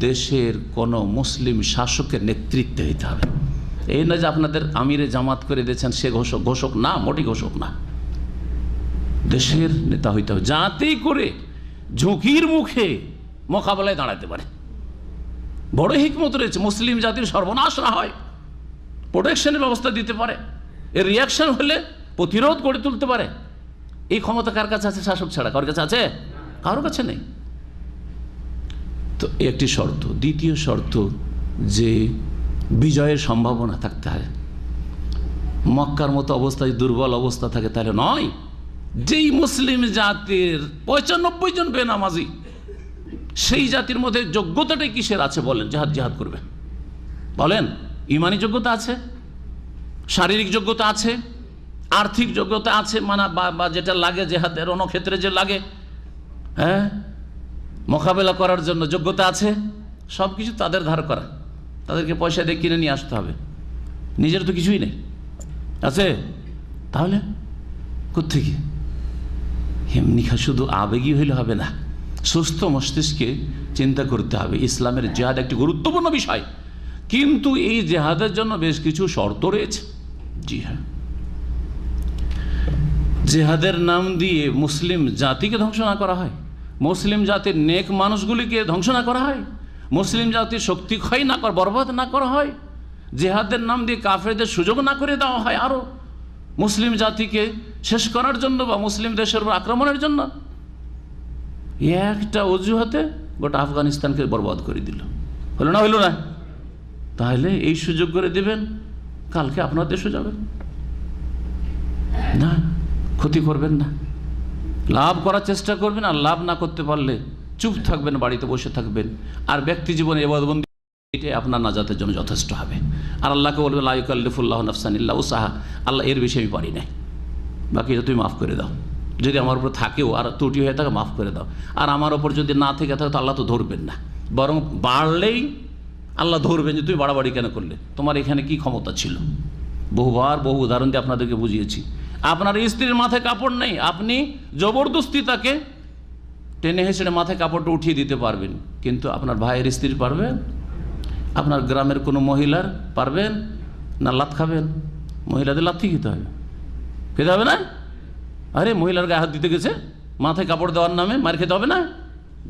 দেশের কোনো মুসলিম শাসকের নেতৃত্বে দিতে হবে। এই না যে আপনাদের আমিরে জামাত করে দিয়েছেন সে ঘোষক না, মোটেই ঘোষক না। দেশের নেতা হইতে হবে, যাতেই করে ঝুঁকির মুখে মোকাবেলায় দাঁড়াতে পারে। বড় হিকমত রয়েছে, মুসলিম জাতির সর্বনাশ না হয়, প্রোটেকশনের ব্যবস্থা দিতে পারে, এর রিয়াকশন হলে প্রতিরোধ গড়ে তুলতে পারে। এই ক্ষমতা কার কাছে আছে? শাসক ছাড়া কার কাছে আছে? কারোর কাছে নেই। তো একটি শর্ত। দ্বিতীয় শর্ত যে বিজয়ের সম্ভাবনা থাকতে হয়। মক্কার মতো অবস্থায় দুর্বল অবস্থা থাকে তাহলে নয়। যেই মুসলিম জাতির 95 জন বেনামাজি, সেই জাতির মধ্যে যোগ্যতাটাই কিসের আছে বলেন? জিহাদ করবে বলেন? ইমানি যোগ্যতা আছে, শারীরিক যোগ্যতা আছে, আর্থিক যোগ্যতা আছে, মানে বা যেটা লাগে জেহাদের রণক্ষেত্রে যে লাগে, হ্যাঁ, মোকাবেলা করার জন্য যোগ্যতা আছে। সব কিছু তাদের ধার করা, তাদেরকে পয়সা দিয়ে কিনে নিয়ে আসতে হবে, নিজের তো কিছুই নেই আছে। তাহলে কোত্থেকে? এমনি শুধু আবেগী হইলে হবে না, সুস্থ মস্তিষ্কে চিন্তা করতে হবে। ইসলামের জেহাদ একটি গুরুত্বপূর্ণ বিষয়, কিন্তু এই জেহাদের জন্য বেশ কিছু শর্ত রয়েছে। জি হ্যাঁ, জেহাদের নাম দিয়ে মুসলিম জাতিকে ধ্বংস না করা হয়, মুসলিম জাতির নেক মানুষগুলিকে ধ্বংস না করা হয়, মুসলিম জাতির শক্তি ক্ষয় না করা, বরবাদ না করা হয়, জেহাদের নাম দিয়ে কাফেরদের সুযোগ না করে দেওয়া হয় আরও মুসলিম জাতিকে শেষ করার জন্য বা মুসলিম দেশের উপর আক্রমণের জন্য। একটা অজুহাতে গোটা আফগানিস্তানকে বরবাদ করে দিল, হলো না? হইল না? তাহলে এই সুযোগ করে দেবেন, কালকে আপনার দেশে যাবেন না, ক্ষতি করবেন না, লাভ করার চেষ্টা করবেন। আর লাভ না করতে পারলে চুপ থাকবেন, বাড়িতে বসে থাকবেন। আর ব্যক্তি জীবনে ইবাদতবন্দি এটাই আপনার নাজাতের জন্য যথেষ্ট হবে। আর আল্লাহকে বলবেন লা ইউকাল্লিফুল্লাহু নাফসান ইল্লা উসাহা, আল্লাহ এর বেশি আমি পারি না, বাকিটা তুমি মাফ করে দাও। যদি আমার উপর থাকেও আর ত্রুটি হয়ে থাকে মাফ করে দাও। আর আমার ওপর যদি না থেকে থাকে তো আল্লাহ তো ধরবেন না, বরং বাড়লেই আল্লাহ ধরবেন যে তুমি বাড়াবাড়ি কেন করলে, তোমার এখানে কি ক্ষমতা ছিল। বহুবার বহু উদাহরণ দিয়ে আপনাদেরকে বুঝিয়েছি। আপনার স্ত্রীর মাথায় কাপড় নেই, আপনি জবরদস্তি তাকে টেনে হেসড়ে মাথায় কাপড়টা উঠিয়ে দিতে পারবেন, কিন্তু আপনার ভাইয়ের স্ত্রী পারবেন? আপনার গ্রামের কোনো মহিলার পারবেন? না লাত খাবেন? মহিলাদের লাথি খেতে হবে, খেতে হবে না? আরে মহিলার গায়ে হাত দিতে গেছে, মাথায় কাপড় দেওয়ার নামে মার খেতে হবে না?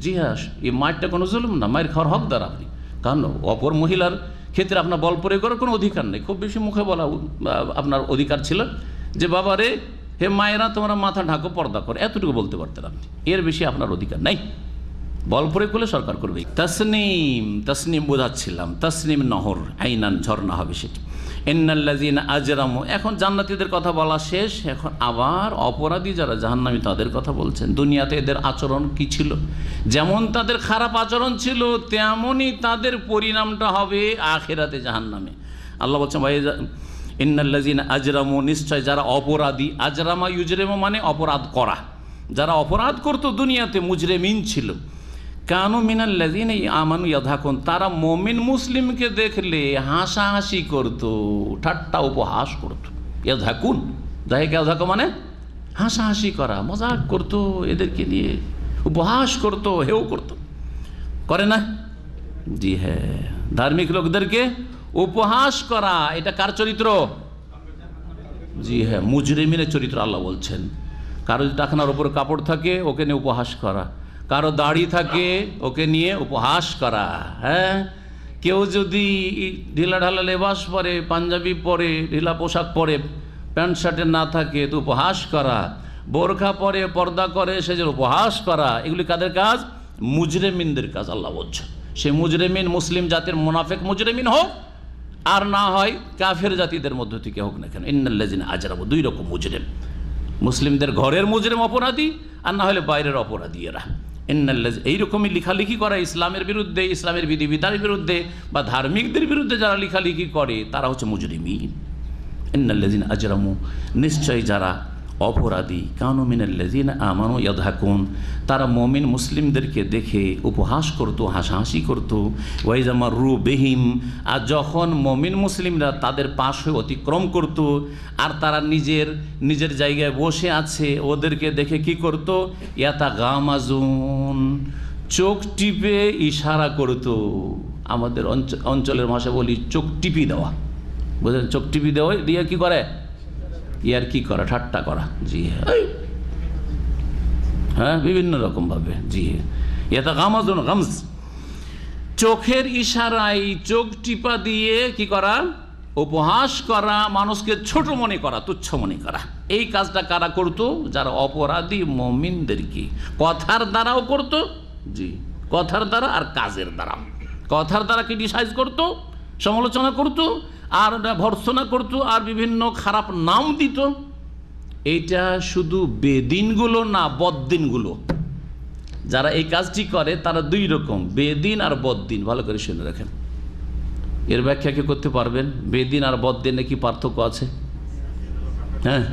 জি হ্যাঁ, এই মারটা কোনো জুলুম না, মায়ের খাওয়ার হকদার আপনি। কারণ অপর মহিলার ক্ষেত্রে আপনার বল প্রয়োগ করার কোনো অধিকার নেই। খুব বেশি মুখে বলা আপনার অধিকার ছিল যে বাবা রে, হে মায়েরা তোমরা মাথা ঢাকো, পর্দা করো, এতটুকু বলতে পারতেন আপনি, এর বেশি আপনার অধিকার নাই। বল প্রয়োগ করলে সরকার করবে। তসনিম, তসনিম বোঝাচ্ছিলাম, তসনিম নহর, আইনান ঝর্ণা হবে সেটি। ইন্নাল্লাযীনা আজরামু, এখন জান্নাতীদের কথা বলা শেষ, এখন আবার অপরাধী যারা জাহান্নামী তাদের কথা বলছেন। দুনিয়াতে এদের আচরণ কি ছিল? যেমন তাদের খারাপ আচরণ ছিল তেমনই তাদের পরিণামটা হবে আখিরাতে জাহান্নামে। আল্লাহ বলছেন ভাই ইন্নাল্লাযীনা আজরামু, নিশ্চয় যারা অপরাধী। আজরামা ইউজরিমু মানে অপরাধ করা, যারা অপরাধ করতো দুনিয়াতে মুজরিমিন ছিল। কানু মিনাল্লাযীনা আমানু ইয়াদহাকুন, তারা মুমিন মুসলিমকে দেখলে হাসাহাসি করত, ঠাট্টা উপহাস করত। ইয়াদহাকুন, যাকে ইয়াদহাকু মানে হাসাহাসি করা, মজাক করত, এদেরকে নিয়ে উপহাস করত, হেও করত, করে না? জি হ্যাঁ, ধার্মিক লোকদেরকে উপহাস করা, এটা কার চরিত্র? জি হ্যাঁ, মুজরিমিনের চরিত্র। আল্লাহ বলছেন কারো যদি টাকনার উপর কাপড় থাকে ওকে নিয়ে উপহাস করা, কারো দাড়ি থাকে ওকে নিয়ে উপহাস করা। হ্যাঁ, কেউ যদি ঢিলা ঢালা লেবাস পরে, পাঞ্জাবি পরে, ঢিলা পোশাক পরে, প্যান্ট শার্টে না থাকে তো উপহাস করা, বোরখা পরে, পর্দা করে, সেজন্য উপহাস করা। এগুলি কাদের কাজ? মুজরিমিনদের কাজ। আল্লাহ বলছে সে মুজরিমিন মুসলিম জাতির মুনাফিক মুজরিমিন হোক আর না হয় কাফের জাতিদের মধ্য থেকে হোক না কেন, ইন্নাল্লাযীনা আজরামু, দুই রকম মুজরিম, মুসলিমদের ঘরের মুজরিম অপরাধী আর না হলে বাইরের অপরাধী এরা। এইরকমই লেখালেখি করা ইসলামের বিরুদ্ধে, ইসলামের বিধিবিধানের বিরুদ্ধে বা ধার্মিকদের বিরুদ্ধে যারা লেখালেখি করে তারা হচ্ছে মুজরিমিন। ইন্নাল্লাযীনা আজরামু, নিশ্চয় যারা অপরাধী। কানু মিনাল্লাযীনা আমানু ইয়াদহাকুন, তারা মুমিন মুসলিমদেরকে দেখে উপহাস করত, হাসাহাসি করত। ওয়াইযা মাররু বিহিম, আর যখন মুমিন মুসলিমরা তাদের পাশ হয়ে অতিক্রম করত আর তারা নিজের জায়গায় বসে আছে, ওদেরকে দেখে কি করত? ইয়াতাগামাজুন, চোখ টিপে ইশারা করত। আমাদের অঞ্চলের ভাষা বলি চোখ টিপি দেওয়া, বুঝলেন? চোখ টিপি দেওয়া দিয়ে কি করে? ইয়ার কি করা, ঠাট্টা করা। জি হ্যাঁ, বিভিন্ন রকম ভাবে। জি এটা গামাজুন, গামজ, চোখের ইশারায় চোখ টিপা দিয়ে কি করা? উপহাস করা, মানুষকে ছোট মনে করা, তুচ্ছ মনে করা। এই কাজটা কারা করতো? যারা অপরাধী মুমিনদেরকে কথার দ্বারাও করতো। জি, কথার দ্বারা আর কাজের দ্বারা। কথার দ্বারা ক্রিটিসাইজ করতো, সমালোচনা করতো, আর ভর্ৎসনা করতো আর বিভিন্ন খারাপ নাম দিত। এইটা শুধু বেদিনগুলো না, বদ্দিনগুলো যারা এই কাজটি করে তারা দুই রকম, বেদিন আর বদ্দিন। ভালো করে শুনে রাখেন, এর ব্যাখ্যা কি করতে পারবেন? বেদিন আর বদ্দিনে কি পার্থক্য আছে? হ্যাঁ,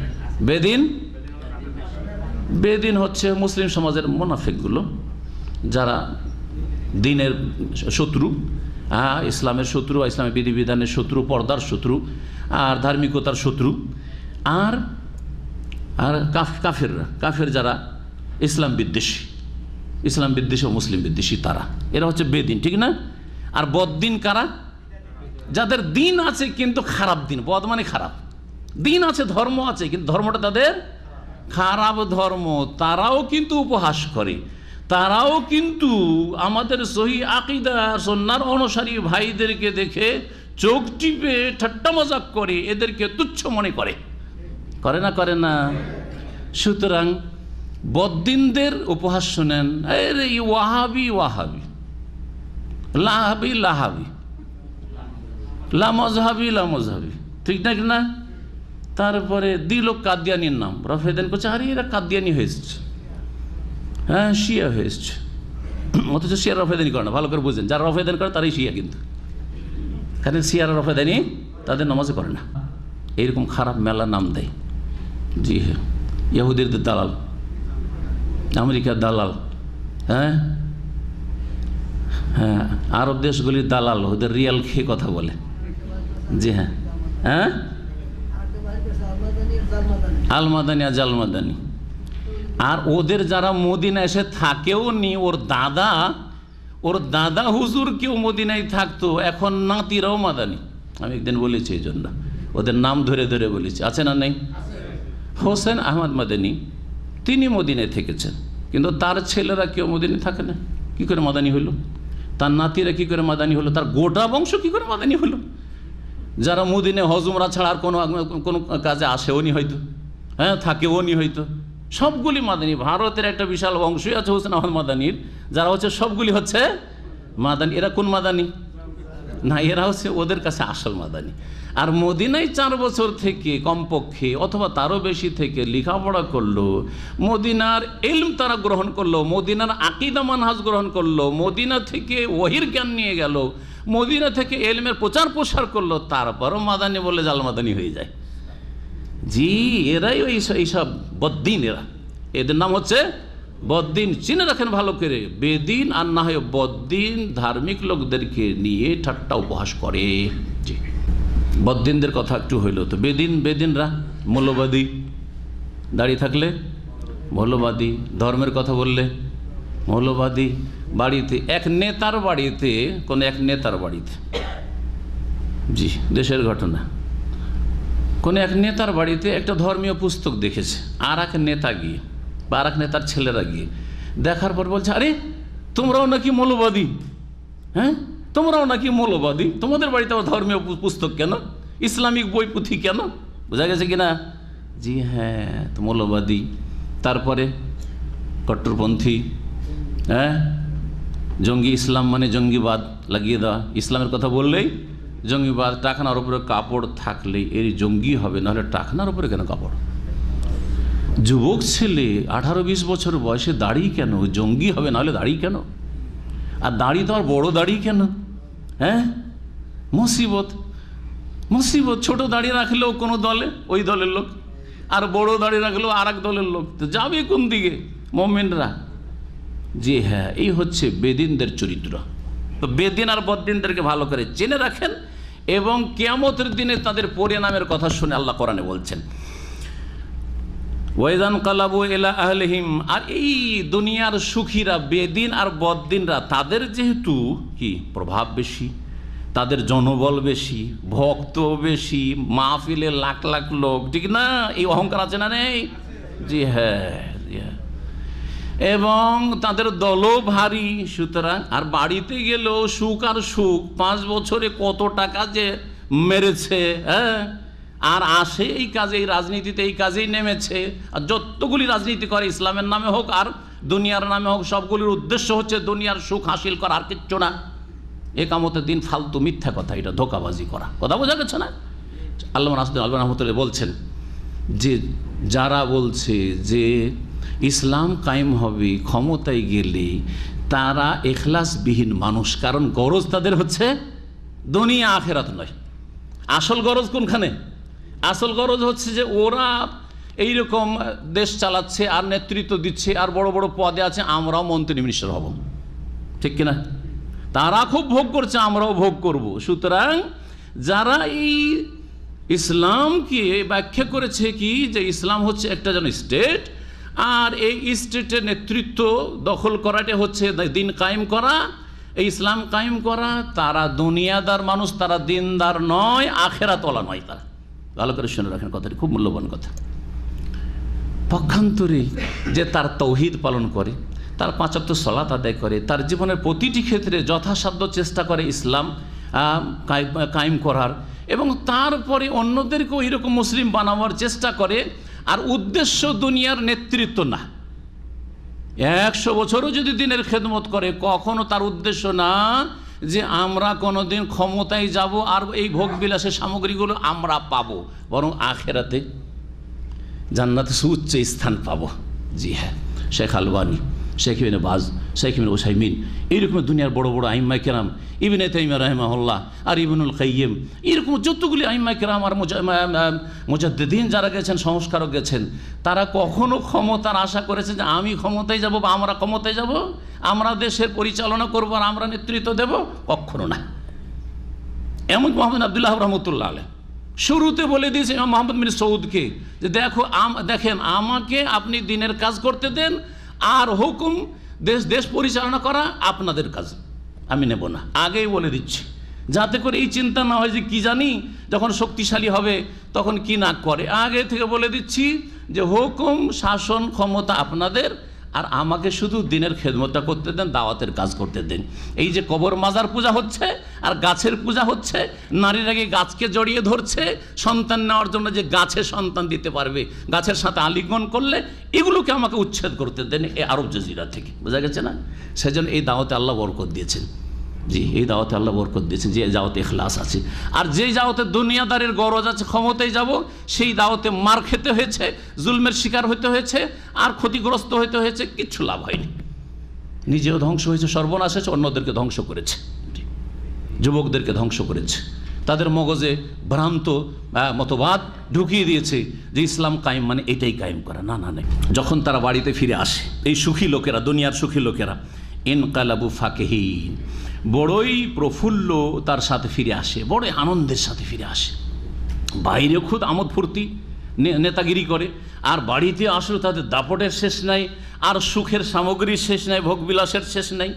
বেদিন হচ্ছে মুসলিম সমাজের মুনাফিকগুলো, যারা দ্বীনের শত্রু, ইসলামের শত্রু, ইসলামের বিধিবিধানের শত্রু, পর্দার শত্রু আর ধার্মিকতার শত্রু। আর আর কাফের যারা ইসলাম বিদ্বেষী ও মুসলিম বিদ্বেষী, তারা, এরা হচ্ছে বেদিন, ঠিক না? আর বদ্দিন কারা? যাদের দিন আছে কিন্তু খারাপ দিন। বদ মানে খারাপ, দিন আছে, ধর্ম আছে, কিন্তু ধর্মটা তাদের খারাপ ধর্ম। তারাও কিন্তু উপহাস করে, তারাও কিন্তু আমাদের সহি আকীদা সুন্নাহর অনুসারী ভাইদেরকে দেখে চোখ টিপে ঠাট্টা মজাক করে, এদেরকে তুচ্ছ মনে করে না? সুতরাং বদ্দিনদের উপহাস শোনেন, আরে ওয়াহাবি, লাহাবি, লামজহাবি, ঠিক না? তারপরে দিল কাদিয়ানির নাম, রফেদান করছে, আরে এরা কাদিয়ানি হয়েছে, হ্যাঁ শিয়া হয়েছে, অথচ শিয়া রফেদানি করে না। ভালো করে বুঝেন, যারা রফেদান করে তারাই শিয়া, কিন্তু কারণ শিয়ারা রফেদানি তাদের নামাজে করে না। এইরকম খারাপ মেলা নাম দেয়। জি হ্যাঁ, ইহুদিদের দালাল, আমেরিকার দালাল, হ্যাঁ, আরব দেশগুলির দালাল, ওদের রিয়াল খেয়ে কথা বলে। জি হ্যাঁ, আলমাদানি আর জালমাদানি। আর ওদের যারা মদিনা এসে থাকেও নি, ওর দাদা হুজুর কেউ মদিনায় থাকতো, এখন নাতিরাও মাদানি। আমি একদিন বলেছি, এই জন্য ওদের নাম ধরে ধরে বলেছি, আছে না নেই? হোসেন আহমদ মাদানি, তিনি মদিনায় থেকেছেন, কিন্তু তার ছেলেরা কেউ মদিনায় থাকে না। কী করে মাদানি হলো? তার নাতিরা কী করে মাদানি হলো? তার গোটা বংশ কী করে মাদানি হলো? যারা মদিনায় হজুমরা ছাড়া আর কোনো কাজে আসেও নি হয়তো, হ্যাঁ থাকেও নি হয়তো, সবগুলি মাদানি। ভারতের একটা বিশাল বংশই আছে হোসেন আহমদ মাদানির, যারা হচ্ছে সবগুলি হচ্ছে মাদানি। এরা কোন মাদানি? না, এরা হচ্ছে ওদের কাছে আসল মাদানি। আর মদিনায় 4 বছর থেকে কমপক্ষে অথবা তারও বেশি থেকে লেখাপড়া করলো, মদিনার ইলম তারা গ্রহণ করলো, মদিনার আকীদা মানহাজ গ্রহণ করলো, মদিনা থেকে ওহির জ্ঞান নিয়ে গেল, মদিনা থেকে ইলমের প্রচার প্রসার করলো, তারপরও মাদানি বলে জাল মাদানি হয়ে যায়। জি, এরাই এইসব বদ্দিন, এদের নাম হচ্ছে বদ্দিন। চিনে রাখেন ভালো করে, বেদিন আর না হয় বদ্দিন ধার্মিক লোকদেরকে নিয়ে ঠাট্টা উপহাস করে। জি, বদ্দিনদের কথা একটু হইল। তো বেদিনরা মৌলবাদী, দাঁড়িয়ে থাকলে মৌলবাদী, ধর্মের কথা বললে মৌলবাদী। বাড়িতে এক নেতার বাড়িতে, কোন এক নেতার বাড়িতে, জি দেশের ঘটনা, কোন এক নেতার বাড়িতে একটা ধর্মীয় পুস্তক দেখেছে, আর এক নেতা গিয়ে বা আর এক নেতার ছেলেরা গিয়ে দেখার পর বলছে, আরে তোমরাও নাকি মৌলবাদী? হ্যাঁ, তোমরাও নাকি মৌলবাদী? তোমাদের বাড়িতে ধর্মীয় পুস্তক কেন? ইসলামিক বই পুঁথি কেন? বোঝা গেছে কিনা? জি হ্যাঁ, তো মৌলবাদী। তারপরে কট্টরপন্থী, হ্যাঁ, জঙ্গি। ইসলাম মানে জঙ্গিবাদ লাগিয়ে দেওয়া, ইসলামের কথা বললেই জঙ্গিবাদ। টাকনার উপরে কাপড় থাকলেই এর জঙ্গি হবে, নাহলে টাকনার উপরে কেন কাপড়? যুবক ছেলে 18-20 বছর বয়সে দাড়ি কেন? জঙ্গি হবে, নাহলে দাড়ি কেন? আর দাড়ি তো আর বড় দাড়ি কেন? হ্যাঁ, মুসিবত। ছোট দাড়ি রাখলেও কোনো দলে ওই দলের লোক, আর বড় দাড়ি রাখলেও আর এক দলের লোক। তো যাবে কোন দিকে মুমিনরা? জি হ্যাঁ, এই হচ্ছে বেদিনদের চরিত্র। তো বেদিন আর বদ্দিনদেরকে ভালো করে জেনে রাখেন, এবং কিয়ামতের দিনে তাদের পরিণামের কথা শুনে আল্লাহ কোরআনে বলছেন, ওয়াইদান কালাবু ইলা আহলিহিম। আর এই দুনিয়ার সুখীরা, বেদিন আর বদ্দিনরা, তাদের যেহেতু কি প্রভাব বেশি, তাদের জনবল বেশি, ভক্ত বেশি, মাহফিলে লাখ লাখ লোক, ঠিক না? এই অহংকার আছে না নেই? জি হ্যাঁ, এবং তাদের দলও ভারী। সুতরাং আর বাড়িতে গেলেও সুখ আর সুখ, 5 বছরে কত টাকা যে মেরেছে, হ্যাঁ, আর আসে এই কাজে, এই রাজনীতিতে এই কাজেই নেমেছে। আর যতগুলি রাজনীতি করে, ইসলামের নামে হোক আর দুনিয়ার নামে হোক, সবগুলির উদ্দেশ্য হচ্ছে দুনিয়ার সুখ হাসিল করা, আর কিচ্ছু না। একামতের দিন ফালতু মিথ্যা কথা, এটা ধোঁকাবাজি করা, কথা বোঝা গেছে না? আল্লামা নাসিরুদ্দিন আলবানী রহমতুল্লাহ বলছেন যে যারা বলছে যে ইসলাম কায়েম হবে ক্ষমতায় গেলে, তারা এখলাসবিহীন মানুষ। কারণ গরজ তাদের হচ্ছে দুনিয়া আখেরাত নয়। আসল গরজ কোনখানে? আসল গরজ হচ্ছে যে ওরা এইরকম দেশ চালাচ্ছে আর নেতৃত্ব দিচ্ছে আর বড় বড় পদে আছে, আমরাও মন্ত্রী মিনিস্টার হব, ঠিক কিনা? তারা খুব ভোগ করছে, আমরাও ভোগ করব। সুতরাং যারা এই ইসলামকে ব্যাখ্যা করেছে কি যে ইসলাম হচ্ছে একটা যেন স্টেট, আর এই স্টেটের নেতৃত্ব দখল করাটা হচ্ছে দিন কায়েম করা, এই ইসলাম কায়েম করা, তারা দুনিয়াদার মানুষ, তারা দিনদার নয়, আখেরাতওয়ালা নয়। তারা ভালো করে শুনে রাখেন, কথাটি খুব মূল্যবান কথা। পক্ষান্তরে যে তার তৌহিদ পালন করে, তার 5 ওয়াক্ত সালাত আদায় করে, তার জীবনের প্রতিটি ক্ষেত্রে যথাসাধ্য চেষ্টা করে ইসলাম কায়েম করার, এবং তারপরে অন্যদেরকেও এরকম মুসলিম বানাবার চেষ্টা করে, আর উদ্দেশ্য দুনিয়ার নেতৃত্ব না। 100 বছরও যদি দিনের খেদমত করে, কখনো তার উদ্দেশ্য না যে আমরা কোনোদিন ক্ষমতায় যাব আর এই ভোগবিলাসের সামগ্রীগুলো আমরা পাবো, বরং আখেরাতে জান্নাতে সুউচ্চ স্থান পাবো। জি হ্যাঁ, শেখ আলবানী, শেখ ইবনে বাজ, শেখ ইবনে উসাইমিন, এইরকম দুনিয়ার বড় বড় আইম্মায়ে কেরাম, ইবনে তাইমিয়া রাহিমাহুল্লাহ আর ইবনুল কাইয়িম, এরকম যতগুলি আইম্মায়ে কেরাম আর মুজাদ্দিদিন যারা গেছেন, সংস্কারক গেছেন, তারা কখনো ক্ষমতার আশা করেছে যে আমি ক্ষমতায় যাব বা আমরা ক্ষমতায় যাব, আমরা দেশের পরিচালনা করবো আর আমরা নেতৃত্ব দেব? কখনো না। এমন মোহাম্মদ আবদুল্লাহ রহমতুল্লাহ আলাইহ শুরুতে বলে দিয়েছে ইমাম মোহাম্মদ বিন সৌদকে যে দেখেন আমাকে আপনি দিনের কাজ করতে দেন, আর হুকুম দেশ পরিচালনা করা আপনাদের কাজ, আমি নেব না। আগেই বলে দিচ্ছি, যাতে করে এই চিন্তা না হয় যে কি জানি যখন শক্তিশালী হবে তখন কি না করে। আগে থেকে বলে দিচ্ছি যে হুকুম শাসন ক্ষমতা আপনাদের, আর আমাকে শুধু দিনের খেদমতটা করতে দেন, দাওয়াতের কাজ করতে দেন। এই যে কবর মাজার পূজা হচ্ছে আর গাছের পূজা হচ্ছে, নারীরা গিয়ে গাছকে জড়িয়ে ধরছে সন্তান নেওয়ার জন্য, যে গাছে সন্তান দিতে পারবে, গাছের সাথে আলিঙ্গন করলে, এগুলোকে আমাকে উচ্ছেদ করতে দেন এই আরব জাজিরা থেকে। বোঝা গেছে না? সেজন্য এই দাওয়াতে আল্লাহ বরকত দিয়েছেন। জি, এই দাওয়াতে আল্লাহ বরকত দিয়েছেন, যে দাওয়াতে ইখলাস আছে। আর যেই দাওয়াতে দুনিয়াদারের গরজ আছে, ক্ষমতায় যাব, সেই দাওয়াতে মার খেতে হয়েছে, জুলমের শিকার হতে হয়েছে, আর ক্ষতিগ্রস্ত হতে হয়েছে, কিচ্ছু লাভ হয়নি। নিজেও ধ্বংস হয়েছে, সর্বনাশ হয়েছে, অন্যদেরকে ধ্বংস করেছে, যুবকদেরকে ধ্বংস করেছে। তাদের মগজে ভ্রান্ত মতবাদ ঢুকিয়ে দিয়েছে যে ইসলাম কায়েম মানে এটাই কায়েম করা। না না, যখন তারা বাড়িতে ফিরে আসে, এই সুখী লোকেরা, দুনিয়ার সুখী লোকেরা, ইনকালাবু ফাকিহিন, বড়ই প্রফুল্ল তার সাথে ফিরে আসে, বড়ই আনন্দের সাথে ফিরে আসে। বাইরে খুদ আমোদ ফুর্তি নেতাগিরি করে, আর বাড়িতে আসলে তাদের দাপটের শেষ নাই, আর সুখের সামগ্রীর শেষ নাই, ভোগবিলাসের শেষ নাই।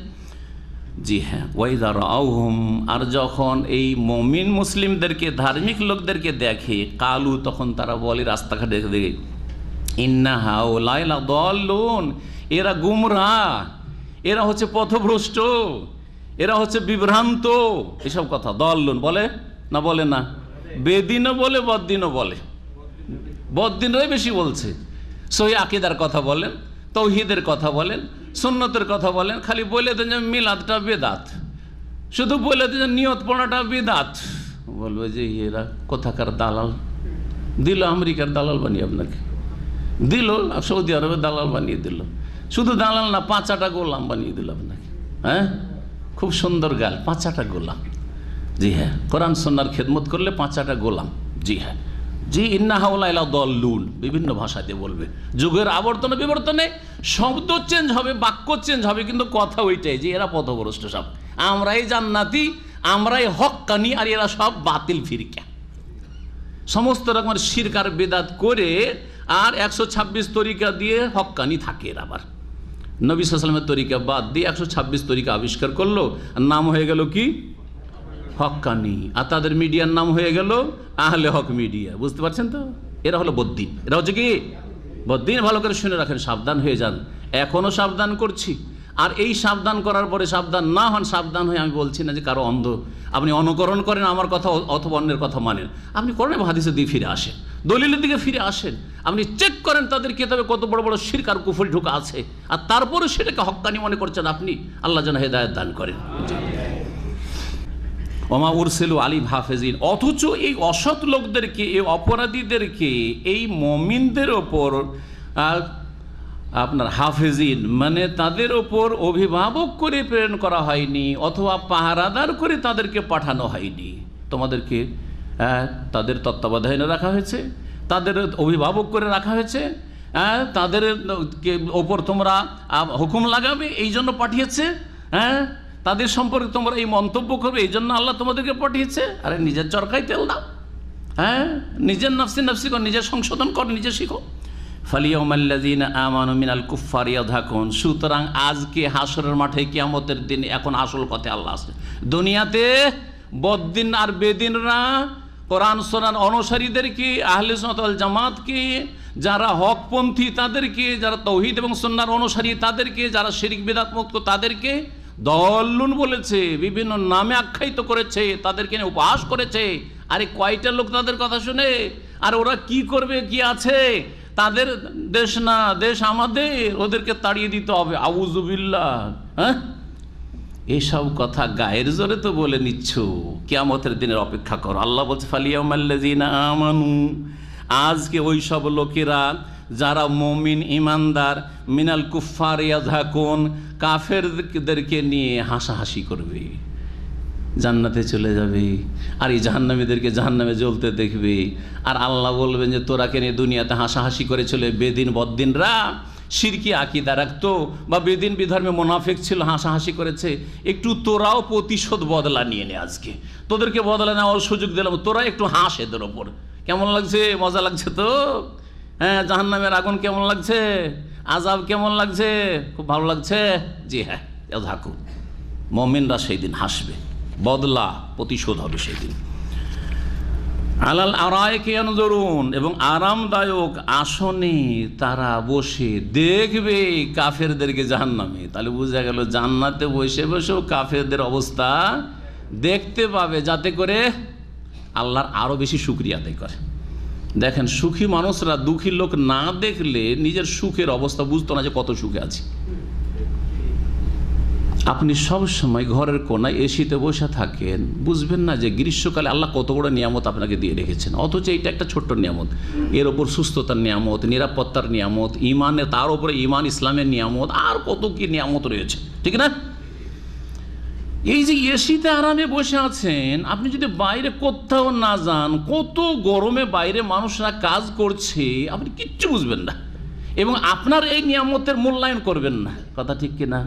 জি হ্যাঁ, ওয়াইদা রাআউহুম, আর যখন এই মুমিন মুসলিমদেরকে, ধার্মিক লোকদেরকে দেখে, কালু, তখন তারা বলে রাস্তাঘাটে দেখে, ইন্না হাউলাই লাদাল্লুন, এরা গুমরাহ, এরা হচ্ছে পথভ্রষ্ট, এরা হচ্ছে বিভ্রান্ত, এসব কথা দল্লুন বলে না, বলে না? বেদিনও বলে, বদ্দিনও বলে, বদ্দিনরাই বেশি বলছে। সহি আকীদার কথা বলেন, তৌহিদের কথা বলেন, সুন্নতের কথা বলেন, খালি বলে দেন যে মিলাদটা বেদাত, শুধু বলে দেন যে নিয়ত পড়াটা বেদাত। বলবে যে এরা কোথাকার দালাল, দিল আমেরিকার দালাল বানিয়ে আপনাকে, দিল সৌদি আরবের দালাল বানিয়ে দিল, শুধু দালাল না, 5টা গোলাম বানিয়ে দিল আপনাকে। হ্যাঁ, খুব সুন্দর গাল, 5টা গোলাম। জি হ্যাঁ, কোরআন সুন্নাহর খেদমত করলে 5টা গোলাম। জি হ্যাঁ, জি, ইন্না হাউলাই লাদাল্লুন, বিভিন্ন ভাষাতে বলবে। যুগের আবর্তনে বিবর্তনে শব্দ চেঞ্জ হবে, বাক্য চেঞ্জ হবে, কিন্তু কথা ওইটাই যে এরা পথভ্রষ্ট সব, আমরাই জান্নাতি, আমরাই হক্কানি, আর এরা সব বাতিল ফিরকা। সমস্ত রকমের শিরক আর বিদআত করে আর 126 তরিকা দিয়ে হক্কানি থাকে। এর আবার নবী সাল্লাল্লাহু আলাইহি ওয়াসাল্লামের তরিকা বাদ দিয়ে 126 তরিকা আবিষ্কার করলো, আর নাম হয়ে গেল কি? হক্কানি। আর তাদের মিডিয়ার নাম হয়ে গেল আহলে হক মিডিয়া। বুঝতে পারছেন তো? এরা হলো বদ্দিন, এরা হচ্ছে কি বদ্দিন। ভালো করে শুনে রাখেন, সাবধান হয়ে যান। এখনও সাবধান করছি, আর এই সাবধান করার পরে সাবধান না হন, সাবধান হয়ে আমি বলছি না যে কারো অন্ধ আপনি অনুকরণ করেন আমার কথা অথবা অন্যের কথা মানেন। আপনি কোরআন এবং হাদিসের দিকে ফিরে আসেন, দলিলের দিকে ফিরে আসেন, আপনি চেক করেন তাদের কিতাবে কত বড় বড় শিরক আর কুফর ঢোকা আছে, আর তারপরে সেটাকে হক্কানি মনে করছেন আপনি। আল্লাহ যেন হেদায়েত দান করেন। ওমা উরসিলু আলিম হাফেজিন, অথচ এই অসৎ লোকদেরকে, এই অপরাধীদেরকে এই মুমিনদের ওপর আপনার হাফেজিন মানে তাদের ওপর অভিভাবক করে প্রেরণ করা হয়নি, অথবা পাহারাদার করে তাদেরকে পাঠানো হয়নি। তোমাদেরকে তাদের তত্ত্বাবধানে রাখা হয়েছে, তাদের অভিভাবক করে রাখা হয়েছে, তাদের ওপর তোমরা হুকুম লাগাবে এই জন্য পাঠিয়েছে, তাদের সম্পর্কে তোমরা এই মন্তব্য করবে এই জন্য আল্লাহ তোমাদেরকে পাঠিয়েছে। আরে নিজের চরকায় তেল দাও, নিজের নাফসি কর, নিজের সংশোধন কর, নিজে শিখো। ফালিয়াউমাল্লাযীনা আমানু মিনাল কুফফারি ইয়াদহাকুন, সুতরাং আজকে হাসরের মাঠে কিয়ামতের দিন এখন আসল কথা আল্লাহ আছে। দুনিয়াতে বদ্দিন আর বেদিনরা কোরআন সুন্নাহর অনুসারীদেরকে, আহলে সুন্নাত ওয়াল জামাতকে, যারা হকপন্থী তাদেরকে, যারা তাওহীদ এবং সুন্নাহর অনুসারী তাদেরকে, যারা শিরক বিদআত মুক্ত তাদেরকে দল্লুন বলেছে, বিভিন্ন নামে আখ্যায়িত করেছে, তাদেরকে নিয়ে উপহাস করেছে। আরে কয়টা লোক তাদের কথা শুনে? আর ওরা কি করবে, কি আছে? তাদের দেশ না, দেশ আমাদের, ওদেরকে তাড়িয়ে দিতে হবে। আউযুবিল্লাহ। এসব কথা গায়ের জোরে তো বলে নিচ্ছ, কিয়ামতের দিনের অপেক্ষা করো। আল্লাহ বলছে ফালিয়াউমাল্লাযীনা আমানু, আজকে ওই সব লোকেরা যারা মুমিন ইমানদার, মিনাল কুফফার ইয়াযহাকুন, কাফেরদেরকে নিয়ে হাসাহাসি করবে, জান্নাতে চলে যাবে, আর এই জাহান্নামীদেরকে জাহান্নামে জ্বলতে দেখবে। আর আল্লাহ বলবেন যে তোরাকে নিয়ে দুনিয়াতে হাসাহাসি করে চলে বেদিন বদ্দিনরা শিরকি আকীদা রাখতো বা বেদিন বিধর্মে মুনাফিক ছিল, হাসাহাসি করেছে, একটু তোরাও প্রতিশোধ বদলা নিয়ে নে। আজকে তোদেরকে বদলা নেওয়ার সুযোগ দিলাম, তোরা একটু হাস এদের ওপর। কেমন লাগছে? মজা লাগছে তো? জাহান্নামের আগুন কেমন লাগছে? আযাব কেমন লাগছে? খুব ভালো লাগছে? জি হ্যাঁ, ইয়াযহাকুন, মুমিনরা সেই দিন হাসবে, বদলা প্রতিশোধ হবে সেই দিন। আলাল আরাইকি ইয়ানজুরুন, এবং আরামদায়ক আসনে তারা বসে দেখবে কাফেরদেরকে জাহান্নামে। তাহলে বোঝা গেল জান্নাতে বসে বসেও কাফেরদের অবস্থা দেখতে পাবে, যাতে করে আল্লাহর আরও বেশি শুকরিয়া আদায় করে। দেখেন, সুখী মানুষরা দুঃখী লোক না দেখলে নিজের সুখের অবস্থা বুঝতো না যে কত সুখে আছে। আপনি সব সময় ঘরের কোনায় এসিতে বসে থাকেন, বুঝবেন না যে গ্রীষ্মকালে আল্লাহ কত বড় নিয়ামত আপনাকে দিয়ে রেখেছেন, অথচ এইটা একটা ছোট্ট নিয়ামত। এর ওপর সুস্থতার নিয়ামত, নিরাপত্তার নিয়ামত, ইমানের, তার উপরে ইমান ইসলামের নিয়ামত, আর কত কি নিয়ামত রয়েছে, ঠিক না? এই যে এসিতে আরামে বসে আছেন, আপনি যদি বাইরে কোথাও না যান, কত গরমে বাইরে মানুষরা কাজ করছে, আপনি কিচ্ছু বুঝবেন না এবং আপনার এই নিয়ামতের মূল্যায়ন করবেন না। কথা ঠিক কিনা?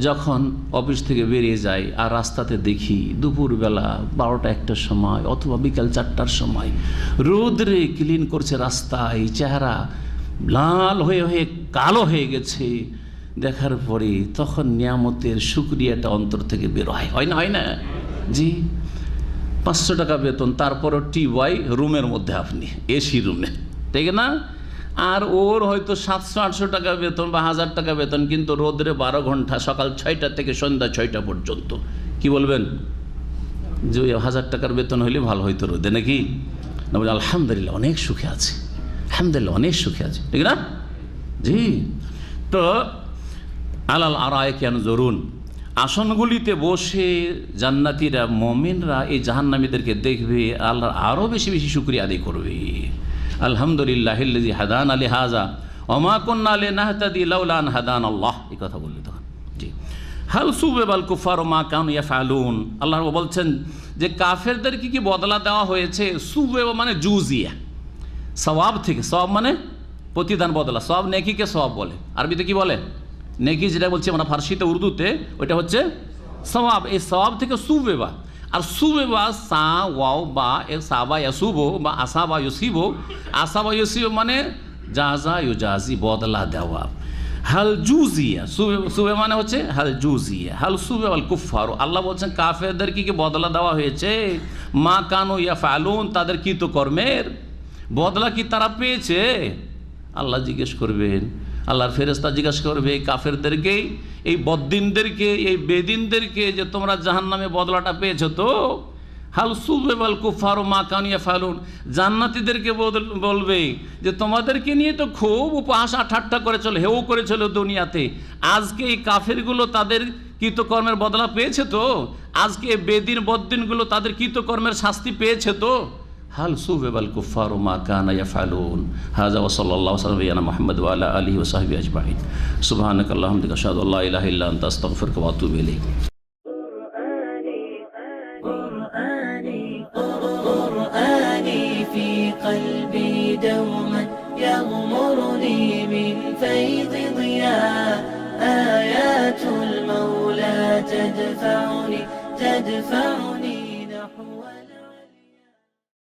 যখন অফিস থেকে বেরিয়ে যাই আর রাস্তাতে দেখি দুপুরবেলা 12টা-1টার সময় অথবা বিকাল 4টার সময় রোদরে ক্লিন করছে রাস্তায়, চেহারা লাল হয়ে হয়ে কালো হয়ে গেছে, দেখার পরে তখন নিয়ামতের শুকরিয়াটা অন্তর থেকে বের হয় না? হয় না? জি, 500 টাকা বেতন, তারপরও টিওয়াই রুমের মধ্যে, আপনি এসি রুমে, ঠিক না? আর ওর হয়তো 700-800 টাকা বেতন বা 1000 টাকা বেতন, কিন্তু রোদরে 12 ঘন্টা, সকাল 6টা থেকে সন্ধ্যা 6টা পর্যন্ত। কি বলবেন? যে 1000 টাকার বেতন হইলে ভালো হইতো রোদে, নাকি? না, বলে আলহামদুলিল্লাহ অনেক সুখে আছে, আলহামদুলিল্লাহ অনেক সুখে আছে, ঠিক না? জি। তো আলাল আরাইকি ইয়ানজুরুন, আসনগুলিতে বসে জান্নাতীরা, মুমিনরা এই জাহান্নামীদেরকে দেখবে, আল্লাহর আরও বেশি বেশি শুকরিয়া আদায় করবে। আলহামদুলিল্লাহিল্লাযী হাদানা লিহাযা ওয়া মা কুন্না লিনাহতাদি লাউলা আন হাদানাল্লাহ, এই কথা বললে তখন। জি, হাল সুবিবাল কুফারু মা কানু ইয়াফআলুন, আল্লাহ বলছেন যে কাফেরদেরকে কি বদলা দেওয়া হয়েছে? সুবিবা মানে জুজিয়া, সওয়াব থেকে। সওয়াব মানে প্রতিদান, বদলা। সওয়াব নেকিকে সওয়াব বলে, আরবিতে কি বলে? নেকি, যেটা বলছি আমরা ফার্সিতে, উর্দুতে, ওইটা হচ্ছে সওয়াব। এই সওয়াব থেকে সুবিবা, আর সুবেবা সা ওয়াও বা এ সাবা ইয়াসুবো বা আসাবা ইউসিবো, আসাবা ইউসিবো মানে জাজা ইউজাজি, বদলা দেওয়া। হাল জুজিয়া, সুবে মানে হচ্ছে হাল জুজিয়া, হাল সুবে আল কুফারু, আল্লাহ বলছেন কাফেরদের কি বদলা দেওয়া হয়েছে? মা কানু ইয়াফআলুন, তাদের কৃতকর্মের বদলা কি তারা পেয়েছে? আল্লাহ জিজ্ঞেস করবেন, আল্লাহর ফেরেশতা জিজ্ঞাসা করবে কাফেরদেরকে, এই বদ্দিনদেরকে, এই বেদিনদেরকে, যে তোমরা জাহান্নামে বদলাটা পেয়েছো তো? হাল সুবেবাল কুফারু মা কানু ইয়াফআলুন, জান্নাতীদেরকে বলবে যে তোমাদেরকে নিয়ে তো খুব উপহাস ঠাট্টা করেছিল, হেউ করেছিল দুনিয়াতে, আজকে এই কাফেরগুলো তাদের কৃতকর্মের বদলা পেয়েছে তো? আজকে বেদিন বদ্দিনগুলো তাদের কৃতকর্মের শাস্তি পেয়েছে তো? হাল সুবেবাল কুফারু মা কানা ইয়াফআলুন। হাযা ওয়া সাল্লাল্লাহু আলা মুহাম্মদ ওয়া আলা আলিহি ওয়া সাহবিহি আজমাইন। সুবহানাকাল্লাহুম্মা ওয়া বিহামদিকা আশহাদু আল্লা ইলাহা ইল্লা আনতা আস্তাগফিরুকা ওয়া আতুবু ইলাইক। قرآني في قلبي دوما يغمرني من فيض ضياء آيات المولى تدفعني